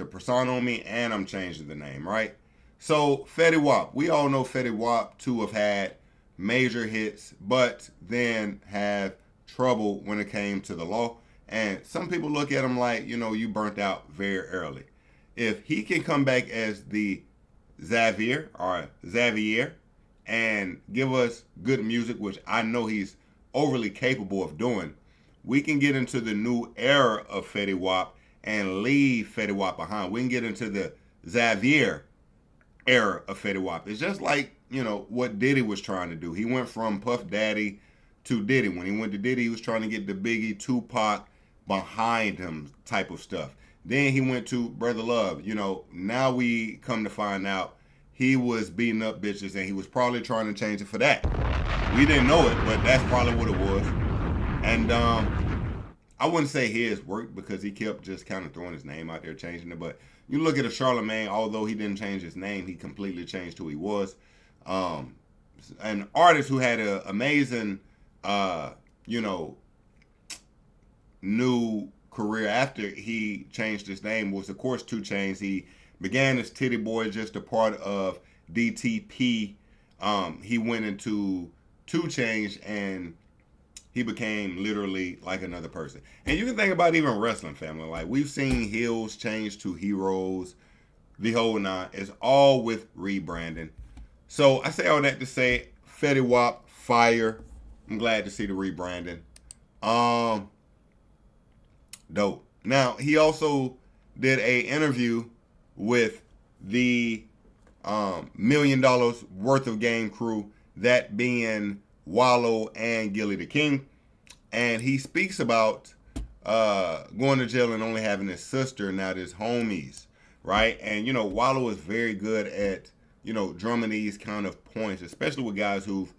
persona on me, and I'm changing the name, right? So Fetty Wap, we all know Fetty Wap to have had major hits, but then have trouble when it came to the law. And some people look at him like, you know, you burnt out very early. If he can come back as the Xavier and give us good music, which I know he's overly capable of doing, we can get into the new era of Fetty Wap and leave Fetty Wap behind. We can get into the Xavier era of Fetty Wap. It's just like, you know, what Diddy was trying to do. He went from Puff Daddy to Diddy. When he went to Diddy, he was trying to get the Biggie, Tupac behind him type of stuff. Then he went to Brother Love. You know, now we come to find out he was beating up bitches, and he was probably trying to change it for that. We didn't know it, but that's probably what it was. And I wouldn't say his work because he kept just kind of throwing his name out there, changing it. But you look at a Charlemagne, although he didn't change his name, he completely changed who he was. An artist who had an amazing, you know, new career after he changed his name was, of course, 2 Chainz. He began as Titty Boy, just a part of DTP. He went into 2 Chainz and he became literally like another person. And you can think about even wrestling, family. Like, we've seen heels change to heroes, the whole nine. It's all with rebranding. So I say all that to say, Fetty Wap, fire. I'm glad to see the rebranding. Dope. Now, he also did a interview with the $1 million worth of game crew, that being Wallow and Gilly the King. And he speaks about going to jail and only having his sister, not his homies, right? And, you know, Wallow is very good at, you know, drumming these kind of points, especially with guys who've,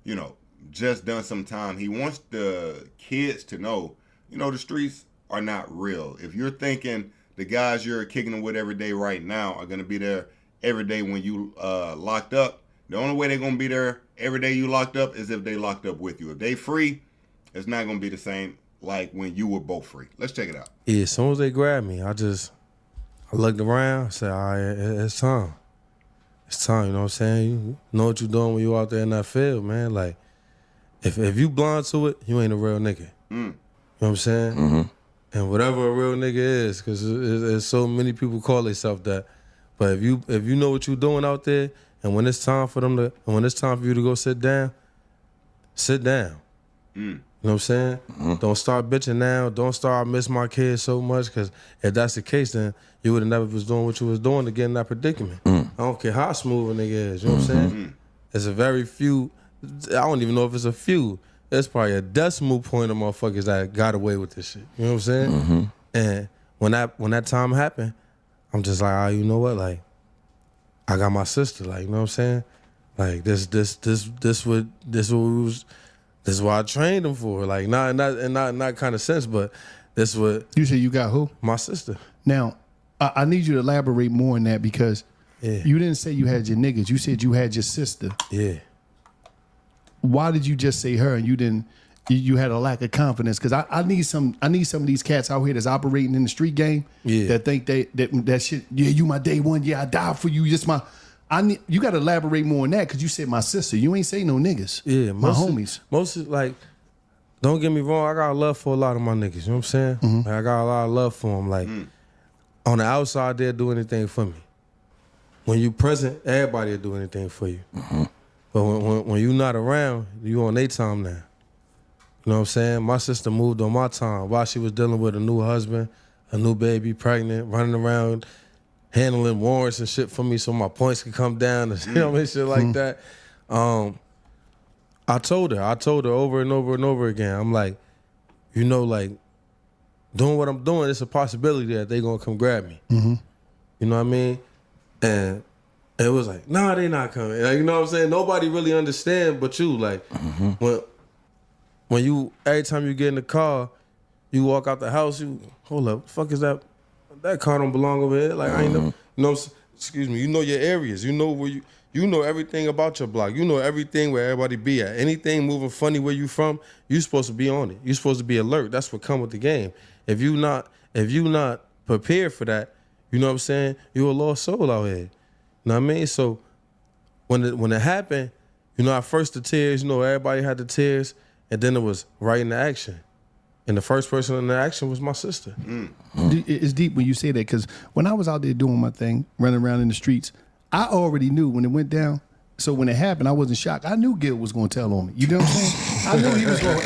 you know, just done some time. He wants the kids to know, you know, the streets are not real. If you're thinking the guys you're kicking them with every day right now are going to be there every day when you locked up, the only way they're going to be there every day you locked up is if they locked up with you. If they free, it's not going to be the same like when you were both free. Let's check it out. Yeah, as soon as they grabbed me, I looked around, said, all right, it's time. It's time, you know what I'm saying? You know what you're doing when you out there in that field, man. Like, if you blind to it, you ain't a real nigga. You know what I'm saying? Mm-hmm. And whatever a real nigga is, because there's so many people call themselves that. But if you know what you're doing out there, and when it's time for you to go sit down, sit down. You know what I'm saying? Mm-hmm. Don't start bitching now. Don't start, I miss my kids so much, because if that's the case, then you would have never was doing what you was doing to get in that predicament. I don't care how smooth a nigga is. You know what I'm saying? It's a very few. I don't even know if it's a few. There's probably a decimal point of motherfuckers that got away with this shit. You know what I'm saying? And when that time happened, I'm just like, you know what? Like, I got my sister. Like, you know what I'm saying? Like, this is what I trained him for. Like, not kind of sense, but this what you said. You got who? My sister. Now, I need you to elaborate more on that, because you didn't say you had your niggas. You said you had your sister. Yeah. Why did you just say her and you didn't you had a lack of confidence? Because I need some of these cats out here that's operating in the street game that think that shit. Yeah, you my day one. Yeah, I died for you. Just my. You got to elaborate more on that because you said my sister. You ain't say no niggas. Yeah, my homies. Mostly like, don't get me wrong. I got love for a lot of my niggas. You know what I'm saying? Mm-hmm. I got a lot of love for them. Like on the outside, they'll do anything for me. When you present, everybody will do anything for you. Mm-hmm. But when you not around, you on their time now. You know what I'm saying? My sister moved on my time while she was dealing with a new husband, a new baby, pregnant, running around, handling warrants and shit for me so my points could come down and you know what I mean, shit like that. I told her over and over and over again, I'm like, you know, like, doing what I'm doing, it's a possibility that they gonna come grab me. Mm-hmm. You know what I mean? And it was like, nah, they not coming. Like, you know what I'm saying? Nobody really understand but you. Like, when you, every time you get in the car, you walk out the house, you, hold up, fuck is that? That car don't belong over here. Like, I ain't know, you know, excuse me, you know your areas. You know where you know everything about your block. You know everything where everybody be at. Anything moving funny where you from, you supposed to be on it. You supposed to be alert. That's what come with the game. If you not prepared for that, you know what I'm saying, you a lost soul out here. You know what I mean? So when it happened, you know, at first the tears, you know, everybody had the tears, and then it was right into action. And the first person in the action was my sister. It's deep when you say that, because when I was out there doing my thing, running around in the streets, I already knew when it went down. So when it happened, I wasn't shocked. I knew Gil was going to tell on me. You know what I'm saying? I knew he was going.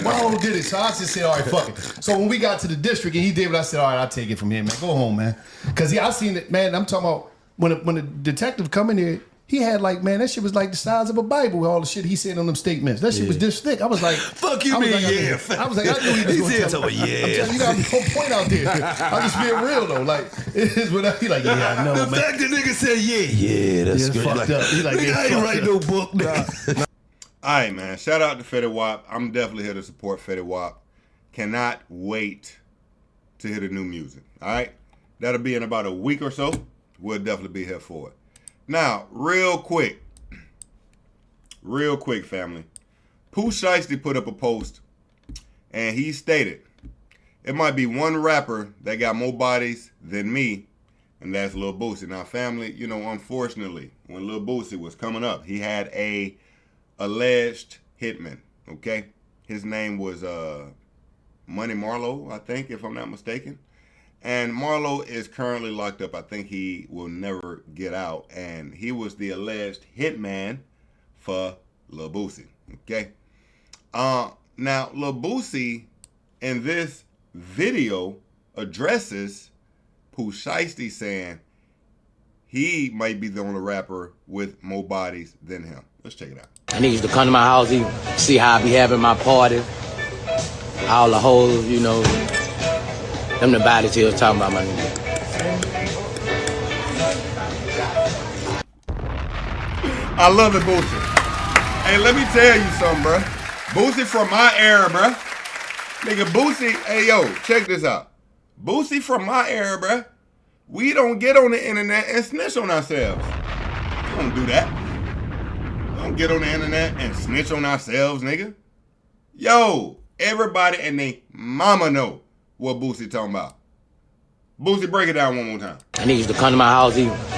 Marlo did it, so I just said, all right, fuck it. So when we got to the district and he did what I said, all right, I'll take it from here, man. Go home, man. Because I seen it, man. I'm talking about when the detective come in here, he had like, man, that shit was like the size of a Bible with all the shit he said on them statements. That shit was this thick. I was like, fuck you, man. Yeah. I was like, I knew he was going to tell me. I'm telling you, got a point out there. I'm just being real though. Like, it is what he like, yeah, I know, the man. fact the nigga said, yeah, that's good. Fucked up. He like, nigga, I ain't write no book. Nigga. All right, man. Shout out to Fetty Wap. I'm definitely here to support Fetty Wap. Cannot wait to hear the new music. All right? That'll be in about a week or so. We'll definitely be here for it. Now, real quick, family. Pooh Shiesty put up a post, and he stated, it might be one rapper that got more bodies than me, and that's Lil Boosie. Now, family, you know, unfortunately, when Lil Boosie was coming up, he had a alleged hitman, okay? His name was Money Marlo, I think, if I'm not mistaken. And Marlo is currently locked up. I think he will never get out. And he was the alleged hitman for Lil Boosie, okay? Now, Lil Boosie in this video addresses Pooh Shiesty, saying he might be the only rapper with more bodies than him. Let's check it out. I need you to come to my house, see how I be having my party. All the hoes, you know, them the bodies he was talking about, my nigga. I love it, Boosie. Hey, let me tell you something, bro. Boosie from my era, bro. Nigga, Boosie, hey, yo, check this out. Boosie from my era, bro. We don't get on the internet and snitch on ourselves. We don't do that. Don't get on the internet and snitch on ourselves, nigga. Yo, everybody and they mama know what Boosie talking about. Boosie, break it down one more time. I need you to come to my house,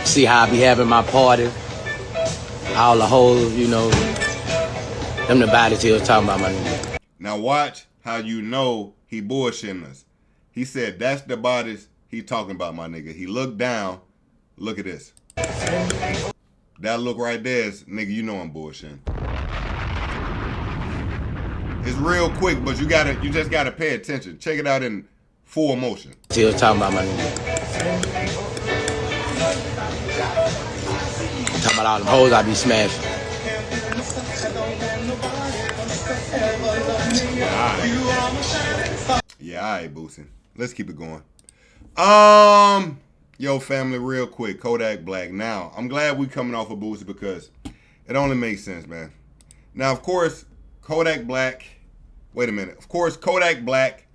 see how I be having my party. All the hoes, you know, them the bodies he was talking about, my nigga. Now watch how you know he bullshitting us. He said that's the bodies he talking about, my nigga. He looked down. Look at this. That look right there is, nigga, you know I'm bullshitting. It's real quick, but you just gotta pay attention. Check it out in full motion. He was talking about, my nigga. Talking about all them hoes I be smashing. Yeah, all right, Boosie. Let's keep it going. Yo, family, real quick. Kodak Black. Now, I'm glad we coming off of Boosie because it only makes sense, man. Now, of course, Kodak Black. Wait a minute. Of course, Kodak Black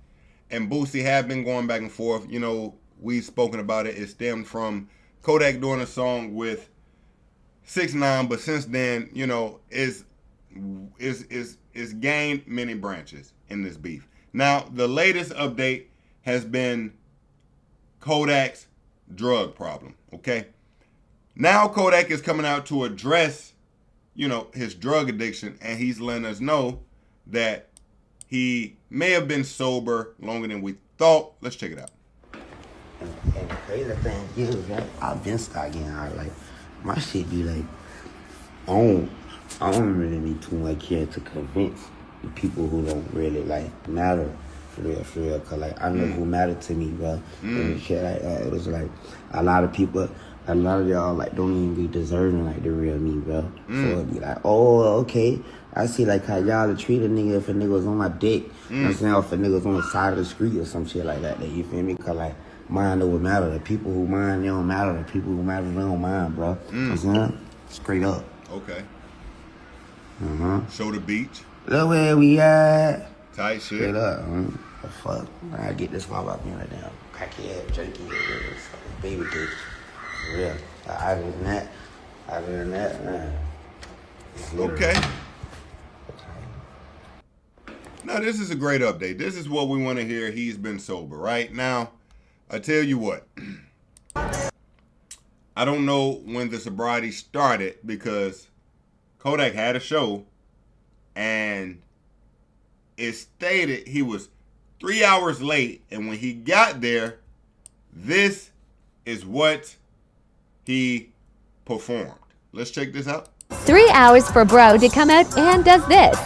and Boosie have been going back and forth. You know, we've spoken about it. It stemmed from Kodak doing a song with 6ix9ine, but since then, you know, it's is gained many branches in this beef. Now, the latest update has been Kodak's drug problem, okay? Now Kodak is coming out to address, his drug addiction, and he's letting us know that he may have been sober longer than we thought. Let's check it out. And the crazy thing is, right, I've been starting getting out. Like, my shit be like, I don't really need too much care to convince the people who don't really, like, matter for real. Cause, like, I know who matter to me, bro. And shit like that. It was like, a lot of y'all, like, don't even be deserving, like, the real me, bro. So it'd be like, oh, okay. I see, like, how y'all treat a nigga if a nigga was on my dick. You know what I'm saying? Or if a nigga was on the side of the street or some shit like that. You feel me? Cause, like, mind know what matter. The people who mind, they don't matter. The people who matter, they don't mind, bro. You know what I'm saying? Straight up. Okay. Show the beach. Look where we at. Tight shit. Straight up. The fuck. I get this mother up here right now. Crackhead, jerky, baby dick. For real. Other than that, man. Okay. Now, this is a great update. This is what we want to hear. He's been sober, right? Now, I tell you what. I don't know when the sobriety started because Kodak had a show and it stated he was 3 hours late. And when he got there, this is what he performed. Let's check this out. 3 hours for bro to come out and does this.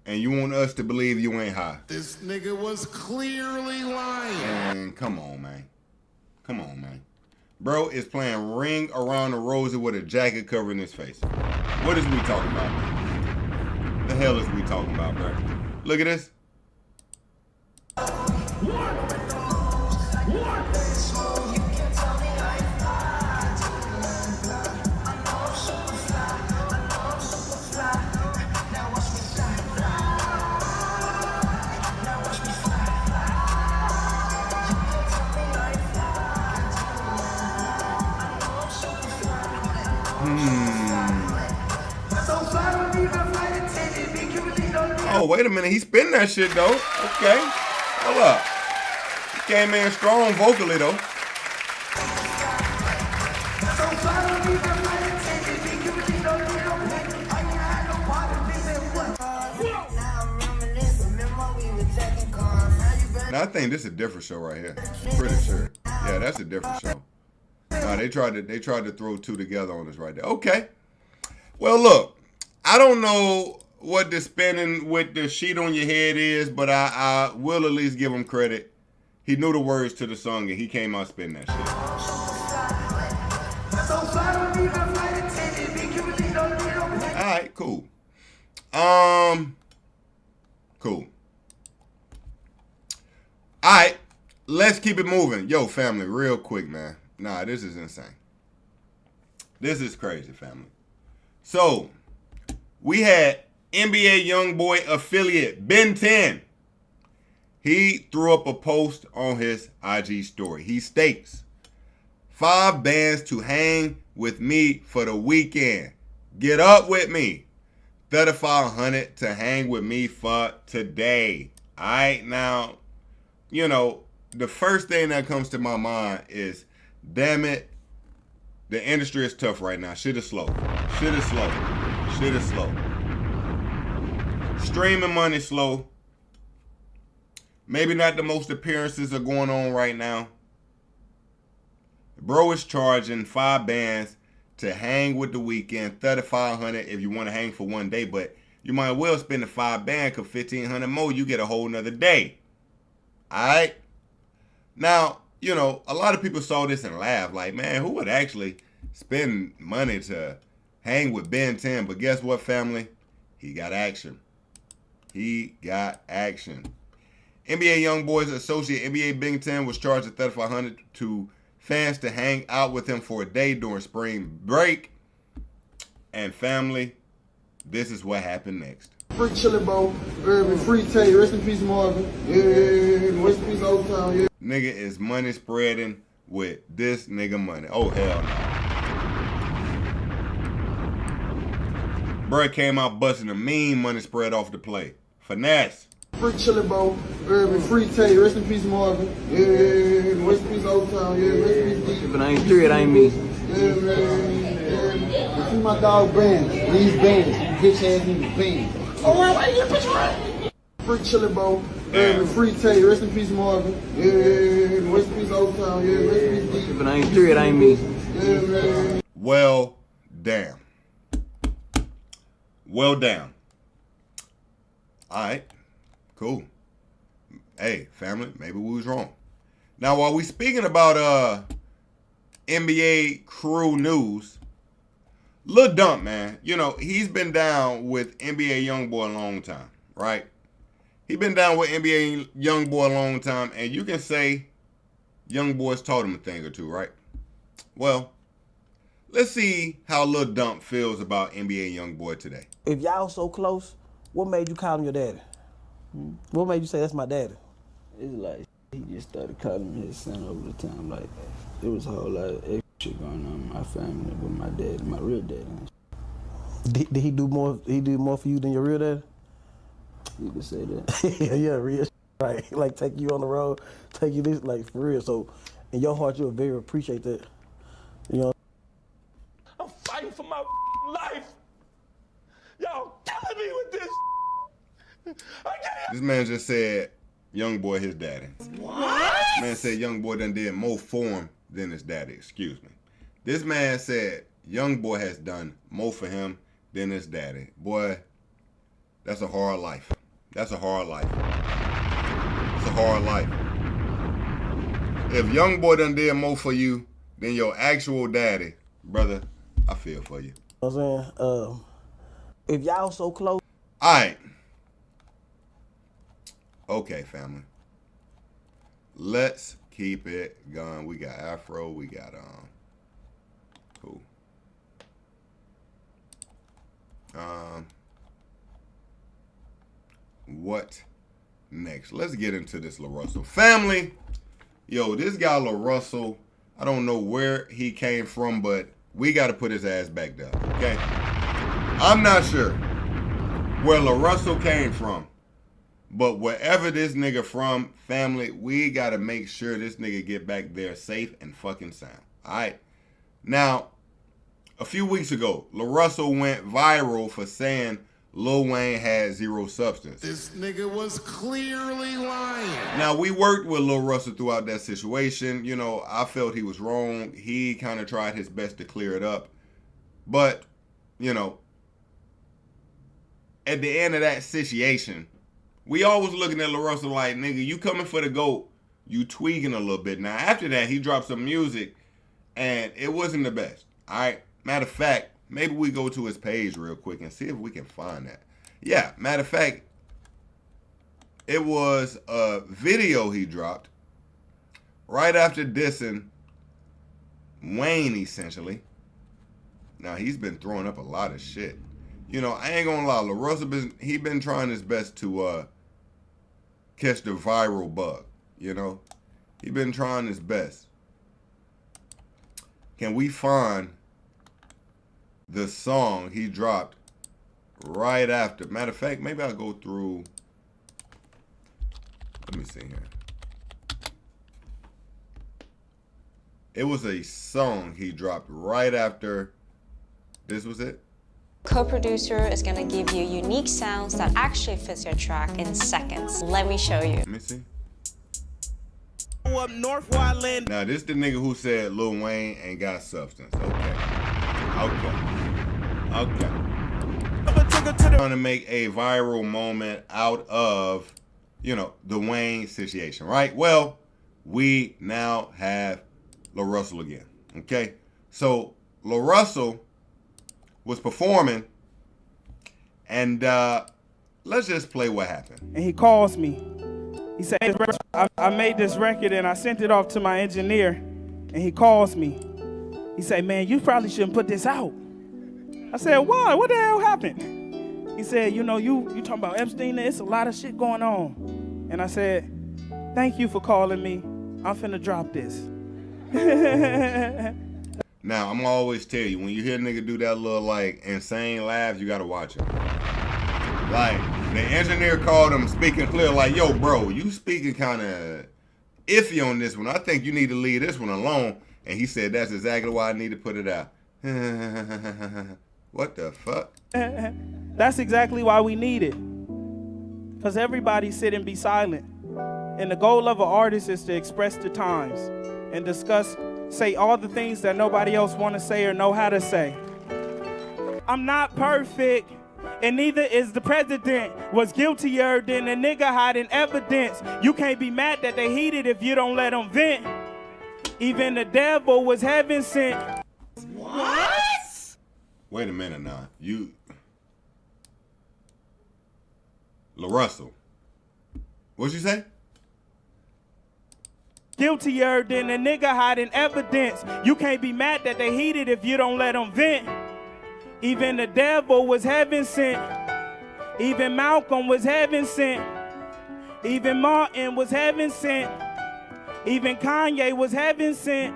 And you want us to believe you ain't high. This nigga was clearly lying. And come on, man. Bro is playing Ring Around the Rosie with a jacket covering his face. What is we talking about, man? The hell is we talking about, bro? Look at this. Oh, wait a minute. He spin that shit, though. Okay. Hold up. He came in strong vocally, though. Now, I think this is a different show right here. Pretty sure. Yeah, that's a different show. Nah, they tried to throw two together on us right there. Okay. Well, look. I don't know what the spinning with the sheet on your head is, but I will at least give him credit. He knew the words to the song and he came out spinning that shit. Alright, cool. Cool. Alright, let's keep it moving. Yo, family, real quick, man. Nah, this is insane. This is crazy, family. So, we had NBA YoungBoy affiliate Ben 10. He threw up a post on his IG story. He states, 5 bands to hang with me for the weekend. Get up with me. 3,500 to hang with me for today. All right, now, the first thing that comes to my mind is, damn it, the industry is tough right now. Shit is slow. Streaming money slow. Maybe not the most appearances are going on right now. Bro is charging 5 bands to hang with the weekend, 3,500 if you want to hang for one day, but you might well spend the 5 band because 1,500 more, you get a whole nother day. All right? Now, a lot of people saw this and laughed like, man, who would actually spend money to hang with Ben 10? But guess what, family? He got action. NBA YoungBoy's associate NBA Big 10 was charged at $3,500 to fans to hang out with him for a day during spring break. And family, this is what happened next. Free Chili Bowl, free Tay, rest in peace Marvin, yeah, rest in peace Old Town, yeah. Nigga is money spreading with this nigga money. Oh hell no. Bruh came out busting a mean money spread off the play. Finesse. Free Chili Bowl, free Tay, rest in peace Marvin, yeah, rest in peace Old Town, yeah, rest in peace D. If it ain't three, it ain't me. Yeah, man, yeah. See my dog Bands, these bands, bitch ass niggas bands. Oh, why you get a picture right? Free Chili Bowl, free Tay, rest in peace Marvin, yeah, rest in peace Old Town, yeah, rest in peace D. If it ain't three, it ain't me. Yeah, man. Well, damn. Well, damn. All right. Cool. Hey, family, maybe we was wrong. Now, while we speaking about NBA crew news, Lil Dump, man, you know, he's been down with NBA YoungBoy a long time, right? He been down with NBA YoungBoy a long time, and you can say YoungBoy's taught him a thing or two, right? Well, let's see how Lil Dump feels about NBA YoungBoy today. If y'all so close, what made you call him your daddy? What made you say that's my daddy? It's like he just started calling me his son over the time. Like it was a whole lot of extra shit going on in my family with my dad, my real dad. Did he do more? He did more for you than your real dad? You could say that. Yeah, real shit, right? Like take you on the road, take you this, like for real. So in your heart, you'll very appreciate that. You know. I'm fighting for my life. Y'all killing me with this. This man just said YoungBoy his daddy. What? Man said YoungBoy done did more for him than his daddy. Excuse me. This man said YoungBoy has done more for him than his daddy. Boy, that's a hard life. That's a hard life. It's a hard life. If YoungBoy done did more for you than your actual daddy, brother, I feel for you. You know what I'm saying? If y'all so close. All right. Okay, family. Let's keep it going. We got Afro. We got cool. What next? Let's get into this LaRussell family. Yo, this guy LaRussell, I don't know where he came from, but we got to put his ass back down. Okay. I'm not sure where LaRussell came from. But wherever this nigga from, family, we got to make sure this nigga get back there safe and fucking sound. All right? Now, a few weeks ago, LaRussell went viral for saying Lil Wayne had zero substance. This nigga was clearly lying. Now, we worked with Lil Russell throughout that situation. You know, I felt he was wrong. He kind of tried his best to clear it up. But, you know, at the end of that situation, we always looking at LaRussell like, nigga, you coming for the GOAT, you tweaking a little bit. Now, after that, he dropped some music, and it wasn't the best. All right? Matter of fact, maybe we go to his page real quick and see if we can find that. Yeah, matter of fact, it was a video he dropped right after dissing Wayne, essentially. Now, he's been throwing up a lot of shit. You know, I ain't gonna lie, LaRussell, he been trying his best to catch the viral bug, you know? He been trying his best. Can we find the song he dropped right after? Matter of fact, maybe I'll go through. Let me see here. It was a song he dropped right after. This was it? Co-producer is gonna give you unique sounds that actually fits your track in seconds. Let me show you. Let me see. Up north where I land. Now this the nigga who said Lil Wayne ain't got substance. Okay. Trying to make a viral moment out of, you know, the Wayne situation, right? Well, we now have LaRussell again. Okay. So LaRussell was performing, and let's just play what happened. And he calls me. He said, I made this record and I sent it off to my engineer, and he calls me. He said, man, you probably shouldn't put this out. I said, why? What the hell happened? He said, you know, you talking about Epstein, it's a lot of shit going on. And I said, thank you for calling me. I'm finna drop this. Now, I'm always tell you, when you hear a nigga do that little, like, insane laugh, you gotta watch him. Like, the engineer called him speaking clear, like, yo, bro, you speaking kind of iffy on this one. I think you need to leave this one alone. And he said, that's exactly why I need to put it out. What the fuck? That's exactly why we need it. Because everybody sit and be silent. And the goal of an artist is to express the times and discuss, say all the things that nobody else want to say or know how to say. I'm not perfect, and neither is the president. Was guiltier than a nigga hiding evidence. You can't be mad that they heated if you don't let them vent. Even the devil was heaven sent. What? Wait a minute now. You... LaRussell. What'd you say? Guiltier than a nigga hiding evidence. You can't be mad that they heated if you don't let them vent. Even the devil was heaven sent. Even Malcolm was heaven sent. Even Martin was heaven sent. Even Kanye was heaven sent.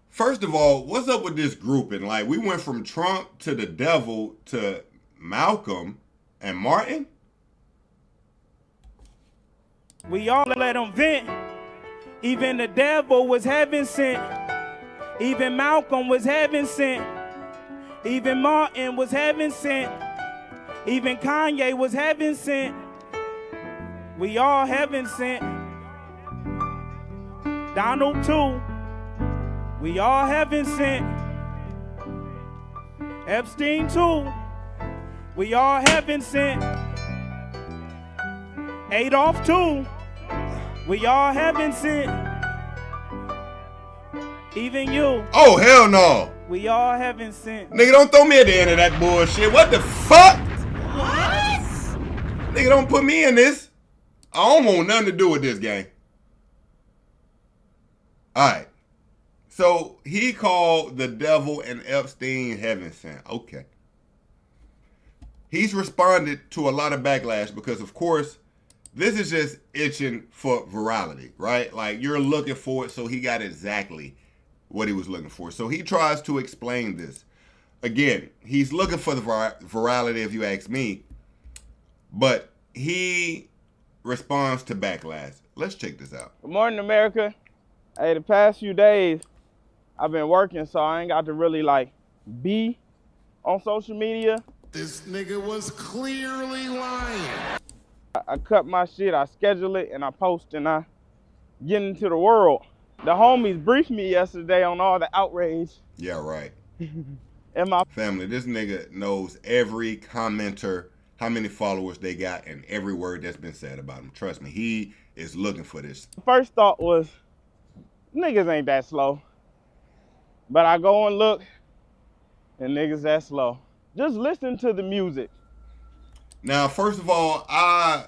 First of all, what's up with this grouping? Like, we went from Trump to the devil to Malcolm and Martin? We all let them vent. Even the devil was heaven sent. Even Malcolm was heaven sent. Even Martin was heaven sent. Even Kanye was heaven sent. We all heaven sent. Donald too. We all heaven sent. Epstein too. We all heaven sent. Adolf too. We all heaven sent. Even you. Oh, hell no. We all heaven sent. Nigga, don't throw me at the end of that bullshit. What the fuck? What? Nigga, don't put me in this. I don't want nothing to do with this gang. All right. So he called the devil and Epstein heaven sent. Okay. He's responded to a lot of backlash because, of course, this is just itching for virality, right? Like, you're looking for it, so he got exactly what he was looking for. So he tries to explain this. Again, he's looking for the virality, if you ask me, but he responds to backlash. Let's check this out. Good morning, America. Hey, the past few days, I've been working, so I ain't got to really, like, be on social media. This nigga was clearly lying. I cut my shit, I schedule it, and I post, and I get into the world. The homies briefed me yesterday on all the outrage. Yeah, right. And my family, this nigga knows every commenter, how many followers they got, and every word that's been said about him. Trust me, he is looking for this. First thought was, niggas ain't that slow. But I go and look, and niggas that slow. Just listen to the music. Now, first of all, I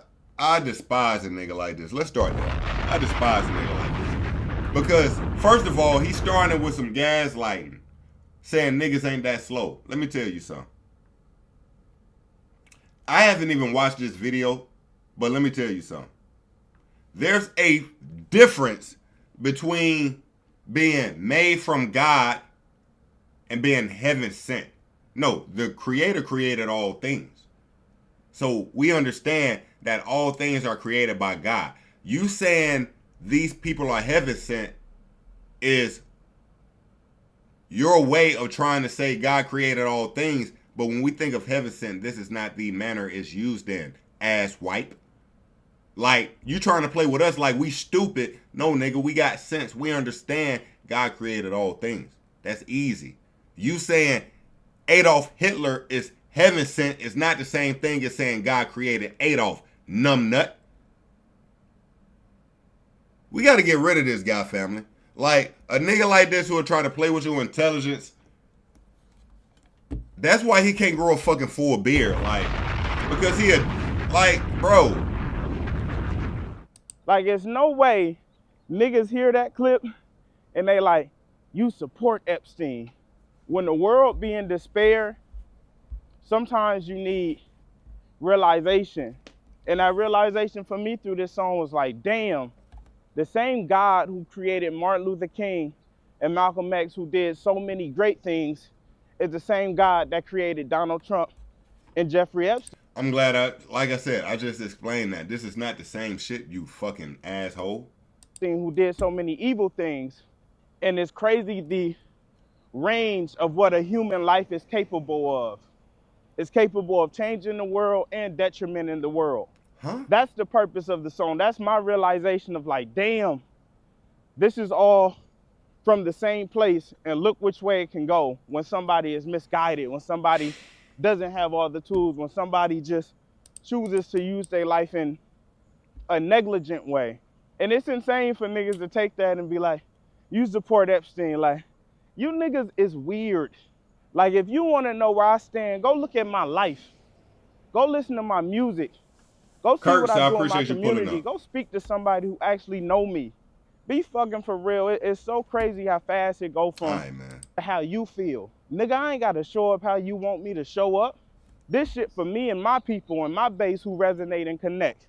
despise a nigga like this. Let's start there. I despise a nigga like this. Because, first of all, he's starting with some gaslighting, saying niggas ain't that slow. Let me tell you something. I haven't even watched this video, but let me tell you something. There's a difference between being made from God and being heaven sent. No, the Creator created all things. So we understand that all things are created by God. You saying these people are heaven sent is your way of trying to say God created all things. But when we think of heaven sent, this is not the manner it's used in. Ass wipe. Like, you trying to play with us like we stupid. No, nigga, we got sense. We understand God created all things. That's easy. You saying Adolf Hitler is heaven sent is not the same thing as saying God created Adolf, numbnut. We got to get rid of this guy, family. Like, a nigga like this who will try to play with your intelligence, that's why he can't grow a fucking full beard. Like, because he like, bro. Like, there's no way niggas hear that clip and they like, you support Epstein. When the world be in despair, sometimes you need realization. And that realization for me through this song was like, damn, the same God who created Martin Luther King and Malcolm X, who did so many great things, is the same God that created Donald Trump and Jeffrey Epstein. I'm glad like I said, I just explained that. This is not the same shit, you fucking asshole. Who did so many evil things. And it's crazy the range of what a human life is capable of. It's capable of changing the world and detrimenting the world. Huh? That's the purpose of the song. That's my realization of like, damn, this is all from the same place, and look which way it can go when somebody is misguided, when somebody doesn't have all the tools, when somebody just chooses to use their life in a negligent way. And it's insane for niggas to take that and be like, you support Epstein. Like, you niggas is weird. Like, if you want to know where I stand, go look at my life. Go listen to my music. Go see what I do in my community. Go speak to somebody who actually know me. Be fucking for real. It's so crazy how fast it go from how you feel. Nigga, I ain't got to show up how you want me to show up. This shit for me and my people and my base who resonate and connect.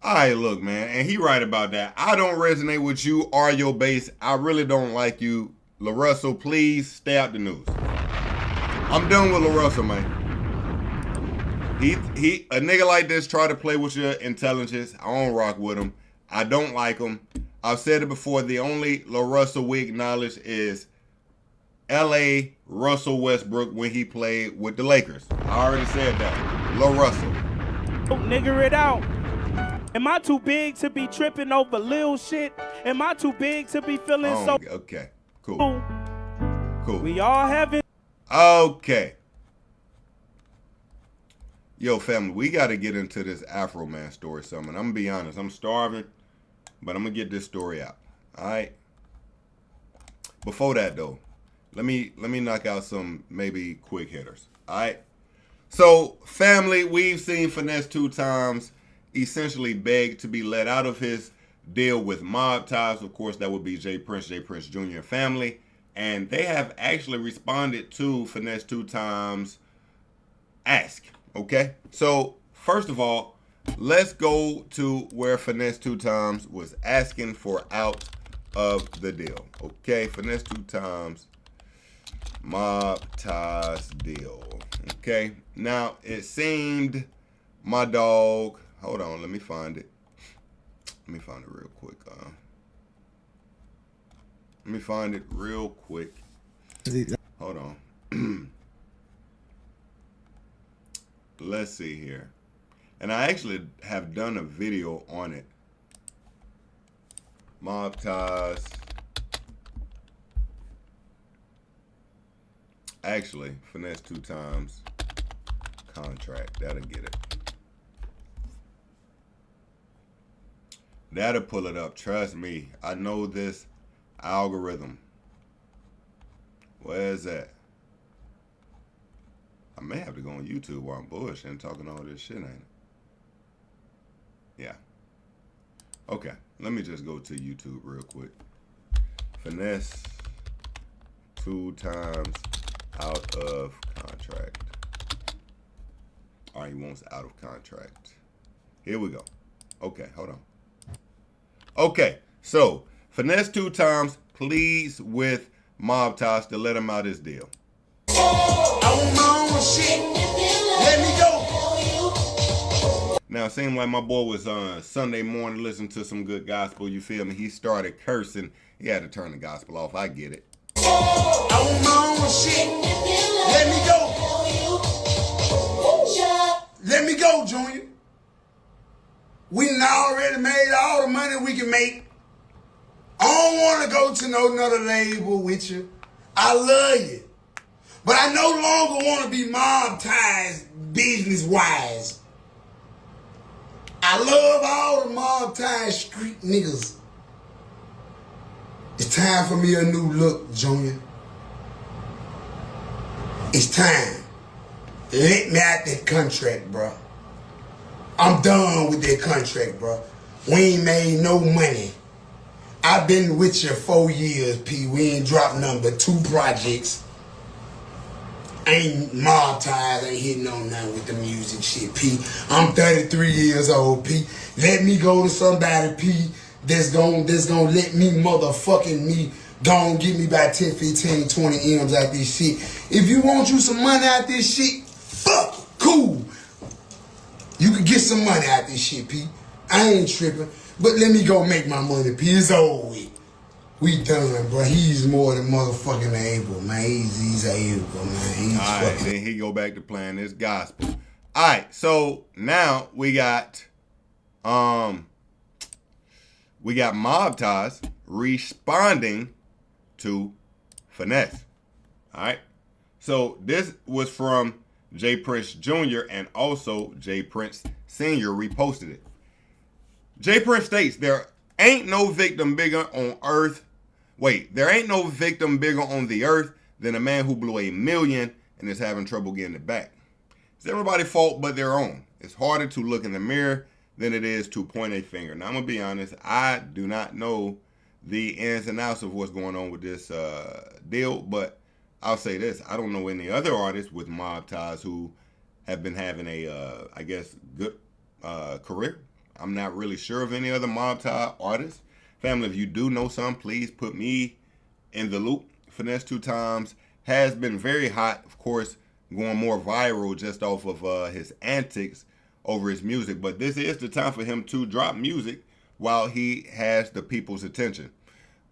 All right, look, man, and he right about that. I don't resonate with you or your base. I really don't like you. LaRussell, please stay out the news. I'm done with LaRussell, man. A nigga like this try to play with your intelligence. I don't rock with him. I don't like him. I've said it before. The only LaRussell we acknowledge is L.A. Russell Westbrook when he played with the Lakers. I already said that. LaRussell. Nigger it out. Am I too big to be tripping over little shit? Am I too big to be feeling so... Okay, cool. Cool. We all have it. Okay. Yo, family, we got to get into this Afro Man story, something. I'm going to be honest. I'm starving, but I'm going to get this story out. All right? Before that, though, let me knock out some maybe quick hitters. All right? So, family, we've seen Finesse2Tymes essentially beg to be let out of his deal with Mob Ties. Of course, that would be J Prince Jr. and family. And they have actually responded to Finesse2Tymes' ask. Okay? So, first of all, let's go to where Finesse2Tymes was asking for out of the deal. Okay? Finesse2Tymes Mob Ties deal. Okay? Now, it seemed my dog... Hold on, let me find it. Let me find it real quick. Let me find it real quick. Hold on. Let's see here. And I actually have done a video on it. Mob Ties. Actually, Finesse2Tymes contract. That'll get it. That'll pull it up. Trust me. I know this algorithm. Where is that? I may have to go on YouTube while I'm bullshitting talking all this shit, ain't it? Yeah. Okay. Let me just go to YouTube real quick. Finesse2Tymes out of contract. All right, he wants out of contract. Here we go. Okay, hold on. Okay, so Finesse2Tymes pleads with Mob Ties to let him out his deal. I want my own shit. Let me go. Now, it seemed like my boy was Sunday morning listening to some good gospel, you feel me? He started cursing. He had to turn the gospel off. I get it. I want my own shit. Let me go. Let me go, Junior. We done already made all the money we can make. I don't want to go to no another label with you. I love you. But I no longer want to be Mob Ties business-wise. I love all the Mob Ties street niggas. It's time for me a new look, Junior. It's time. Let me out that contract, bro. I'm done with that contract, bro. We ain't made no money. I've been with you 4 years, P. We ain't dropped nothing but 2 projects. ain't Mob Ties, ain't hitting on nothing with the music shit, P. I'm 33 years old, P. Let me go to somebody, P, that's gonna let me motherfucking me gon' give me about 10, 15, 20 M's out this shit. If you want you some money out this shit, fuck it, cool. You can get some money out this shit, P. I ain't tripping, but let me go make my money, P. It's over with. We done, bro. He's more than motherfucking able, man. He's able, man. He's Alright, then he go back to playing this gospel. Alright, so now we got Mob Ties responding to Finesse. Alright. So this was from J Prince Jr. and also J Prince Sr. reposted it. J Prince states, there ain't no victim bigger on earth. Wait, there ain't no victim bigger on the earth than a man who blew $1 million and is having trouble getting it back. It's everybody's fault but their own. It's harder to look in the mirror than it is to point a finger. Now, I'm going to be honest. I do not know the ins and outs of what's going on with this deal, but I'll say this. I don't know any other artists with Mob Ties who have been having a, I guess, good career. I'm not really sure of any other Mob Tie artists. Family, if you do know some, please put me in the loop. Finesse2Tymes has been very hot, of course, going more viral just off of his antics over his music. But this is the time for him to drop music while he has the people's attention.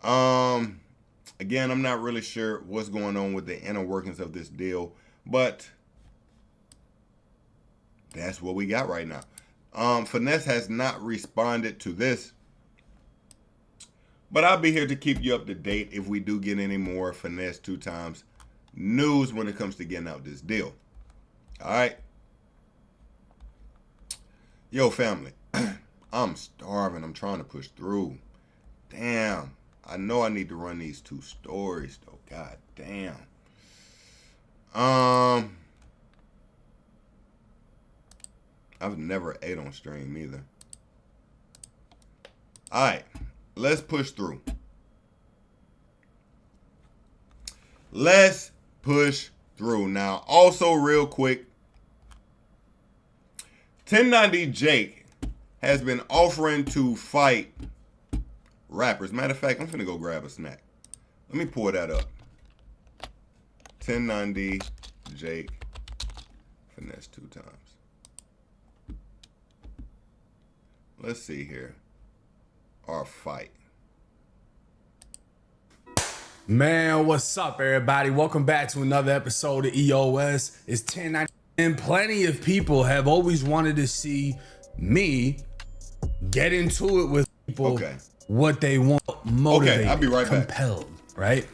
Again, I'm not really sure what's going on with the inner workings of this deal, but that's what we got right now. Finesse has not responded to this, but I'll be here to keep you up to date if we do get any more Finesse2Tymes news when it comes to getting out this deal. All right. Yo, family, I'm starving. I'm trying to push through. Damn. I know I need to run these 2 stories, though. God damn. I've never ate on stream either. All right. Let's push through. Let's push through. Now, also real quick, 1090 Jake has been offering to fight rappers. Matter of fact, I'm finna go grab a snack. Let me pull that up. 1090 Jake Finesse2Tymes. Let's see here. Our fight. Man, what's up, everybody? Welcome back to another episode of EOS. It's 1090, and plenty of people have always wanted to see me get into it with people, what they want, motivated, I'll be right compelled, right?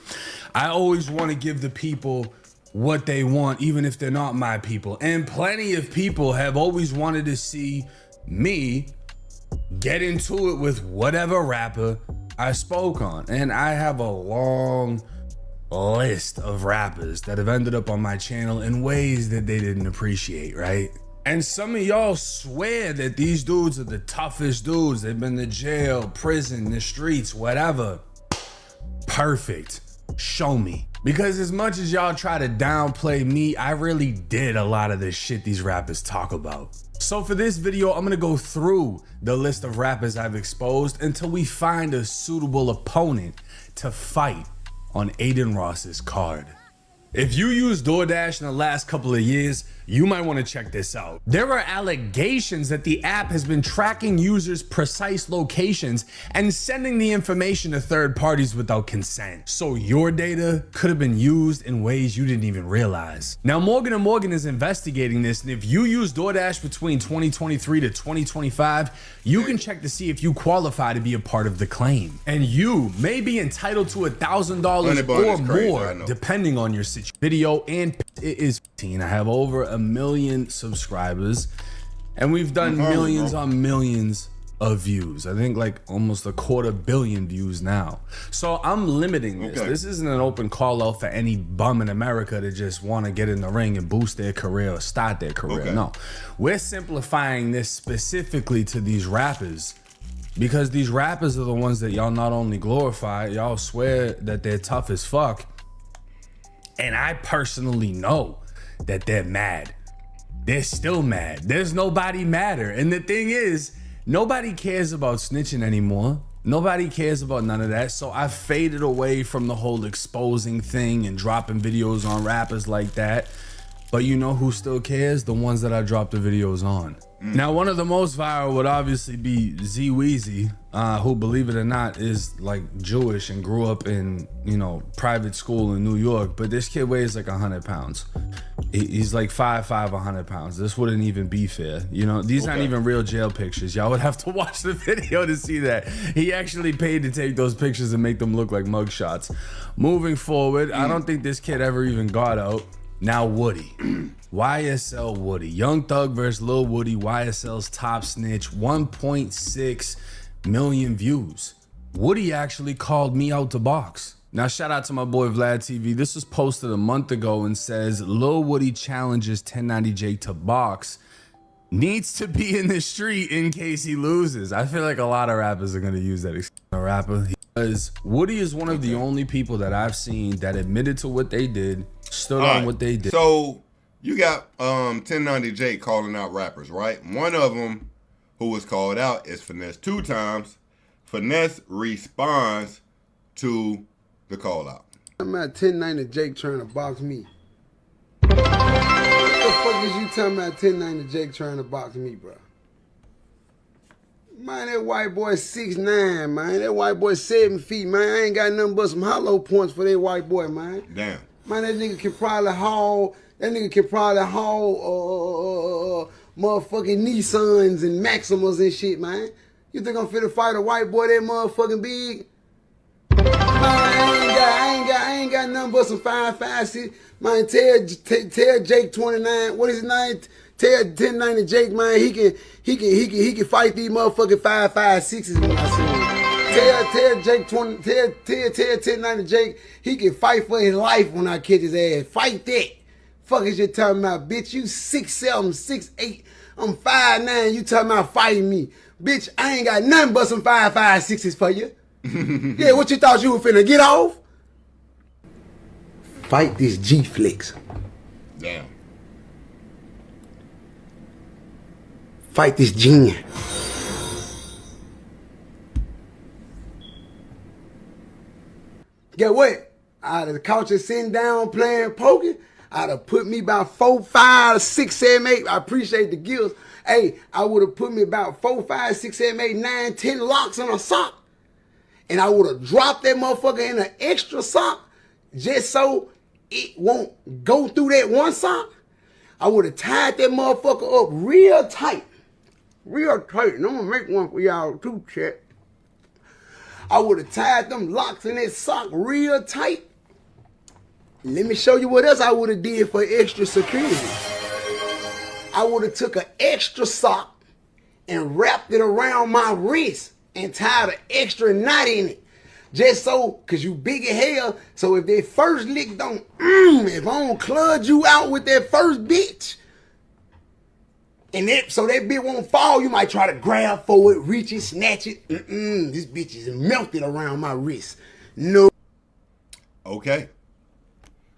I always want to give the people what they want, even if they're not my people. And plenty of people have always wanted to see me get into it with whatever rapper I spoke on. And I have a long list of rappers that have ended up on my channel in ways that they didn't appreciate, right? And some of y'all swear that these dudes are the toughest dudes. They've been to jail, prison, the streets, whatever. Perfect. Show me. Because as much as y'all try to downplay me, I really did a lot of the shit these rappers talk about. So for this video, I'm gonna go through the list of rappers I've exposed until we find a suitable opponent to fight on Aiden Ross's card. If you use DoorDash in the last couple of years, you might want to check this out. There are allegations that the app has been tracking users' precise locations and sending the information to third parties without consent. So your data could have been used in ways you didn't even realize. Now, Morgan & Morgan is investigating this, and if you use DoorDash between 2023 to 2025, you can check to see if you qualify to be a part of the claim. And you may be entitled to $1,000 or more, depending on your situation. Video, and it is 15. I have over 1 million subscribers, and we've done millions on millions of views. I think like almost 250 million views now. So I'm limiting this. This isn't an open call out for any bum in America to just want to get in the ring and boost their career or start their career. No, we're simplifying this specifically to these rappers, because these rappers are the ones that y'all not only glorify, y'all swear that they're tough as fuck. And I personally know that they're mad. They're still mad. There's nobody madder. And the thing is, nobody cares about snitching anymore. Nobody cares about none of that. So I faded away from the whole exposing thing and dropping videos on rappers like that. But you know who still cares? The ones that I dropped the videos on. Now, one of the most viral would obviously be Z-Weezy, who, believe it or not, is like Jewish and grew up in, you know, private school in New York. But this kid weighs like 100 pounds. He's like 5'5", 100 pounds. This wouldn't even be fair. You know, these aren't even real jail pictures. Y'all would have to watch the video to see that. He actually paid to take those pictures and make them look like mugshots. Moving forward, I don't think this kid ever even got out. Now Woody, YSL Woody, Young Thug versus Lil Woody, YSL's top snitch, 1.6 million views. Woody actually called me out to box. Now shout out to my boy Vlad TV. This was posted a month ago and says Lil Woody challenges 1090J to box. Needs to be in the street in case he loses. I feel like a lot of rappers are gonna use that excuse. A rapper. Because Woody is one of the only people that I've seen that admitted to what they did, stood on what they did. So you got 1090J calling out rappers, right? One of them who was called out is Finesse2Tymes. Finesse responds to the call out. I'm at 1090J trying to box me. What the fuck is you talking about 1090J trying to box me, bro? Man, that white boy 6'9", man. That white boy 7 feet, man. I ain't got nothing but some hollow points for that white boy, man. Damn. Man, that nigga can probably haul motherfucking Nissans and Maximas and shit, man. You think I'm finna fight a white boy that motherfucking big? Man, I ain't got nothing but some 5'6". Man, tell Jake 29, what is his name? Tell 1090 Jake, man, he can fight these motherfucking 5'6" when I see him. Tell Jake 20, tell 1090 Jake, he can fight for his life when I catch his ass. Fight that. Fuck is you talking about, bitch? You 6'7", 6'8". I'm 5'9". You talking about fighting me. Bitch, I ain't got nothing but some 5'6" for you. Yeah, what you thought you were finna get off? Fight this G-Flex. Damn. Fight this genius. Get what? I'd have caught you sitting down playing poker. I'd have put me about 4, 5, 6, 7, 8. I appreciate the gills. Hey, I would have put me about 4, 5, 6, 7, 8, 9, 10 locks on a sock. And I would have dropped that motherfucker in an extra sock just so it won't go through that one sock. I would have tied that motherfucker up real tight. Real tight. And I'm gonna make one for y'all too, chat. I would have tied them locks in that sock real tight. Let me show you what else I would have did for extra security. I would have took an extra sock and wrapped it around my wrist and tied an extra knot in it. Just so, cause you big as hell, so if that first lick don't, if I don't clud you out with that first bitch, and so that bitch won't fall, you might try to grab for it, reach it, snatch it. This bitch is melted around my wrist. No. Okay.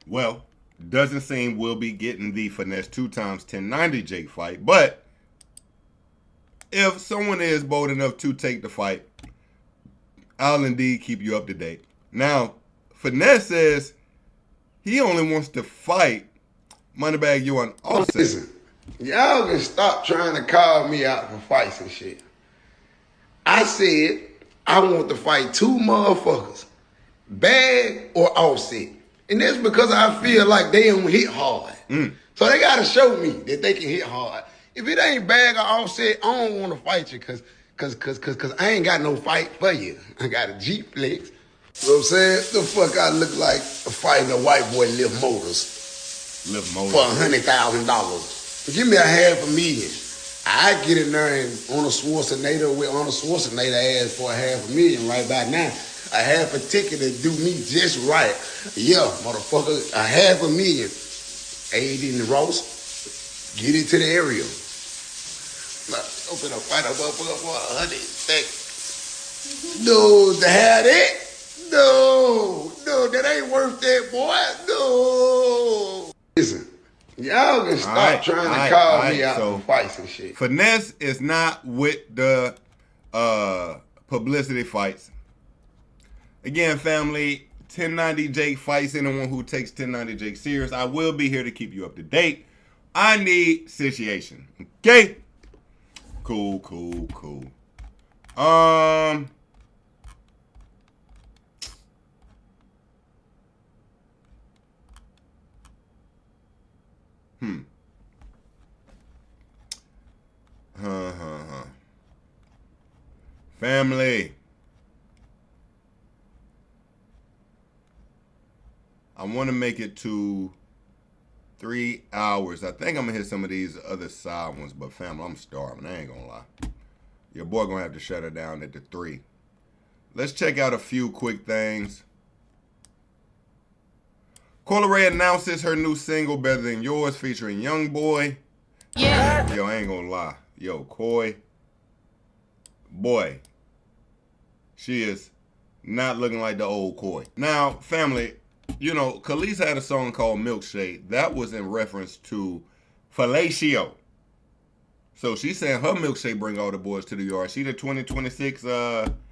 Well, doesn't seem we'll be getting the Finesse2Tymes 1090 Jake fight, but if someone is bold enough to take the fight, I'll indeed keep you up to date. Now, Finesse says he only wants to fight Moneybagg Yo and Offset. Listen, y'all can stop trying to call me out for fights and shit. I said I want to fight two motherfuckers, Bag or Offset. And that's because I feel like they don't hit hard. So they gotta show me that they can hit hard. If it ain't Bag or Offset, I don't want to fight you cause I ain't got no fight for you. I got a Jeep Flex. You know what I'm saying? The fuck I look like fighting a white boy Lift Motors. Lift Motors. For $100,000. Give me $500,000. I get in there and Arnold Schwarzenegger ass for $500,000 right by now. A half a ticket to do me just right. Yeah, motherfucker, $500,000. Aid in the Ross. Get it to the area. I'm finna fight a motherfucker for 100 seconds. No, to have that? No, that ain't worth that, boy. No. Listen, Y'all can stop trying to call me out for fights and shit. Finesse is not with the publicity fights. Again, family, 1090 Jake fights anyone who takes 1090 Jake serious. I will be here to keep you up to date. I need situation. Okay? Cool. Family. I want to make it to 3 hours. I think I'm going to hit some of these other side ones, but family, I'm starving. I ain't going to lie. Your boy going to have to shut her down at the 3. Let's check out a few quick things. Coyle Ray announces her new single, Better Than Yours, featuring YoungBoy. Yeah. Yo, I ain't going to lie. Yo, Coy. Boy. She is not looking like the old Coy. Now, family, you know, Khalees had a song called Milkshake. That was in reference to fellatio. So she's saying her milkshake bring all the boys to the yard. She the 2026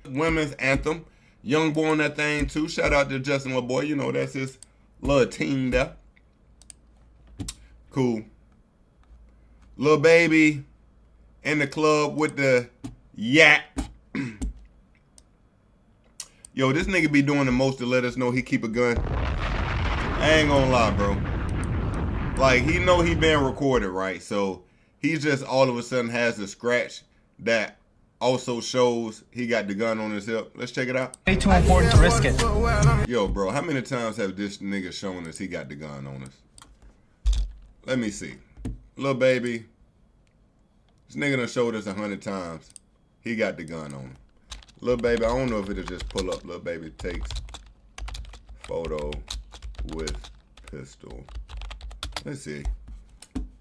women's anthem. YoungBoy on that thing too. Shout out to Justin LaBoy. You know, that's his little team there. Cool. Lil Baby in the club with the yak. Yo, this nigga be doing the most to let us know he keep a gun. I ain't gonna lie, bro. Like, he know he been recorded, right? So he just all of a sudden has a scratch that also shows he got the gun on his hip. Let's check it out. Way too important to risk it. Yo, bro, how many times have this nigga shown us he got the gun on us? Let me see. Lil Baby. This nigga done showed us 100 times he got the gun on him. Lil Baby, I don't know if it'll just pull up. Lil Baby takes photo with pistol. Let's see.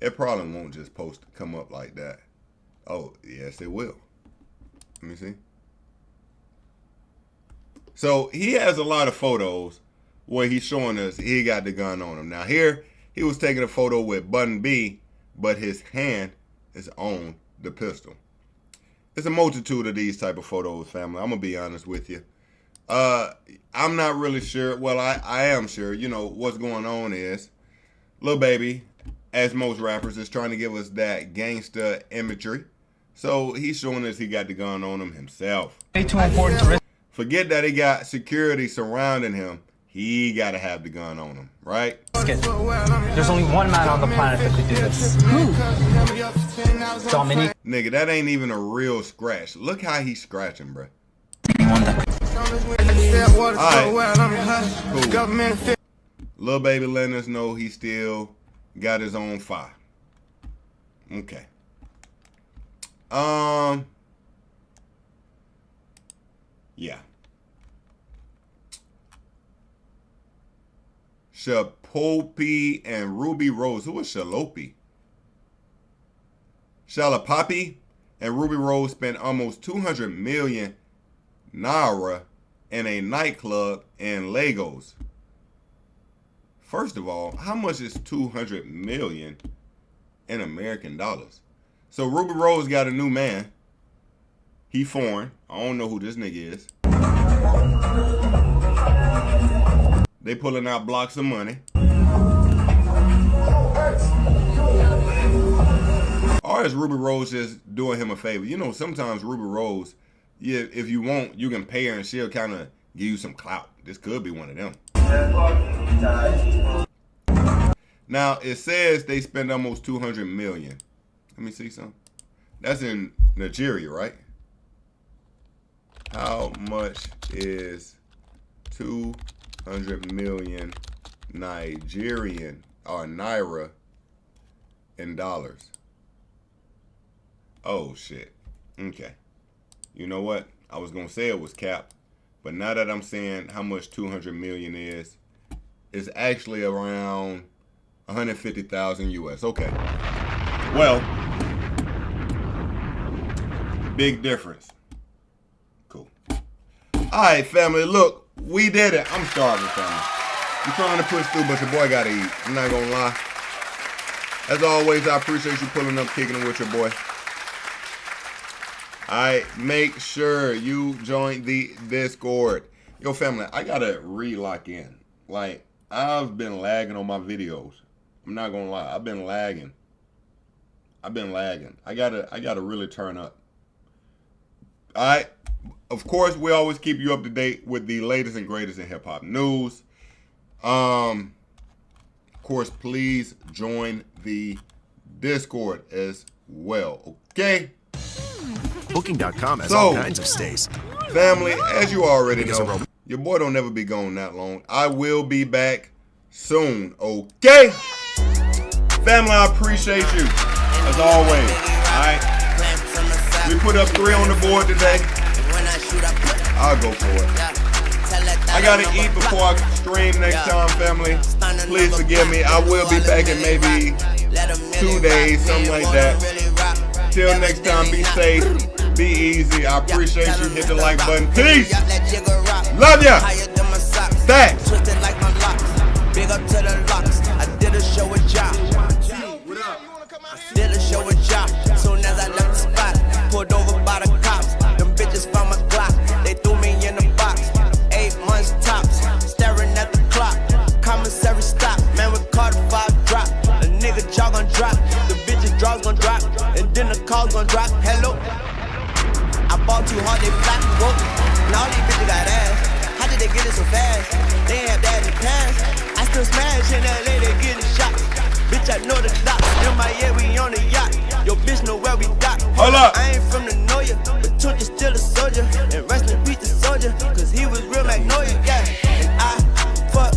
It probably won't just come up like that. Oh, yes, it will. Let me see. So he has a lot of photos where he's showing us he got the gun on him. Now here, he was taking a photo with Button B, but his hand is on the pistol. There's a multitude of these type of photos, family. I'm going to be honest with you. I'm not really sure. Well, I am sure. You know, what's going on is Lil Baby, as most rappers, is trying to give us that gangster imagery. So he's showing us he got the gun on him himself. Way too important to risk. Forget that he got security surrounding him. He got to have the gun on him, right? There's only one man on the planet that could do this. Who? Dominique. Nigga, that ain't even a real scratch. Look how he's scratching, bro. Alright. Cool. Lil Baby letting us know he still got his own fire. Okay. Yeah. Shalopi and Ruby Rose. Who is Shalopi? Shalopi and Ruby Rose spent almost 200 million naira in a nightclub in Lagos. First of all, how much is 200 million in American dollars? So Ruby Rose got a new man. He foreign. I don't know who this nigga is. They pulling out blocks of money. Or is Ruby Rose just doing him a favor? You know, sometimes Ruby Rose, yeah, if you want, you can pay her and she'll kind of give you some clout. This could be one of them. Now, it says they spend almost 200 million. Let me see something. That's in Nigeria, right? How much is 200 million Nigerian or naira in dollars? Oh, shit. Okay. You know what? I was going to say it was cap, but now that I'm saying how much 200 million is, it's actually around 150,000 US. Okay. Well, big difference. Cool. All right, family. Look, we did it. I'm starving, family. I'm trying to push through, but your boy got to eat. I'm not going to lie. As always, I appreciate you pulling up, kicking it with your boy. Alright, make sure you join the Discord. Yo, family, I gotta re-lock in. Like, I've been lagging on my videos. I'm not gonna lie, I've been lagging. I gotta really turn up. Alright, of course, we always keep you up to date with the latest and greatest in hip hop news. Of course, please join the Discord as well. Okay? Booking.com has all kinds of stays. Family, as you already know, your boy don't never be gone that long. I will be back soon, okay? Family, I appreciate you, as always, alright? We put up 3 on the board today. I'll go for it. I gotta eat before I stream next time, family. Please forgive me. I will be back in maybe 2 days, something like that. Till next time, be safe, be easy. I appreciate you. Hit the like button. Peace. Love ya. Thanks. Big up to the locks. I did a show with Josh. Did a show with Josh. Soon as I left the spot, pulled over by the cops. Them bitches found my Glock. They threw me in the box. 8 months tops. Staring at the clock. Commissary stop. Man, we caught a 5 drop. The nigga jaw gon' drop. The bitches draws gon' drop. And then the calls gon' drop. Hello. I bought too hard, they flat. Whoa. Now all these bitches got ass. How did they get it so fast? They ain't have that in the past. I still smash in LA, they getting shot. Bitch, I know the dots. In my yeah, we on the yacht. Your bitch know where we dock. Hold up. I ain't from the know ya, but Tunja's still a soldier. And rest in peace the soldier, cause he was real Magnolia, yeah. And I fuck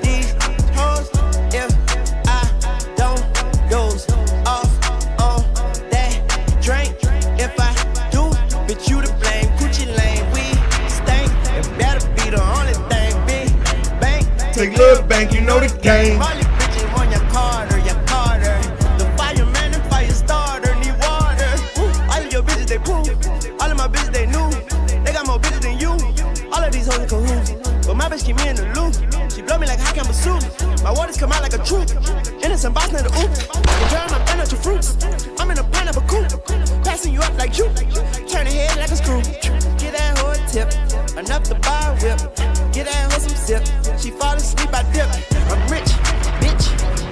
these hoes if I don't doze off on that drink. If I do, bitch, you to blame. Coochie lane, we stank. It better be the only thing, big bank. Take little bank, you know the game. All these bitches want your Carter, your Carter. The fireman and fire starter need water. All of your bitches, they poo. All of my bitches, they new. They got more bitches than you. All of these hoes in cahoots. But my bitch keep me in the loop. She blow me like hot camera soup. My waters come out like a troop. Innocent boss, not the oop. You turn up and out your fruits. I'm in a pineapple coupe. Passing you up like you. Turn the head like a screw. Get that hoe a tip. Enough to buy a whip. Get that hoe some sip. She fall asleep, I dip. I'm rich, bitch,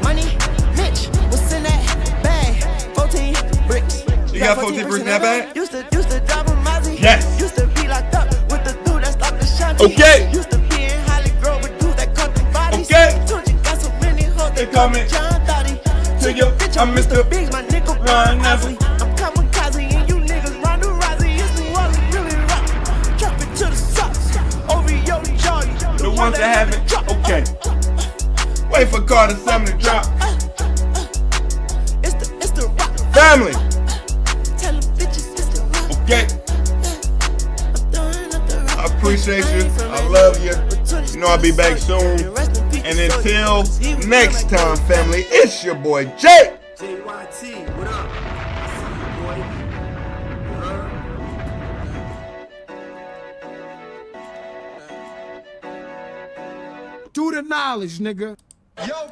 money, Mitch. What's in that bag? 14 bricks. You got 14 bricks in that bag? Used to drive a Mazzy. Yes. Used to be locked up with the dude that stopped the shanty. Okay. Used to be in Holly Grove with dudes that cut the bodies. Okay. Tunja got so many hoes, they call me John Dottie. To your bitch, I'm Mr. Biggs, my nigga Ron Ozzy. I'm kamikaze and you niggas Ronda Rousey. It's New Orleans, really rock. Drop it to the socks. Over your jaw. The ones that haven't. Okay. Wait for Carter 7 to drop. It's the rock. Family. Tell them bitches it's the rock. Okay. I appreciate you. I love you. You know I'll be back soon. And until next time, family, it's your boy Jay. JYT, what up? Do the knowledge, nigga. Yo,